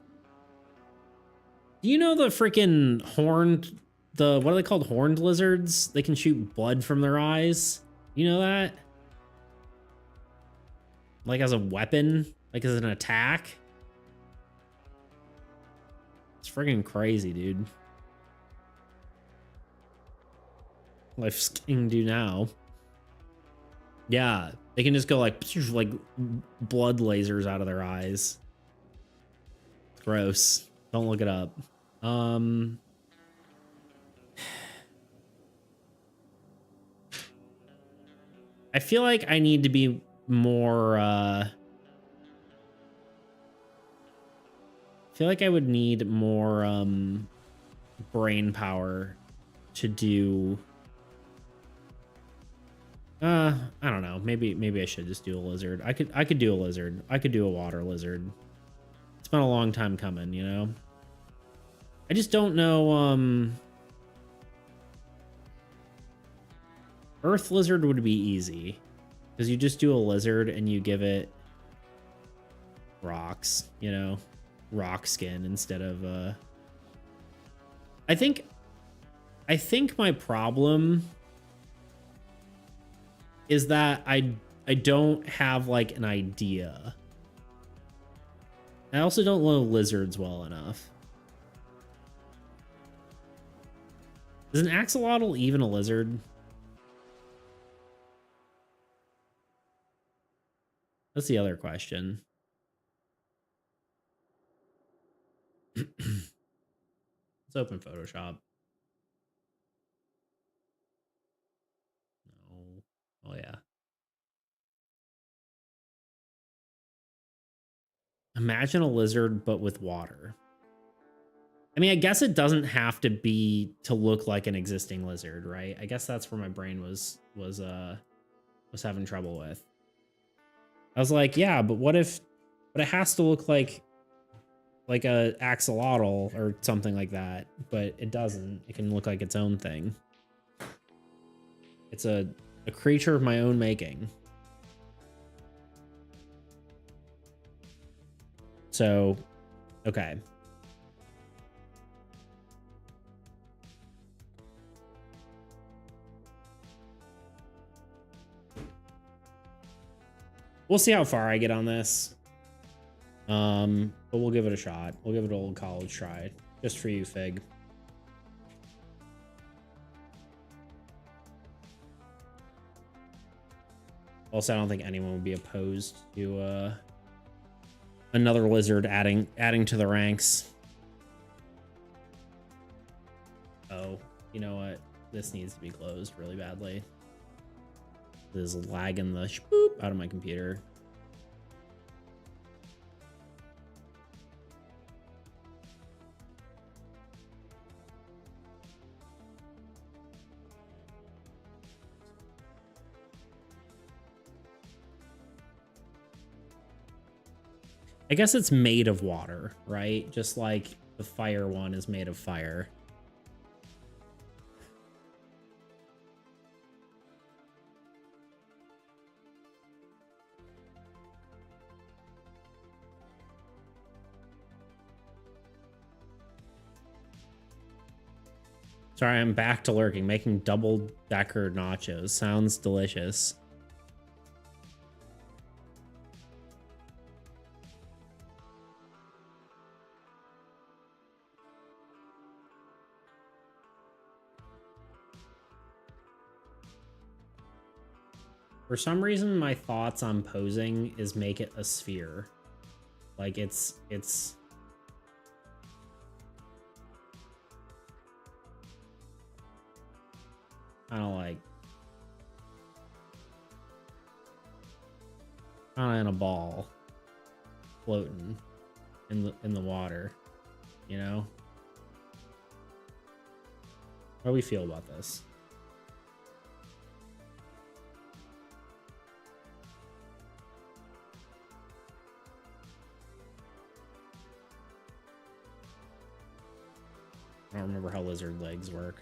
S1: Do you know the freaking horned, what are they called? Horned lizards? They can shoot blood from their eyes. You know that? Like as a weapon? Like as an attack? It's freaking crazy, dude. Life's King do now. Yeah, they can just go like blood lasers out of their eyes. Gross. Don't look it up. I feel like I need to be more I feel like I would need more brain power to do I don't know. Maybe I should just do a lizard. I could do a lizard. I could do a water lizard. It's been a long time coming, you know. I just don't know Earth lizard would be easy because you just do a lizard and you give it rocks, you know, rock skin instead of I think my problem is that I don't have like an idea. I also don't know lizards well enough. Is an axolotl even a lizard? That's the other question. Let's open Photoshop. No. Oh yeah. Imagine a lizard, but with water. I mean, I guess it doesn't have to be to look like an existing lizard, right? I guess that's where my brain was having trouble with. I was like, yeah, but what if, but it has to look like a axolotl or something like that, but it doesn't. It can look like its own thing. It's a creature of my own making. So, okay. We'll see how far I get on this. But we'll give it a shot. We'll give it a old college try. Just for you, Fig. Also, I don't think anyone would be opposed to another lizard adding to the ranks. Oh, you know what? This needs to be closed really badly. This is lagging the boop out of my computer. I guess it's made of water, right? Just like the fire one is made of fire. Sorry, I'm back to lurking. Making double-decker nachos. Sounds delicious. For some reason, my thoughts on posing is make it a sphere. Like, it's... kind of like... kind of in a ball. Floating in the water. You know? How do we feel about this? I don't remember how lizard legs work.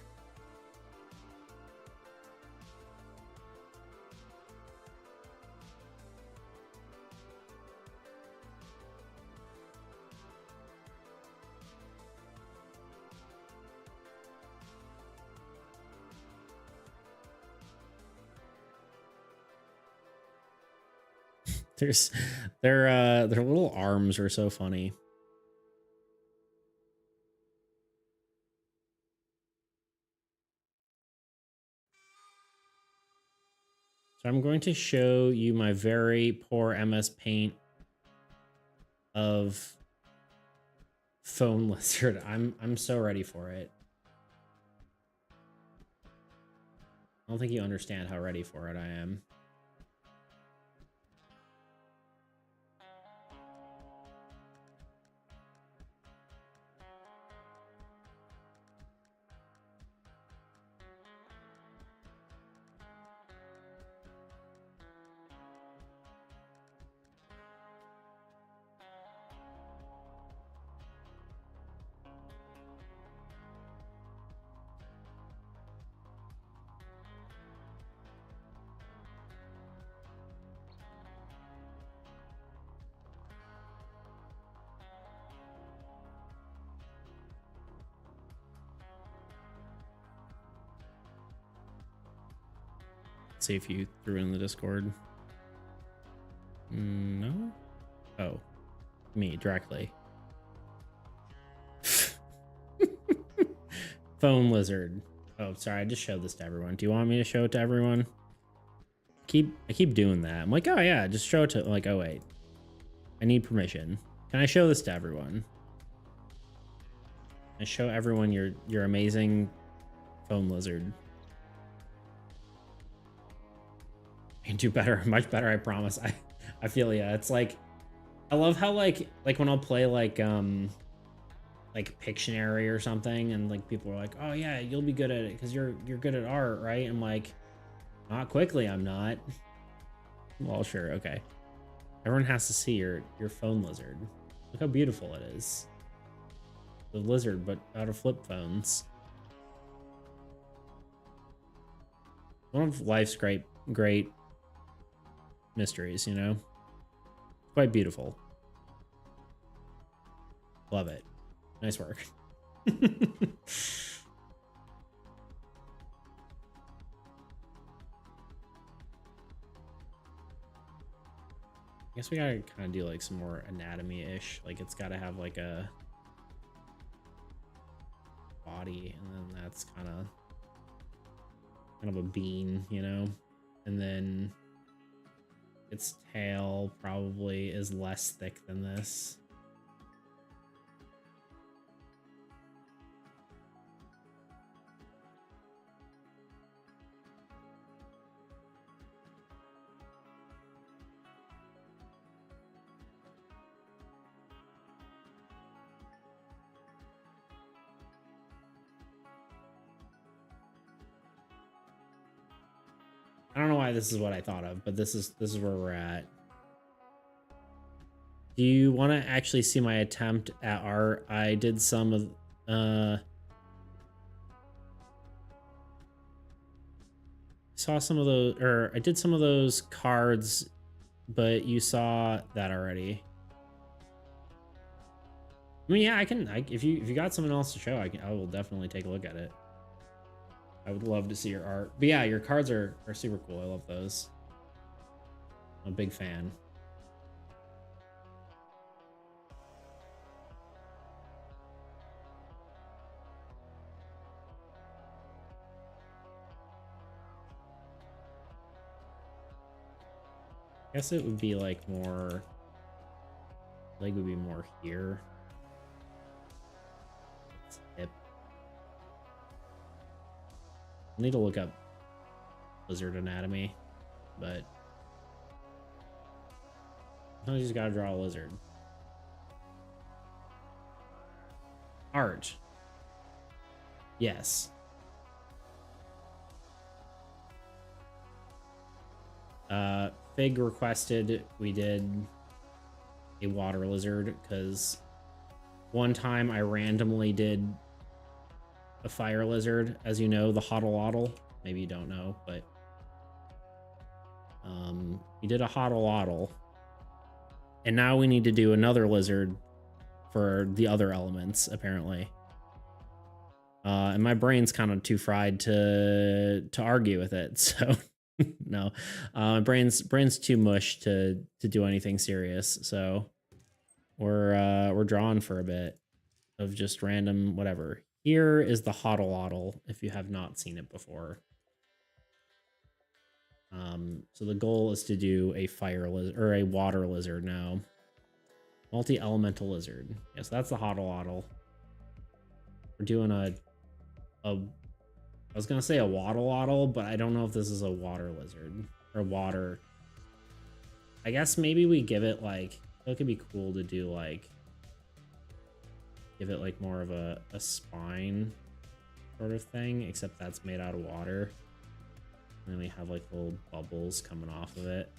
S1: Their little arms are so funny. So I'm going to show you my very poor MS Paint of Foam Lizard. I'm so ready for it. I don't think you understand how ready for it I am. See if you threw it in the Discord. No? Oh, me directly. Phone Lizard. Oh, sorry, I just showed this to everyone. Do you want me to show it to everyone? I keep doing that. I'm like, oh yeah, just show it to, like, oh wait. I need permission. Can I show this to everyone? I show everyone your amazing Phone Lizard. I can do better, much better, I promise. I feel, yeah, it's like, I love how like when I'll play like Pictionary or something, and like people are like, oh yeah, you'll be good at it because you're good at art, right? I'm like, not quickly, I'm not. Well, sure, okay. Everyone has to see your Phone Lizard. Look how beautiful it is. The lizard, but out of flip phones. One of life's great mysteries, you know? Quite beautiful. Love it. Nice work. I guess we gotta kind of do like some more anatomy-ish. Like it's gotta have like a body, and then that's kind of a bean, you know? And then its tail probably is less thick than this. I don't know why this is what I thought of, but this is where we're at. Do you want to actually see my attempt at art? I did some of saw some of those, or I did some of those cards, but you saw that already. I mean, yeah, if you got something else to show, I will definitely take a look at it. I would love to see your art. But yeah, your cards are super cool. I love those. I'm a big fan. I guess it would be like more, leg would be more here. It's hip. I need to look up lizard anatomy, but sometimes you just gotta draw a lizard. Art. Yes. Fig requested we did a water lizard because one time I randomly did a fire lizard, as you know, the Hoddle. Maybe you don't know, but we did a Hoddle, and now we need to do another lizard for the other elements, apparently. And my brain's kind of too fried to argue with it, so no, brain's too mush to do anything serious. So we're drawing for a bit of just random whatever. Here is the Hoddle, if you have not seen it before. So the goal is to do a fire lizard or a water lizard now. Multi-elemental lizard. Yes, that's the hodl. We're doing I was gonna say a waddle, but I don't know if this is a water lizard or water. I guess maybe we give it like, it could be cool to do like, give it like more of a spine sort of thing, except that's made out of water. And then we have like little bubbles coming off of it.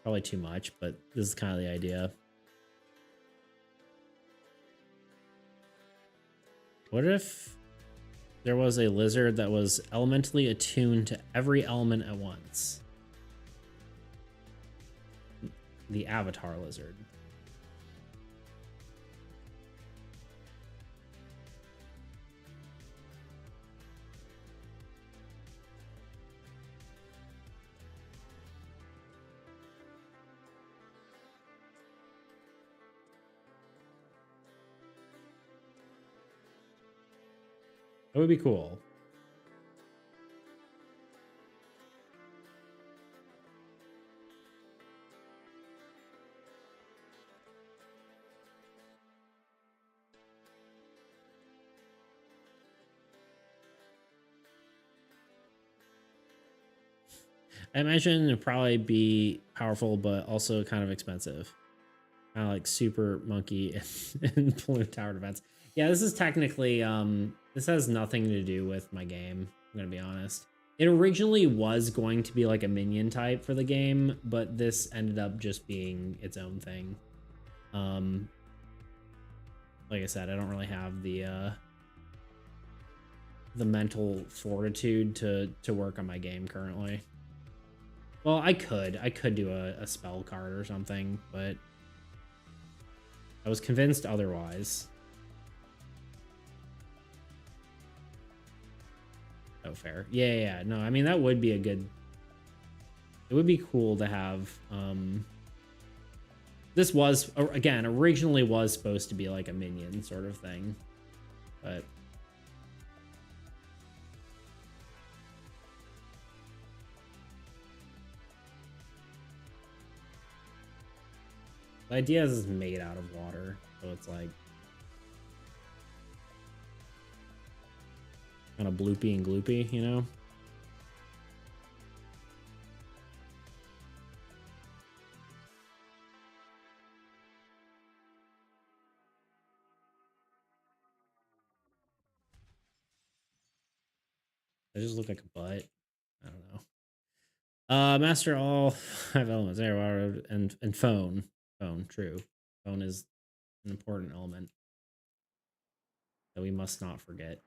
S1: Probably too much, but this is kind of the idea. What if there was a lizard that was elementally attuned to every element at once? The avatar lizard. That would be cool. I imagine it'd probably be powerful, but also kind of expensive. Kind of like Super Monkey and Balloon Tower Defense. Yeah, this is technically, this has nothing to do with my game, I'm gonna be honest. It originally was going to be like a minion type for the game, but this ended up just being its own thing. Like I said, I don't really have the mental fortitude to work on my game currently. Well, I could do a spell card or something, but I was convinced otherwise. Oh, fair. Yeah. No, I mean, that would be a good... It would be cool to have... This was, again, originally was supposed to be like a minion sort of thing. But... the idea is it's made out of water, so it's like... kind of bloopy and gloopy, you know? They just look like a butt. I don't know. Master all 5 elements. Air, water, and phone. Phone, true. Phone is an important element that we must not forget.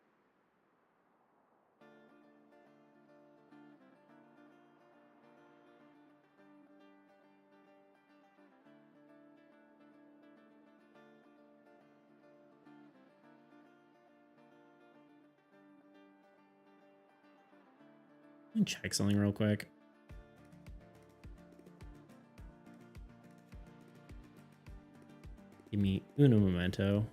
S1: Let me check something real quick. Give me uno momento.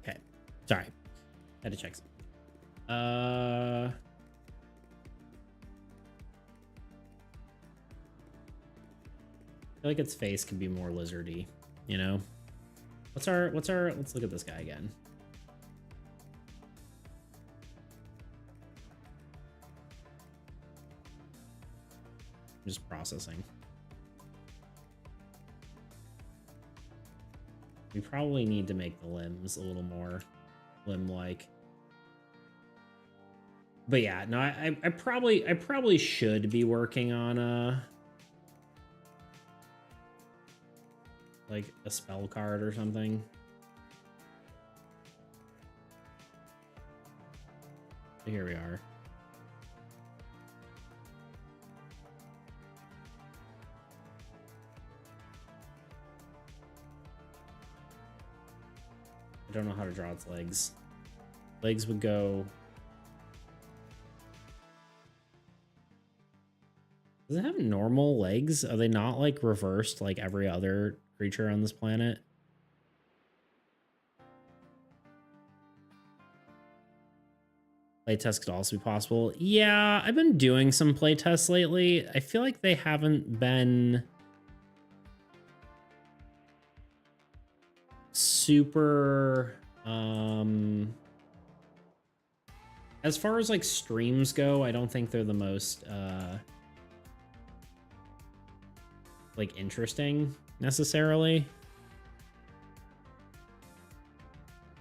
S1: Okay, sorry. Had to check something. I feel like its face could be more lizardy, you know? Let's look at this guy again. I'm just processing. We probably need to make the limbs a little more limb-like. But yeah, no, I probably should be working on like a spell card or something. So here we are. I don't know how to draw its legs. Legs would go... Does it have normal legs? Are they not like reversed like every other creature on this planet? Playtest could also be possible. Yeah, I've been doing some playtests lately. I feel like they haven't been super as far as like streams go, I don't think they're the most like interesting necessarily.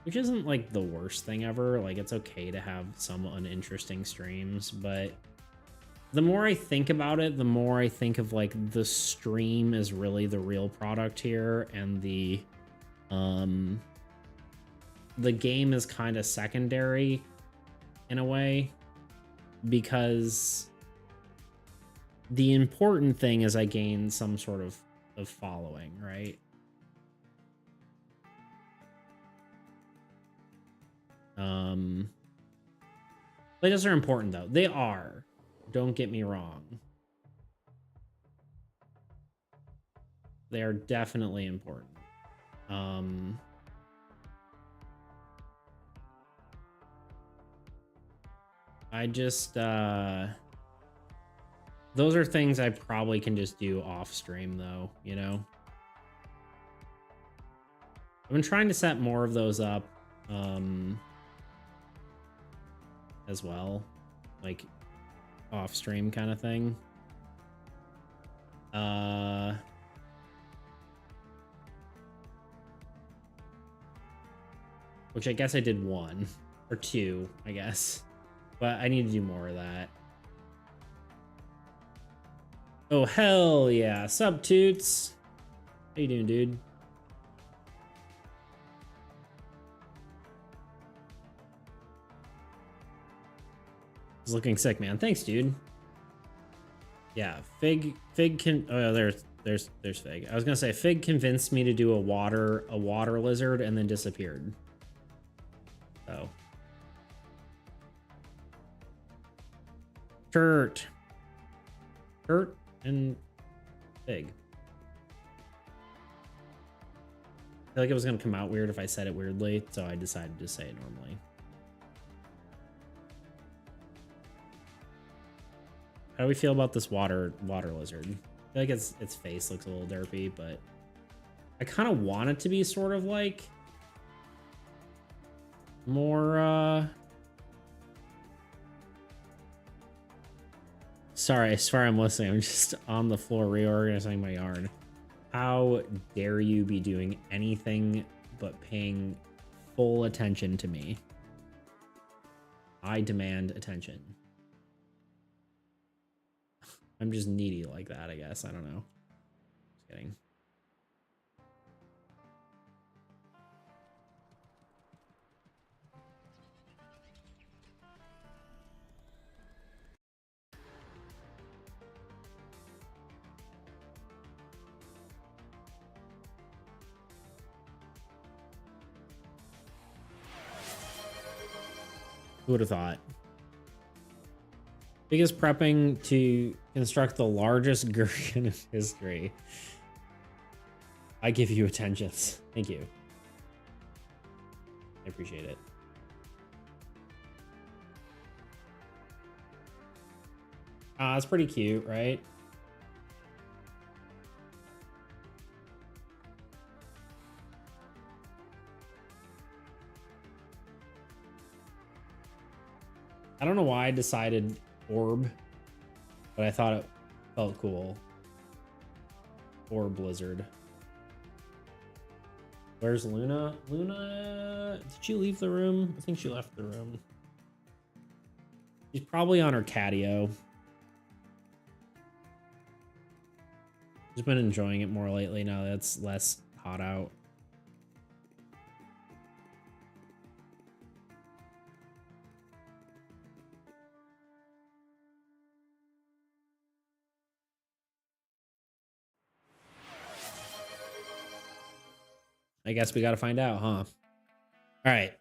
S1: Which isn't like the worst thing ever. Like it's okay to have some uninteresting streams, but the more I think about it, the more I think of like the stream is really the real product here, and the game is kind of secondary in a way, because the important thing is I gain some sort of following, right? Playtests are important though. They are. Don't get me wrong. They are definitely important. I just those are things I probably can just do off stream though, you know. I've been trying to set more of those up as well, like off stream kind of thing. Which I guess I did 1 or 2, I guess, but I need to do more of that. Oh hell yeah, sup Toots, how you doing, dude? He's looking sick, man. Thanks, dude. Yeah, Fig can. Oh, there's Fig. I was gonna say Fig convinced me to do a water lizard and then disappeared. So, Kurt and Fig. I feel like it was gonna come out weird if I said it weirdly, so I decided to say it normally. How do we feel about this water lizard? I feel like its face looks a little derpy, but I kind of want it to be sort of like more sorry I'm listening. I'm just on the floor reorganizing my yard. How dare you be doing anything but paying full attention to me? I demand attention. I'm just needy like that, I guess. I don't know. Just kidding. Who would have thought? Biggest prepping to construct the largest gherkin in history. I give you attentions. Thank you. I appreciate it. It's pretty cute, right? I don't know why I decided orb, but I thought it felt cool. Orb lizard. Where's Luna? Luna, did she leave the room? I think she left the room. She's probably on her catio. She's been enjoying it more lately now that it's less hot out. I guess we got to find out, huh? All right.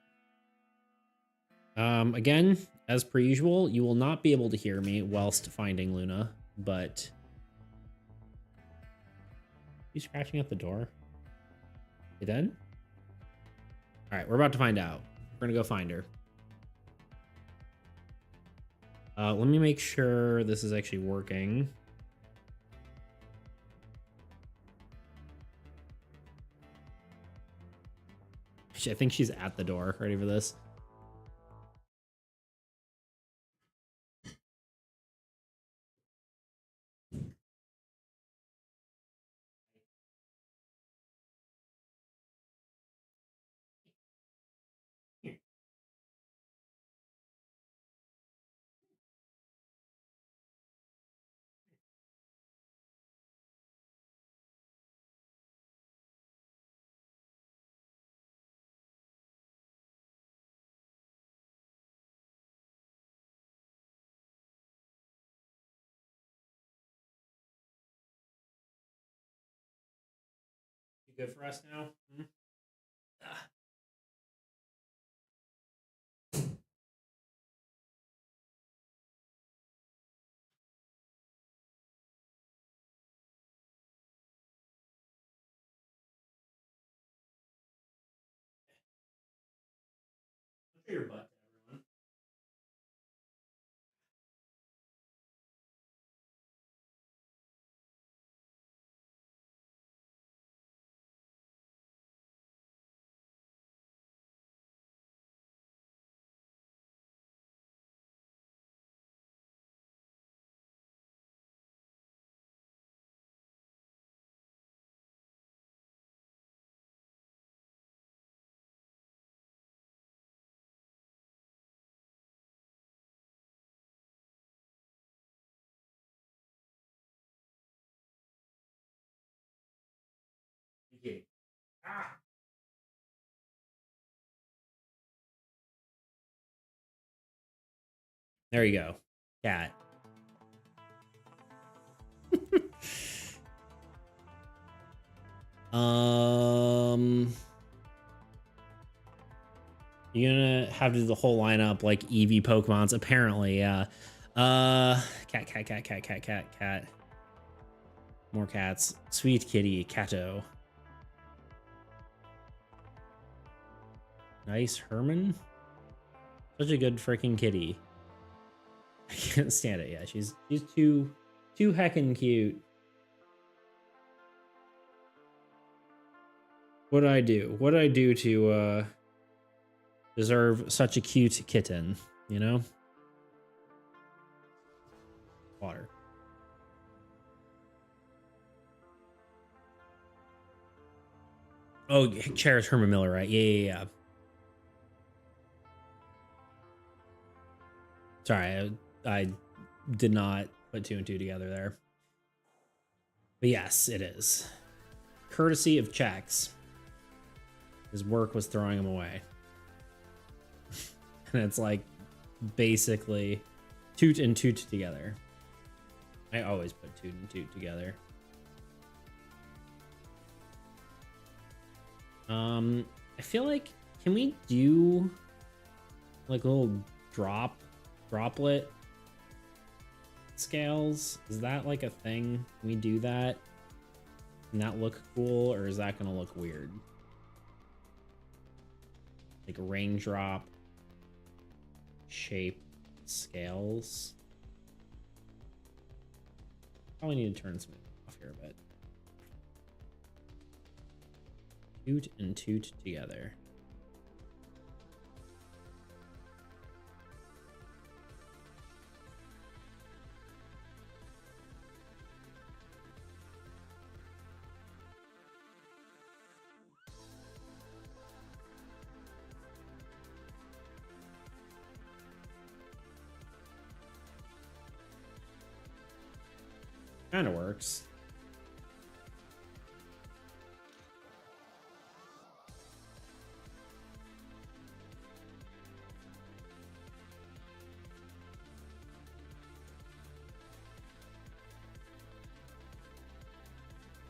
S1: Again, as per usual, you will not be able to hear me whilst finding Luna, but he's scratching at the door. You done? All right, we're about to find out. We're gonna go find her. Let me make sure this is actually working. I think she's at the door. Ready for this? You good for us now? Hmm? Ah. Show your butt to everyone. Okay. Ah. There you go. Cat. You're gonna have to do the whole lineup like Eevee Pokemons, apparently, yeah. Cat. More cats. Sweet kitty, Cato. Nice Herman. Such a good freaking kitty. I can't stand it. Yeah, she's too heckin' cute. What'd I do? What'd I do to deserve such a cute kitten, you know? Water. Oh, Cherish Herman Miller, right? Yeah. Sorry, I did not put two and two together there. But yes, it is. Courtesy of checks. His work was throwing him away. And it's like basically toot and toot together. I always put toot and toot together. I feel like, can we do like a little droplet scales? Is that like a thing? Can we do that? Can that look cool, or is that gonna look weird? Like raindrop shape scales. Probably need to turn some off here a bit. Toot and toot together. Kind of works.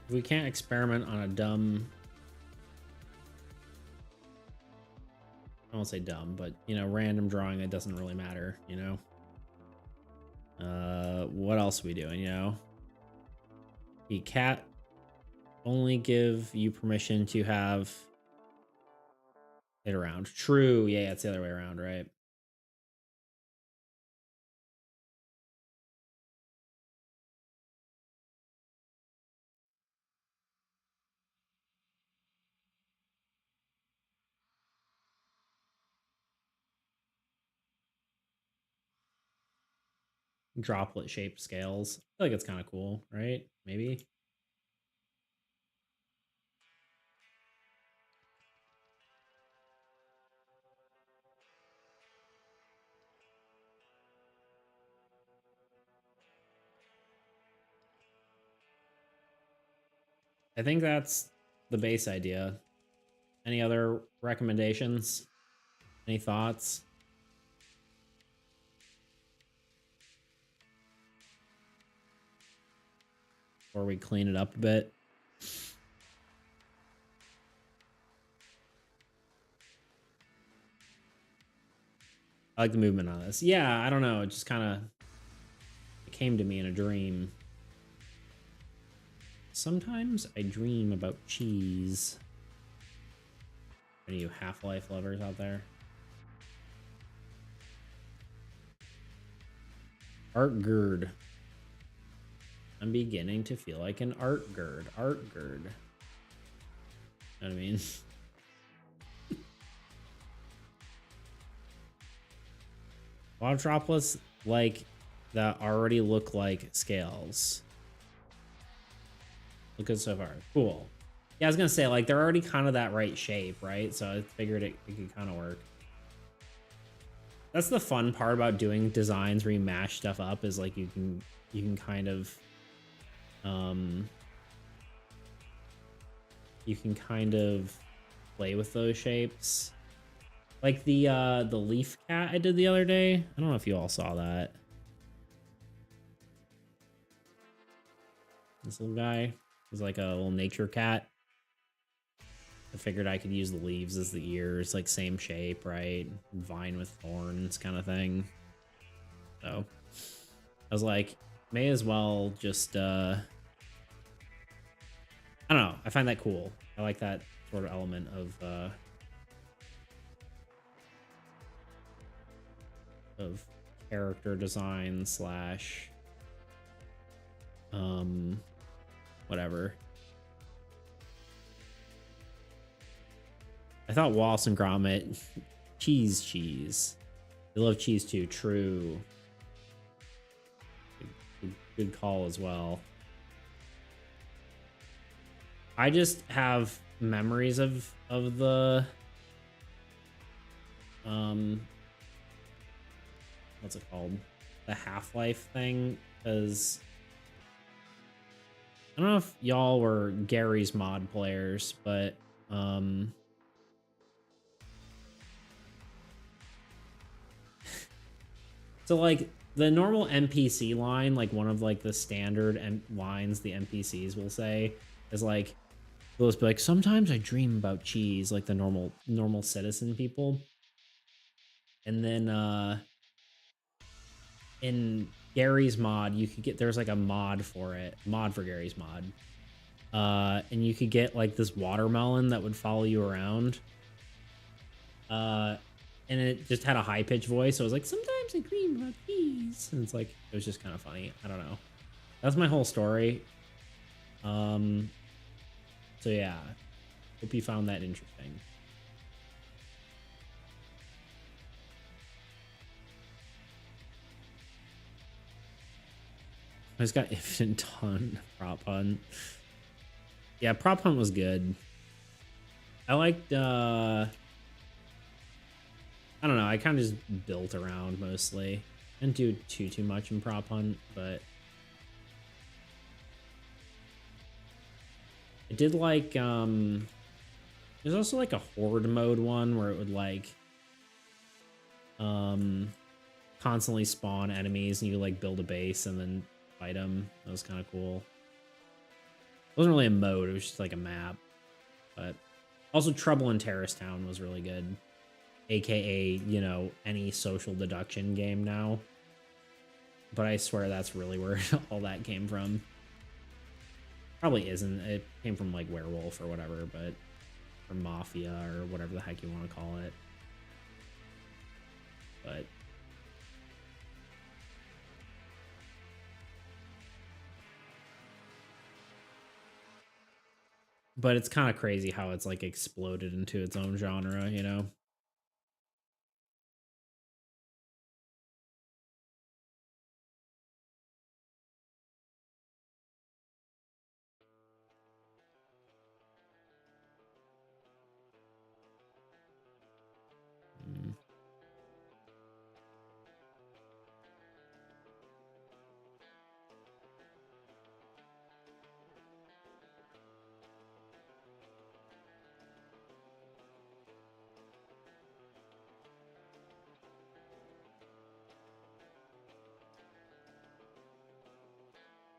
S1: If we can't experiment on a dumb I won't say dumb, but you know, random drawing that doesn't really matter, you know. What else are we doing, you know? The cat only give you permission to have it around. True, yeah, it's the other way around, right? Droplet shaped scales. I feel like it's kind of cool, right? Maybe. I think that's the base idea. Any other recommendations? Any thoughts? Or we clean it up a bit? I like the movement on this. Yeah, I don't know. It just kind of came to me in a dream. Sometimes I dream about cheese. Any of you Half-Life lovers out there? Art Gerd. I'm beginning to feel like an art gerd. Art gerd. Know what I mean? A lot of droplets like that already look like scales. Look good so far. Cool. Yeah, I was gonna say, like, they're already kind of that right shape, right? So I figured it could kind of work. That's the fun part about doing designs where you mash stuff up, is like you can kind of play with those shapes. Like the leaf cat I did the other day. I don't know if you all saw that. This little guy is like a little nature cat. I figured I could use the leaves as the ears, like same shape, right? Vine with thorns kind of thing. So I was like, may as well just I don't know. I find that cool. I like that sort of element of character design slash whatever. I thought Wallace and Gromit cheese. They love cheese too. True. Good call as well. I just have memories of the what's it called? The Half-Life thing, because I don't know if y'all were Gary's mod players, but so like the normal NPC line, like one of like the standard lines the NPCs will say is like, they'll just be like, sometimes I dream about cheese, like the normal citizen people. And then in Gary's mod, you could get, there's like a mod for Gary's mod. And you could get like this watermelon that would follow you around. And it just had a high pitched voice. So it was like, sometimes I dream about cheese. And it's like, it was just kind of funny. I don't know. That's my whole story. So yeah, hope you found that interesting. I just got infinite ton prop hunt. Yeah, prop hunt was good. I liked I don't know, I kind of just built around mostly. Didn't do too much in prop hunt, but I did like there's also like a horde mode one where it would like constantly spawn enemies and you like build a base and then fight them. That was kind of cool. It wasn't really a mode, it was just like a map. But also Trouble in Terrace Town was really good. AKA, you know, any social deduction game now. But I swear that's really where all that came from. Probably isn't. It came from like Werewolf or whatever, but or Mafia or whatever the heck you want to call it. But it's kind of crazy how it's like exploded into its own genre, you know? Mm.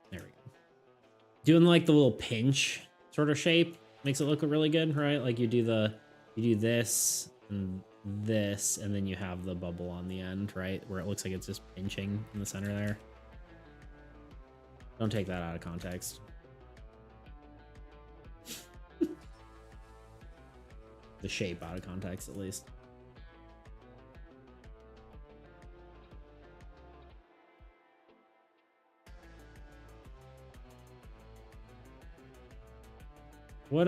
S1: There we go. Doing like the little pinch sort of shape makes it look really good, right? Like you do this and this, and then you have the bubble on the end, right? Where it looks like it's just pinching in the center there. Don't take that out of context. The shape out of context, at least. What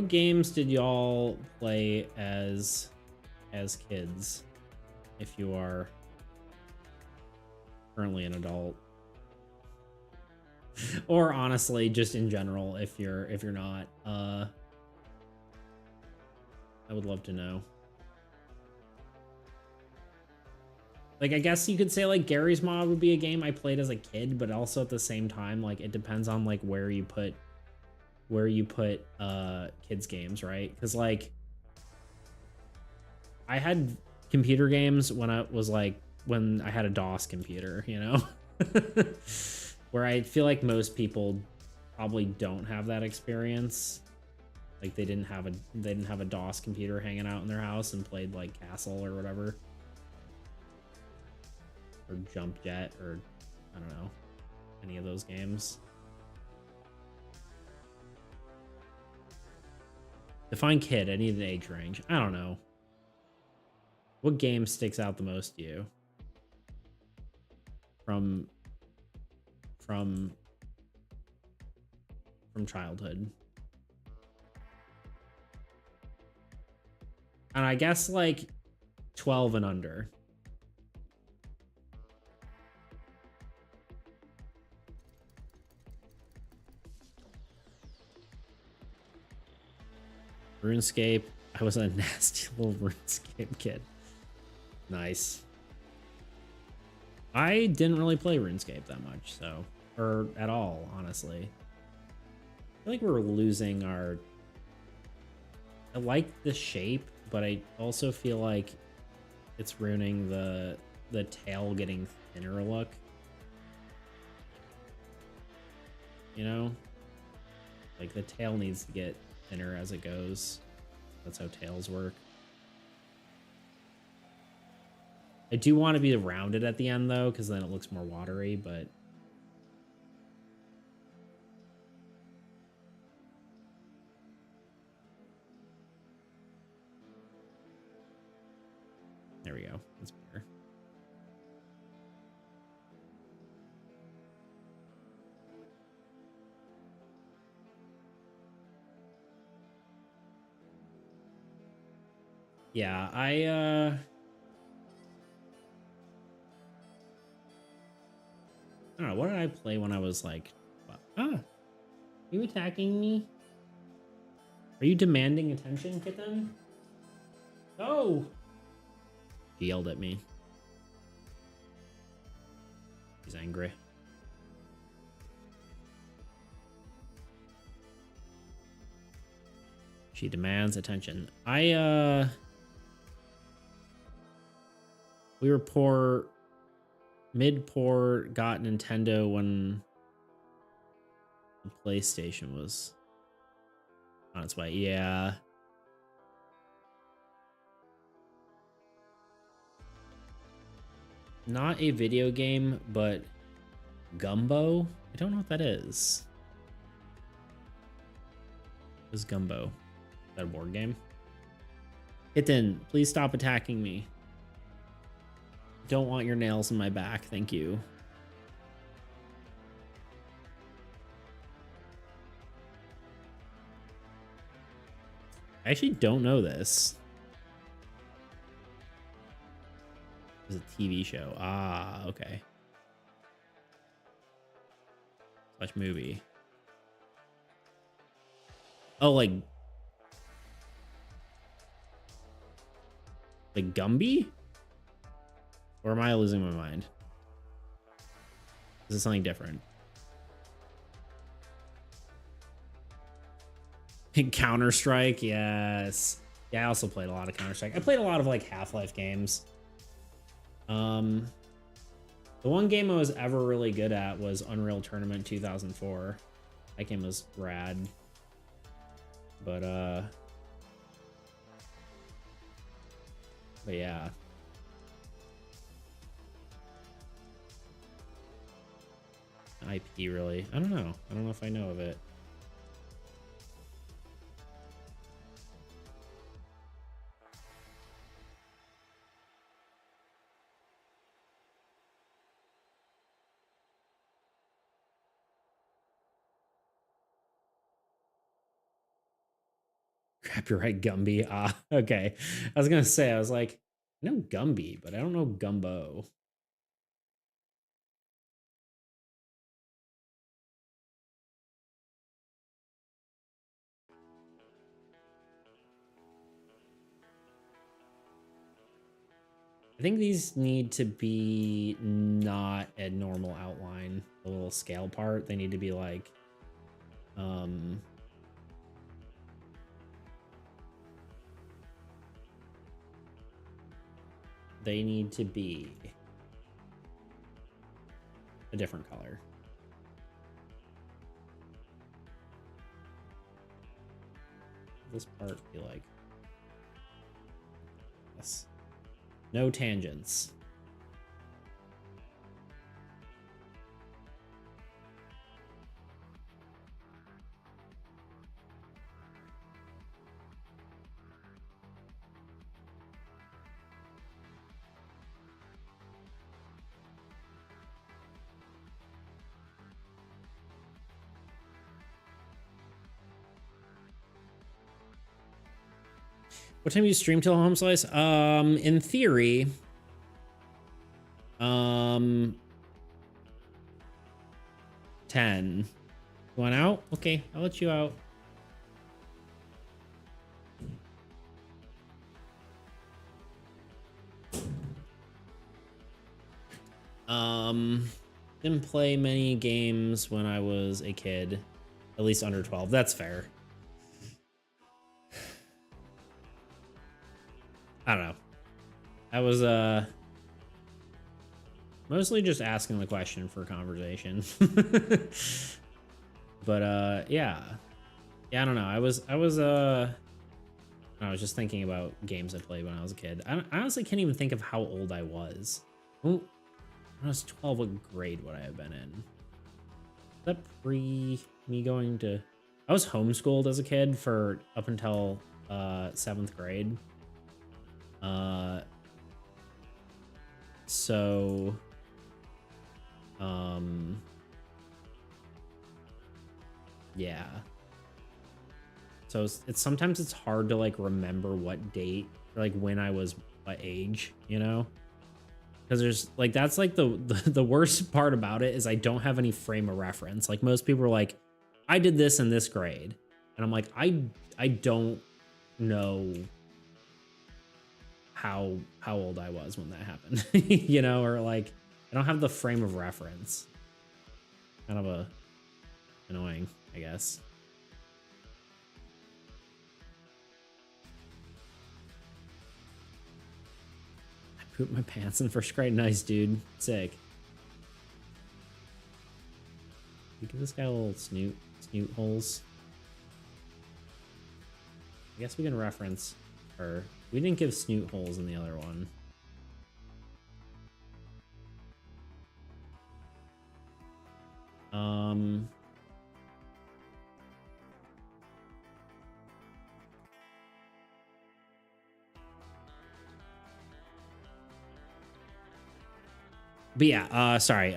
S1: games did y'all play as kids, if you are currently an adult? Or honestly, just in general, if you're not, I would love to know. Like, I guess you could say like Gary's Mod would be a game I played as a kid, but also at the same time, like it depends on like where you put kids games, right? Because like I had computer games when I had a DOS computer, you know? Where I feel like most people probably don't have that experience. Like they didn't have a DOS computer hanging out in their house and played like Castle or whatever. Or Jump Jet, or I don't know, any of those games. Define kid, any of the age range. I don't know. What game sticks out the most to you from childhood? And I guess like 12 and under. RuneScape. I was a nasty little RuneScape kid. Nice. I didn't really play RuneScape that much, so, or at all, honestly. I feel like we're losing our... I like the shape, but I also feel like it's ruining the tail getting thinner look. You know? Like the tail needs to get thinner as it goes. That's how tails work. I do want to be rounded at the end though, because then it looks more watery, but there we go. That's better. Yeah, I don't know, what did I play when I was like, are you attacking me? Are you demanding attention, kitten? Oh! She yelled at me. She's angry. She demands attention. We were poor, mid-poor, got Nintendo when the PlayStation was on its way. Yeah. not a video game, but Gumbo. I don't know what that is. What is Gumbo? Is that a board game? Kitten, please stop attacking me. Don't want your nails in my back, thank you. I actually don't know this. It's a TV show. Ah, okay. Slash movie. Oh, like Gumby? Or am I losing my mind? Is it something different? Counter-Strike, yes. Yeah, I also played a lot of Counter-Strike. I played a lot of like Half-Life games. The one game I was ever really good at was Unreal Tournament 2004. That game was rad. But yeah. IP really? I don't know. I don't know if I know of it. Copyright Gumby. Ah, okay. I was gonna say, I was like, I know Gumby, but I don't know Gumbo. I think these need to be not a normal outline, the little scale part. They need to be like, they need to be a different color. This part be like, yes. No tangents. What time do you stream till home slice? In theory, 10. You want out? Okay, I'll let you out. Didn't play many games when I was a kid, at least under 12. That's fair. I don't know. I was mostly just asking the question for conversation. But yeah. Yeah, I don't know. I was just thinking about games I played when I was a kid. I honestly can't even think of how old I was. When I was 12, what grade would I have been in? Is that pre me going to... I was homeschooled as a kid for up until 7th grade. So yeah. So it's sometimes it's hard to like remember what date or like when I was what age, you know? Because there's like that's like the worst part about it is I don't have any frame of reference. Like most people are like, I did this in this grade, and I'm like, I don't know how old I was when that happened, you know, or like I don't have the frame of reference. Kind of annoying, I guess. Poop my pants in first grade. Nice, dude. Sick. You give this guy a little snoot holes. I guess we can reference her. We didn't give snoot holes in the other one. Um, but yeah, sorry.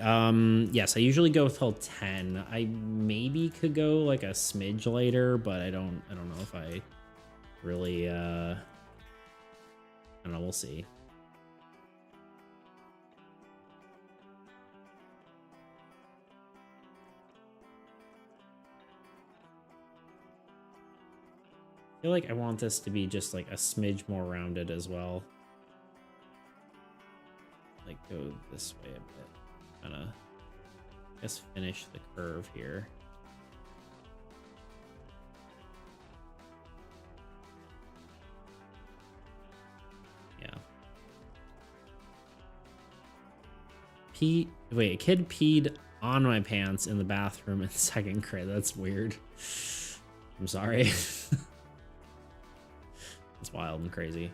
S1: Yes, I usually go till 10. I maybe could go like a smidge later, but I don't know if I really I don't know, we'll see. I feel like I want this to be just like a smidge more rounded as well. Like go this way a bit. Kind of, I guess, finish the curve here. Yeah. Wait, a kid peed on my pants in the bathroom in second grade. That's weird. I'm sorry. It's wild and crazy.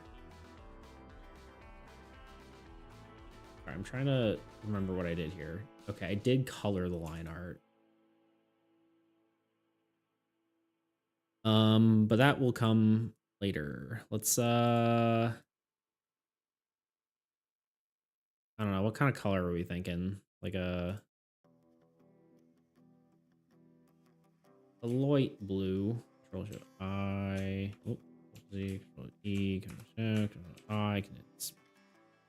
S1: All right, I'm trying to remember what I did here. Okay, I did color the line art. But that will come later. Let's I don't know, what kind of color are we thinking? Like a light blue. Control Shift I. Oh, Z, Control E, Control Shift, Control I,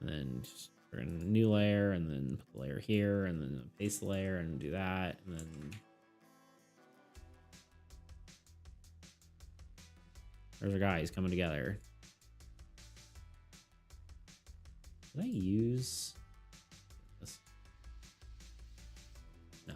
S1: and then just bring in a new layer, and then put the layer here, and then paste the layer, and do that, and then there's our guys coming together. Did I use this? No.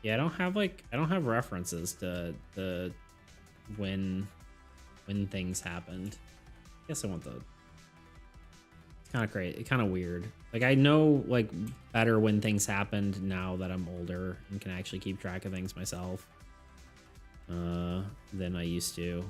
S1: Yeah, I don't have references to the when things happened. I guess I want the. It's kind of great. It's kind of weird. Like I know like better when things happened now that I'm older and can actually keep track of things myself. Than I used to.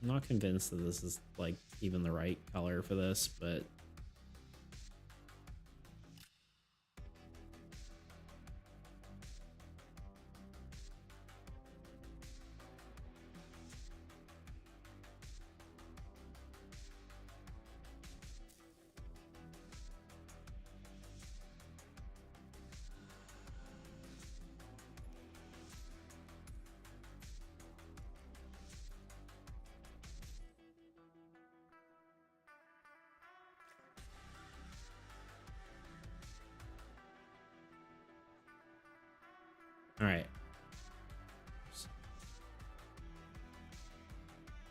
S1: I'm not convinced that this is like even the right color for this, but all right.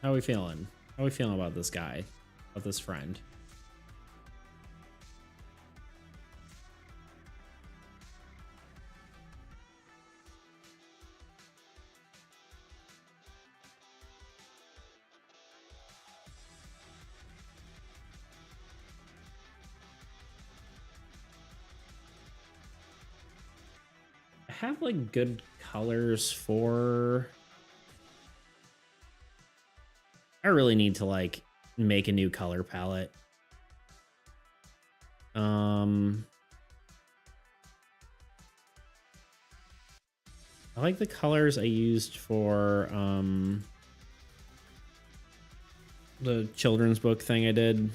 S1: How are we feeling? How are we feeling about this guy? About this friend? I have like good colors for. I really need to like make a new color palette. I like the colors I used for the children's book thing I did.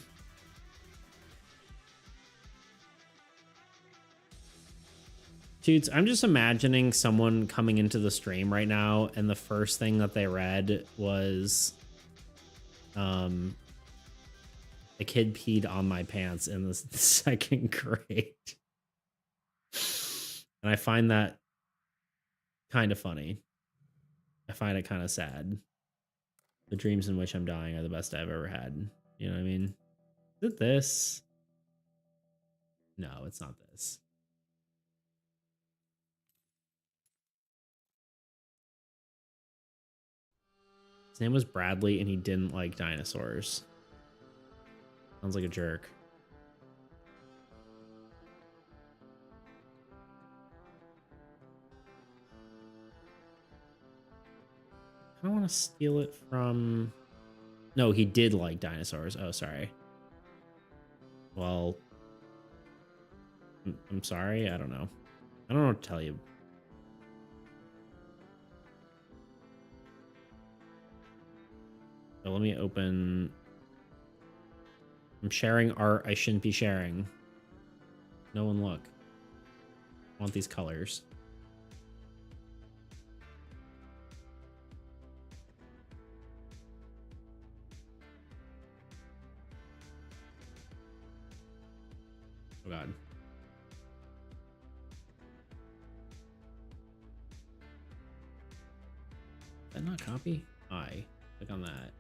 S1: Dudes, I'm just imagining someone coming into the stream right now and the first thing that they read was a kid peed on my pants in the second grade. And I find that kind of funny. I find it kind of sad. The dreams in which I'm dying are the best I've ever had. You know what I mean? Is it this? No, it's not this. His name was Bradley, and he didn't like dinosaurs. Sounds like a jerk. I don't want to steal it from... No, he did like dinosaurs. Oh, sorry. Well, I'm sorry. I don't know. I don't know what to tell you. So let me open... I'm sharing art I shouldn't be sharing. No one look. I want these colors. Oh god. Is that not copy? I click on that.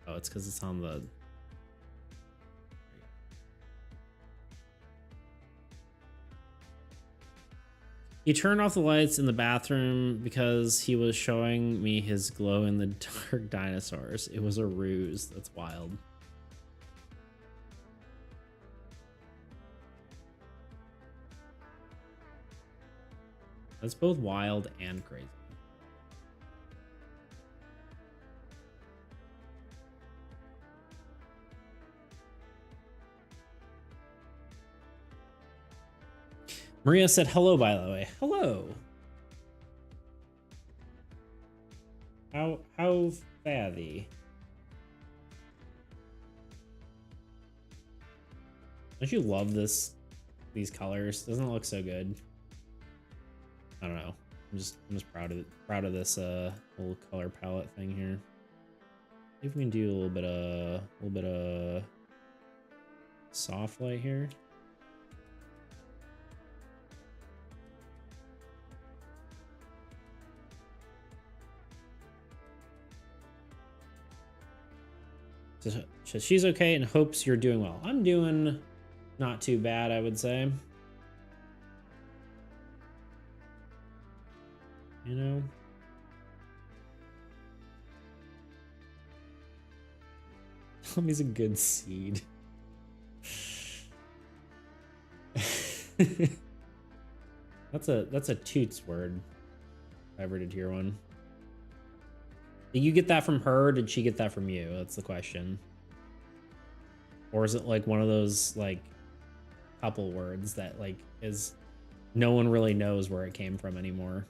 S1: Oh, it's because it's on the... He turned off the lights in the bathroom because he was showing me his glow-in-the-dark dinosaurs. It was a ruse. That's wild. That's both wild and crazy. Maria said hello, by the way. Hello. How fare thee? Don't you love these colors? Doesn't it look so good? I don't know. I'm just proud of this little color palette thing here. See if we can do a little bit of soft light here. So she's okay and hopes you're doing well. I'm doing not too bad, I would say. You know? Tommy's a good seed. That's a toots word. If I ever did hear one. Did you get that from her? Or did she get that from you? That's the question. Or is it like one of those like couple words that like is no one really knows where it came from anymore?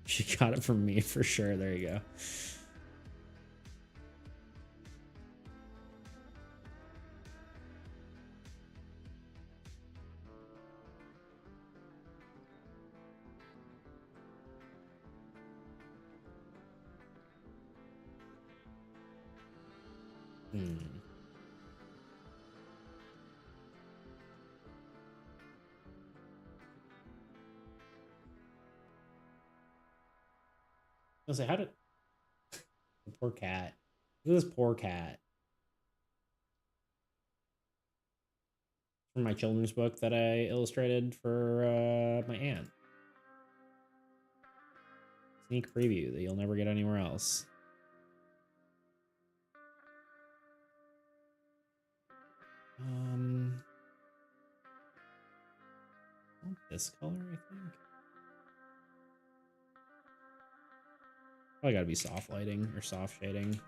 S1: She got it from me for sure. There you go. I was like, how did the poor cat? Look at this poor cat. From my children's book that I illustrated for my aunt. Sneak preview that you'll never get anywhere else. I want this color, I think. Probably gotta be soft lighting or soft shading.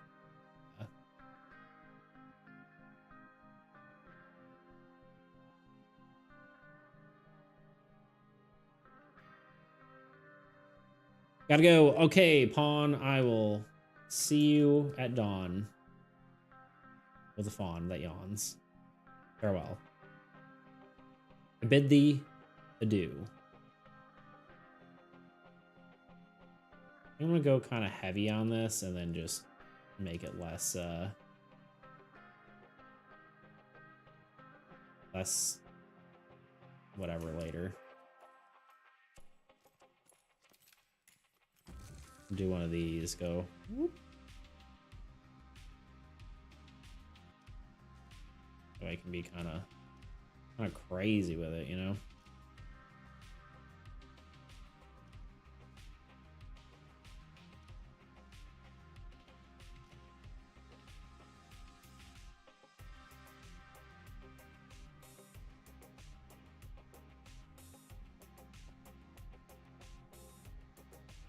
S1: Gotta go. Okay, Pawn, I will see you at dawn. With a fawn that yawns. Farewell. I bid thee adieu. I'm gonna go kind of heavy on this and then just make it less less whatever later. Do one of these, go. Whoop. So I can be kind of crazy with it, you know?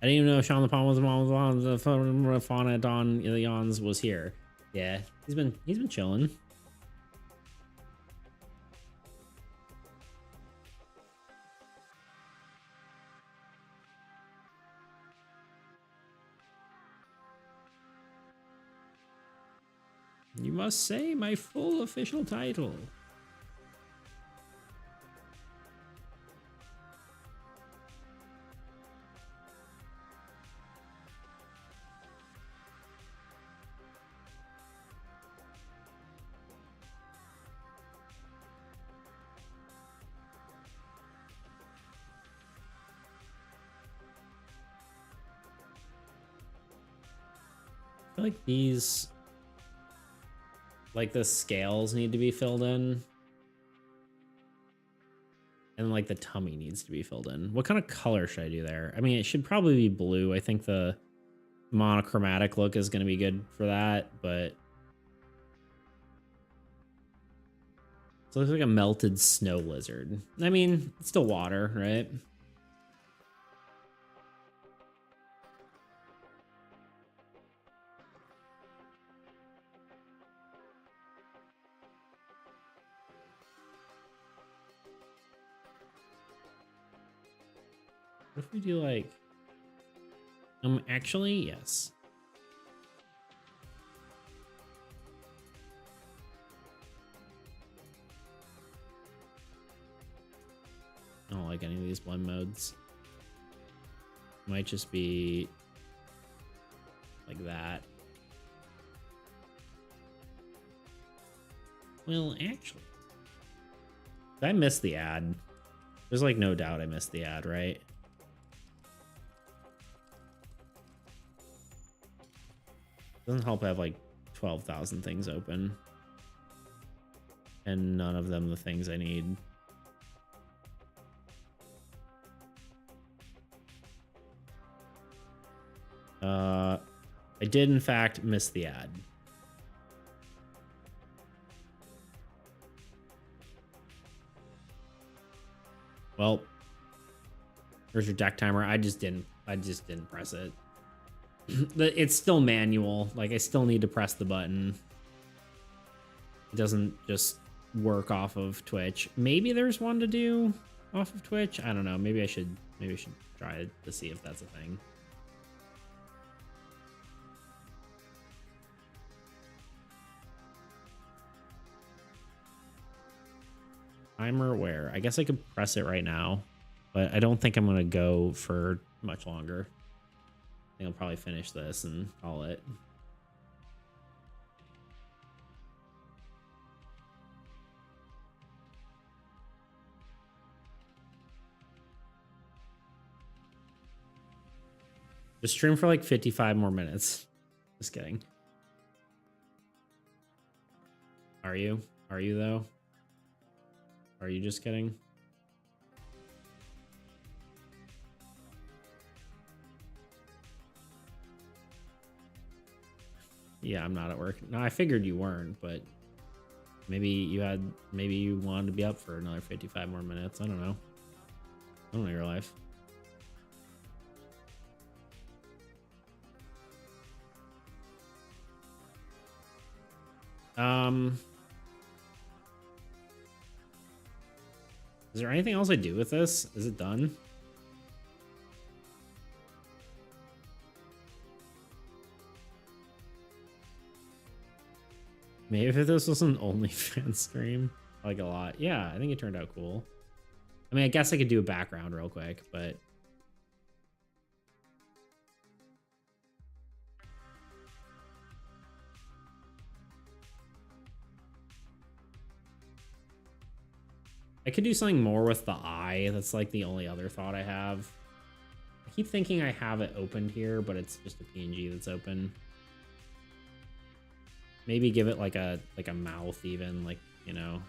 S1: I didn't even know Sean the Palm was the Fauna Don Yons was here. Yeah, he's been chilling. You must say my full official title. I feel like these, like the scales need to be filled in. And like the tummy needs to be filled in. What kind of color should I do there? I mean, it should probably be blue. I think the monochromatic look is going to be good for that, but it looks like a melted snow lizard. I mean, it's still water, right? What if we do like, actually, yes. I don't like any of these blend modes. Might just be like that. Well, actually, I missed the ad. There's like no doubt I missed the ad, right? Doesn't help I have like 12,000 things open. And none of them the things I need. I did in fact miss the ad. Well, there's your deck timer. I just didn't press it. It's still manual. Like I still need to press the button. It doesn't just work off of Twitch. Maybe there's one to do off of Twitch. I don't know. Maybe I should try to see if that's a thing. Timer where? I guess I could press it right now, but I don't think I'm gonna go for much longer. I think I'll probably finish this and call it. Just stream for like 55 more minutes. Just kidding. Are you? Are you though? Are you just kidding? Yeah, I'm not at work. No, I figured you weren't, but maybe you wanted to be up for another 55 more minutes. I don't know. I don't know your life. Is there anything else I do with this? Is it done? Maybe if this was an OnlyFans stream, like a lot. Yeah, I think it turned out cool. I mean, I guess I could do a background real quick, but I could do something more with the eye. That's like the only other thought I have. I keep thinking I have it opened here, but it's just a PNG that's open. Maybe give it like a mouth even, like, you know.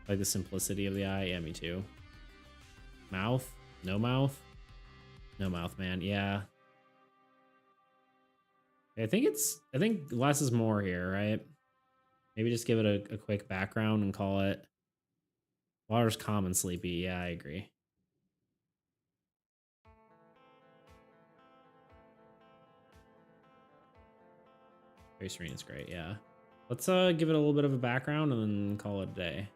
S1: Like the simplicity of the eye. Yeah, me too. Mouth? No mouth? No mouth, man. Yeah. I think less is more here, right? Maybe just give it a quick background and call it water's calm and sleepy. Yeah, I agree. Very serene is great, yeah. Let's give it a little bit of a background and then call it a day.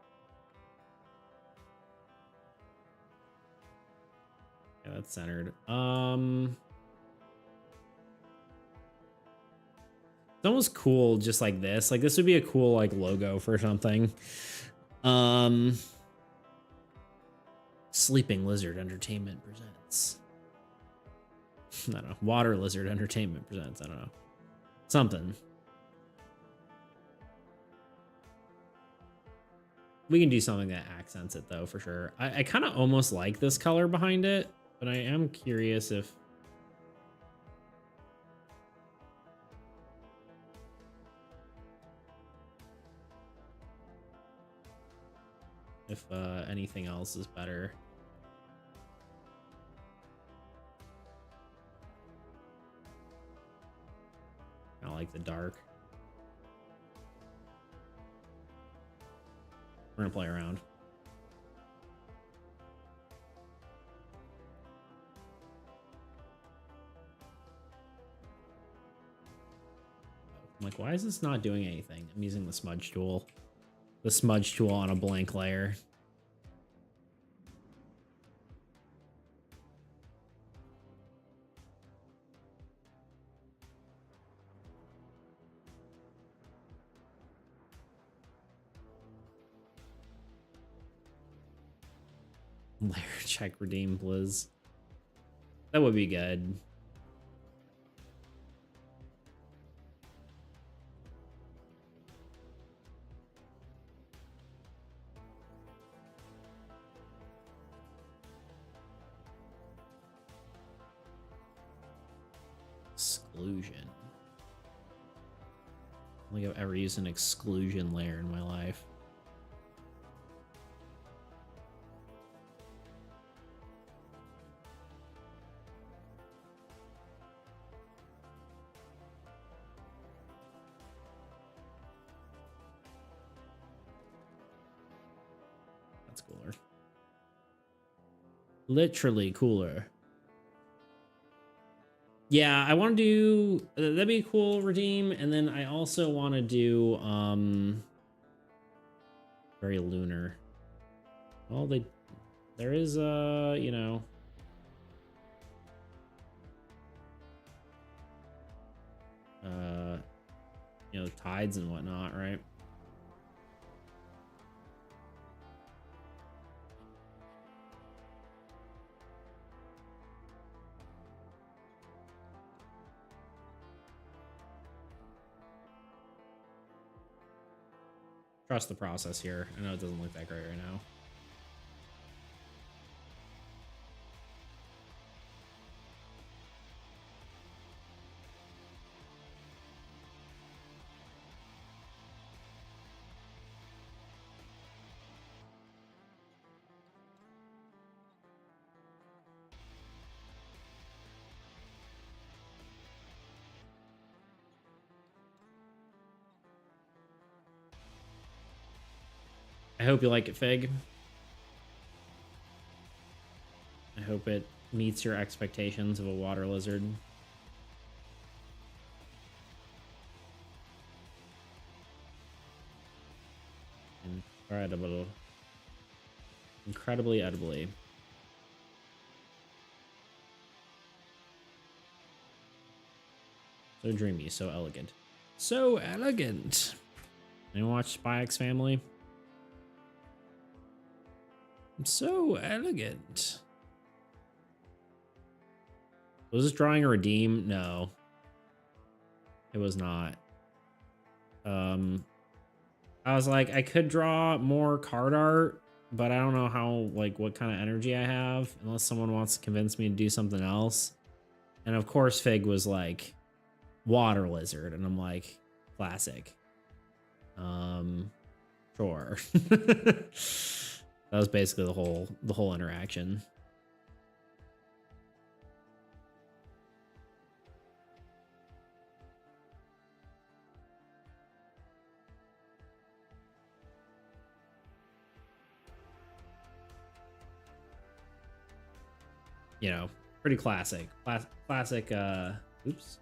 S1: Yeah, that's centered. It's almost cool just like this. Like this would be a cool like logo for something. Sleeping Lizard Entertainment presents. I don't know. Water Lizard Entertainment presents. I don't know. Something. We can do something that accents it though, for sure. I kind of almost like this color behind it, but I am curious if anything else is better. I like the dark. We're gonna play around. I'm like, why is this not doing anything? I'm using the smudge tool. The smudge tool on a blank layer. Layer check redeem, Blizz. That would be good. Exclusion. I don't think I've ever used an exclusion layer in my life. That's cooler. Literally cooler. Yeah, I want to do that'd be a cool redeem, and then I also want to do very lunar. Well, there is you know, tides and whatnot, right? Trust the process here. I know it doesn't look that great right now. I hope you like it, Fig. I hope it meets your expectations of a water lizard. Incredible. Incredibly edibly. So dreamy, so elegant. So elegant. Anyone watch Spy X Family? So elegant. Was this drawing a redeem? No. It was not. I was like, I could draw more card art, but I don't know how, like, what kind of energy I have, unless someone wants to convince me to do something else. And of course, Fig was like, water lizard, and I'm like, classic. Sure. That was basically the whole interaction. You know, pretty classic. Classic, oops.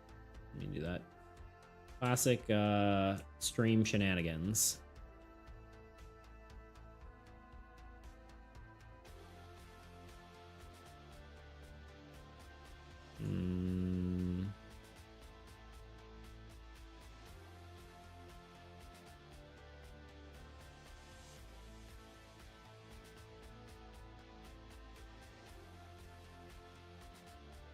S1: Let me do that. Classic, stream shenanigans.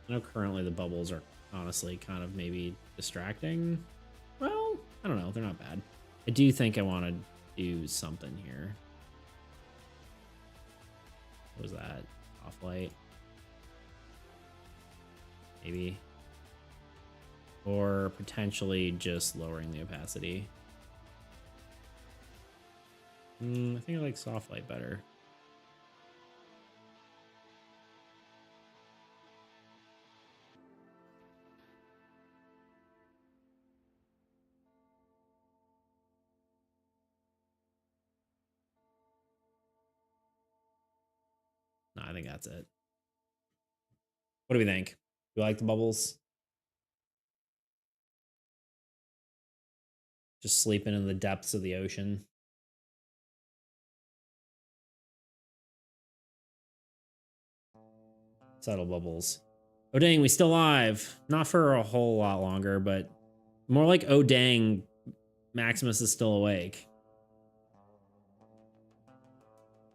S1: I know currently the bubbles are honestly kind of maybe distracting. Well, I don't know. They're not bad. I do think I want to do something here. What was that? Off light? Maybe. Or potentially just lowering the opacity. I think I like soft light better. No, I think that's it. What do we think? Do you like the bubbles? Just sleeping in the depths of the ocean. Subtle bubbles. Oh dang, we still live. Not for a whole lot longer, but more like oh dang, Maximus is still awake.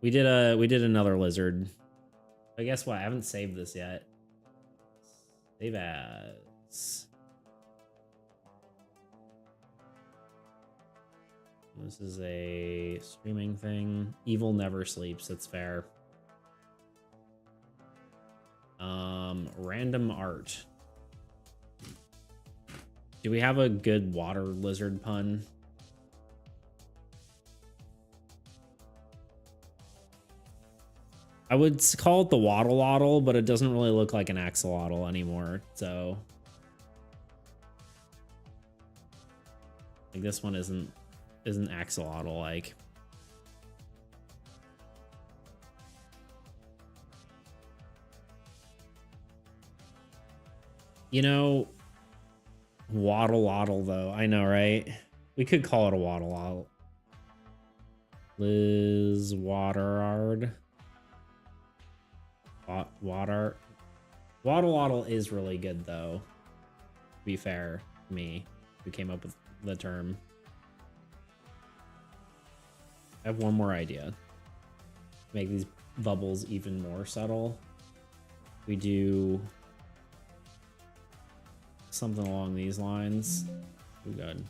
S1: We did another lizard. But guess what? I haven't saved this yet. Save as. This is a streaming thing. Evil never sleeps. It's fair. Random art. Do we have a good water lizard pun? I would call it the waddle-waddle, but it doesn't really look like an axolotl anymore, so like this one isn't axolotl like. You know, waddle-waddle though. I know, right? We could call it a waddle-waddle. Liz Waterard. Water. Waddle-waddle is really good though. To be fair, me who came up with the term. I have one more idea. Make these bubbles even more subtle. We do something along these lines. Oh god.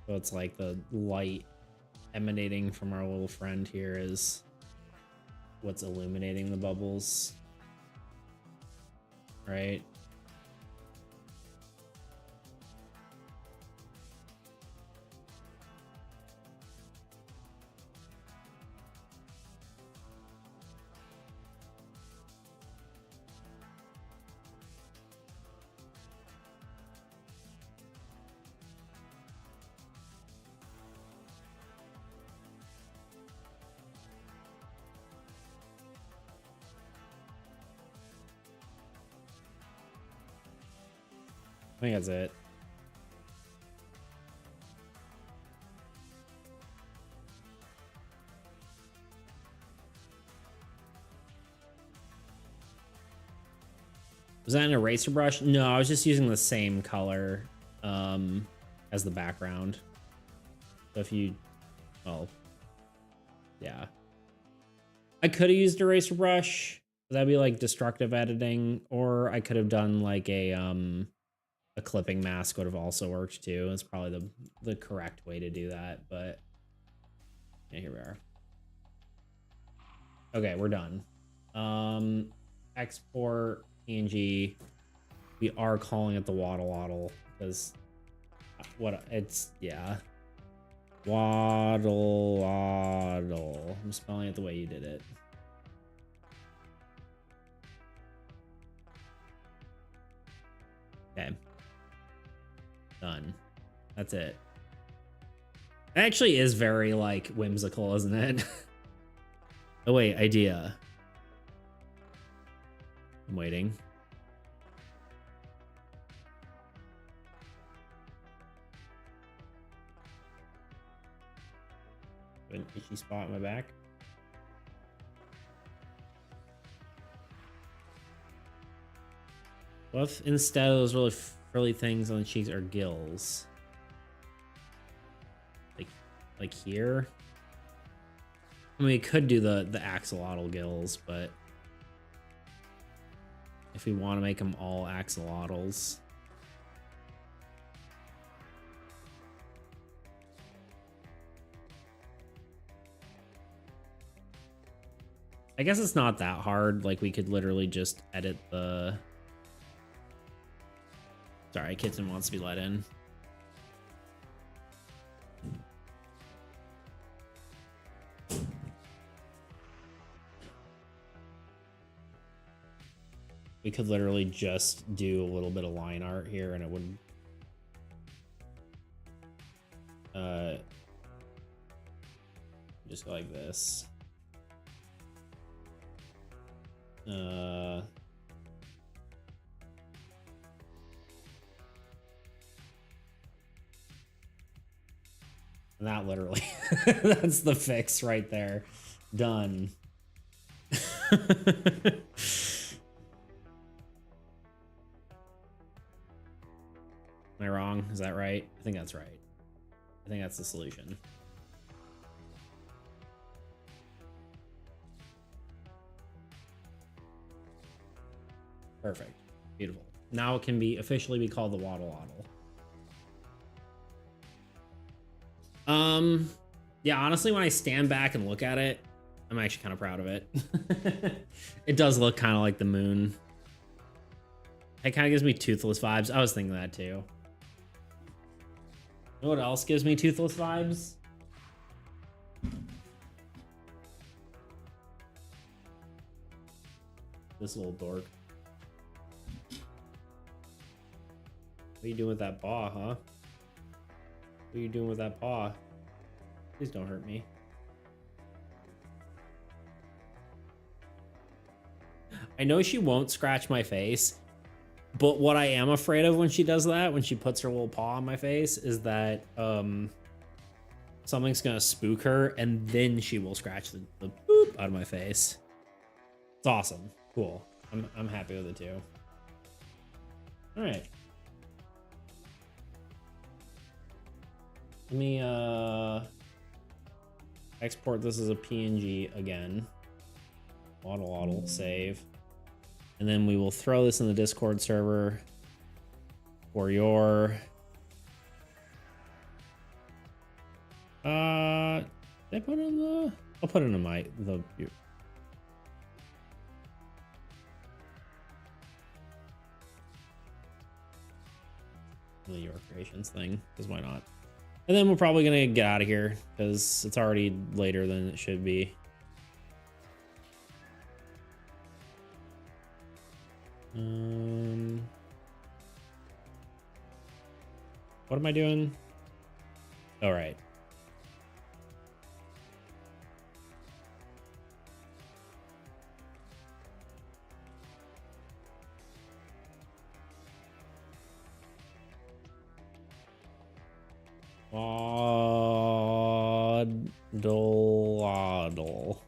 S1: So it's like the light emanating from our little friend here is what's illuminating the bubbles, right? I think that's it. Was that an eraser brush? No, I was just using the same color as the background. So if you, well, yeah. I could have used eraser brush. That'd be like destructive editing, or I could have done like a clipping mask would have also worked too. It's probably the correct way to do that, but yeah, here we are. Okay, we're done. Export PNG. We are calling it the waddle waddle because what it's, yeah. Waddle waddle. I'm spelling it the way you did it. Okay. Done. That's it. It actually is very like whimsical, isn't it? Oh wait, idea. I'm waiting. An itchy spot in my back. What if instead of those really frilly things on the cheeks are gills? Like here? I mean, we could do the axolotl gills, but if we want to make them all axolotls. I guess it's not that hard. Like, we could literally just edit the... Sorry, kitten wants to be let in. We could literally just do a little bit of line art here and it wouldn't... just go like this. That literally, that's the fix right there. Done. Am I wrong? Is that right? I think that's right. I think that's the solution. Perfect. Beautiful. Now it can be officially be called the Waddle Waddle. Yeah, honestly, when I stand back and look at it, I'm actually kind of proud of it. It does look kind of like the moon. It kind of gives me Toothless vibes. I was thinking that too. You know what else gives me Toothless vibes? This little dork. What are you doing with that paw, huh? What are you doing with that paw? Please don't hurt me. I know she won't scratch my face, but what I am afraid of when she does that, when she puts her little paw on my face, is that something's gonna spook her and then she will scratch the boop out of my face. It's awesome. Cool. I'm happy with it too. All right. Let me export this as a PNG again. Waddle waddle, save. And then we will throw this in the Discord server for your did I put it in the, I'll put it in the your creations thing, because why not? And then we're probably gonna get out of here because it's already later than it should be. What am I doing? All right. Waddle.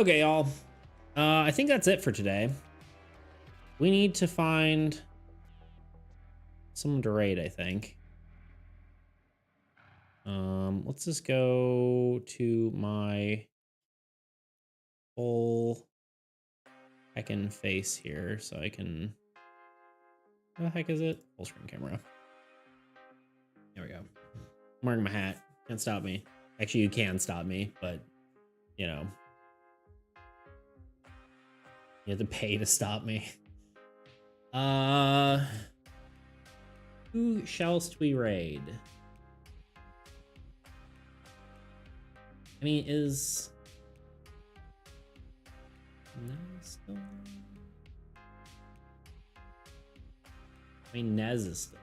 S1: Okay, y'all. I think that's it for today. We need to find someone to raid, I think. Let's just go to my full heckin' face here so I can... What the heck is it? Full screen camera. There we go. I'm wearing my hat. Can't stop me. Actually, you can stop me, but, you know. You have to pay to stop me. Who shallst we raid? I mean, is... Nez still... I mean, Nez is still...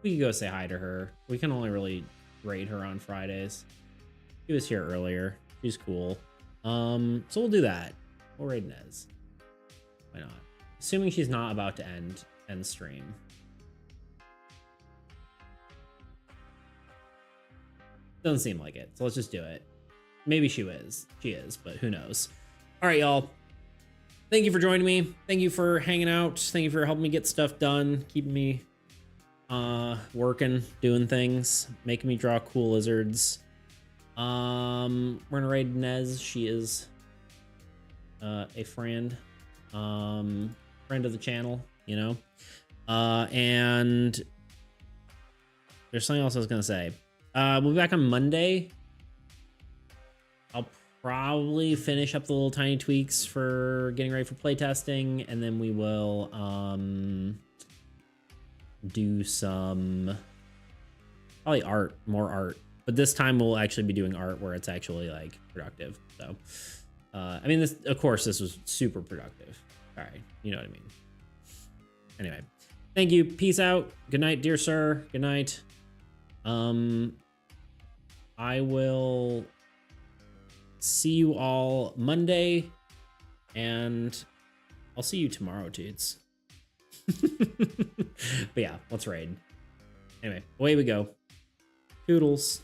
S1: We could go say hi to her. We can only really raid her on Fridays. She was here earlier. She's cool. So we'll do that. We'll raid Nez. Why not? Assuming she's not about to end stream. Doesn't seem like it, so let's just do it. Maybe she is, but who knows? All right, y'all. Thank you for joining me. Thank you for hanging out. Thank you for helping me get stuff done, keeping me working, doing things, making me draw cool lizards. We're gonna raid Nez. She is a friend, friend of the channel, you know. And there's something else I was gonna say. We'll be back on Monday. I'll probably finish up the little tiny tweaks for getting ready for playtesting, and then we will do some probably more art. But this time we'll actually be doing art where it's actually like productive. So, I mean, this, of course, this was super productive. All right, you know what I mean. Anyway, thank you. Peace out. Good night, dear sir. Good night. I will see you all Monday, and I'll see you tomorrow, dudes. But yeah, let's raid. Anyway, away we go. Toodles.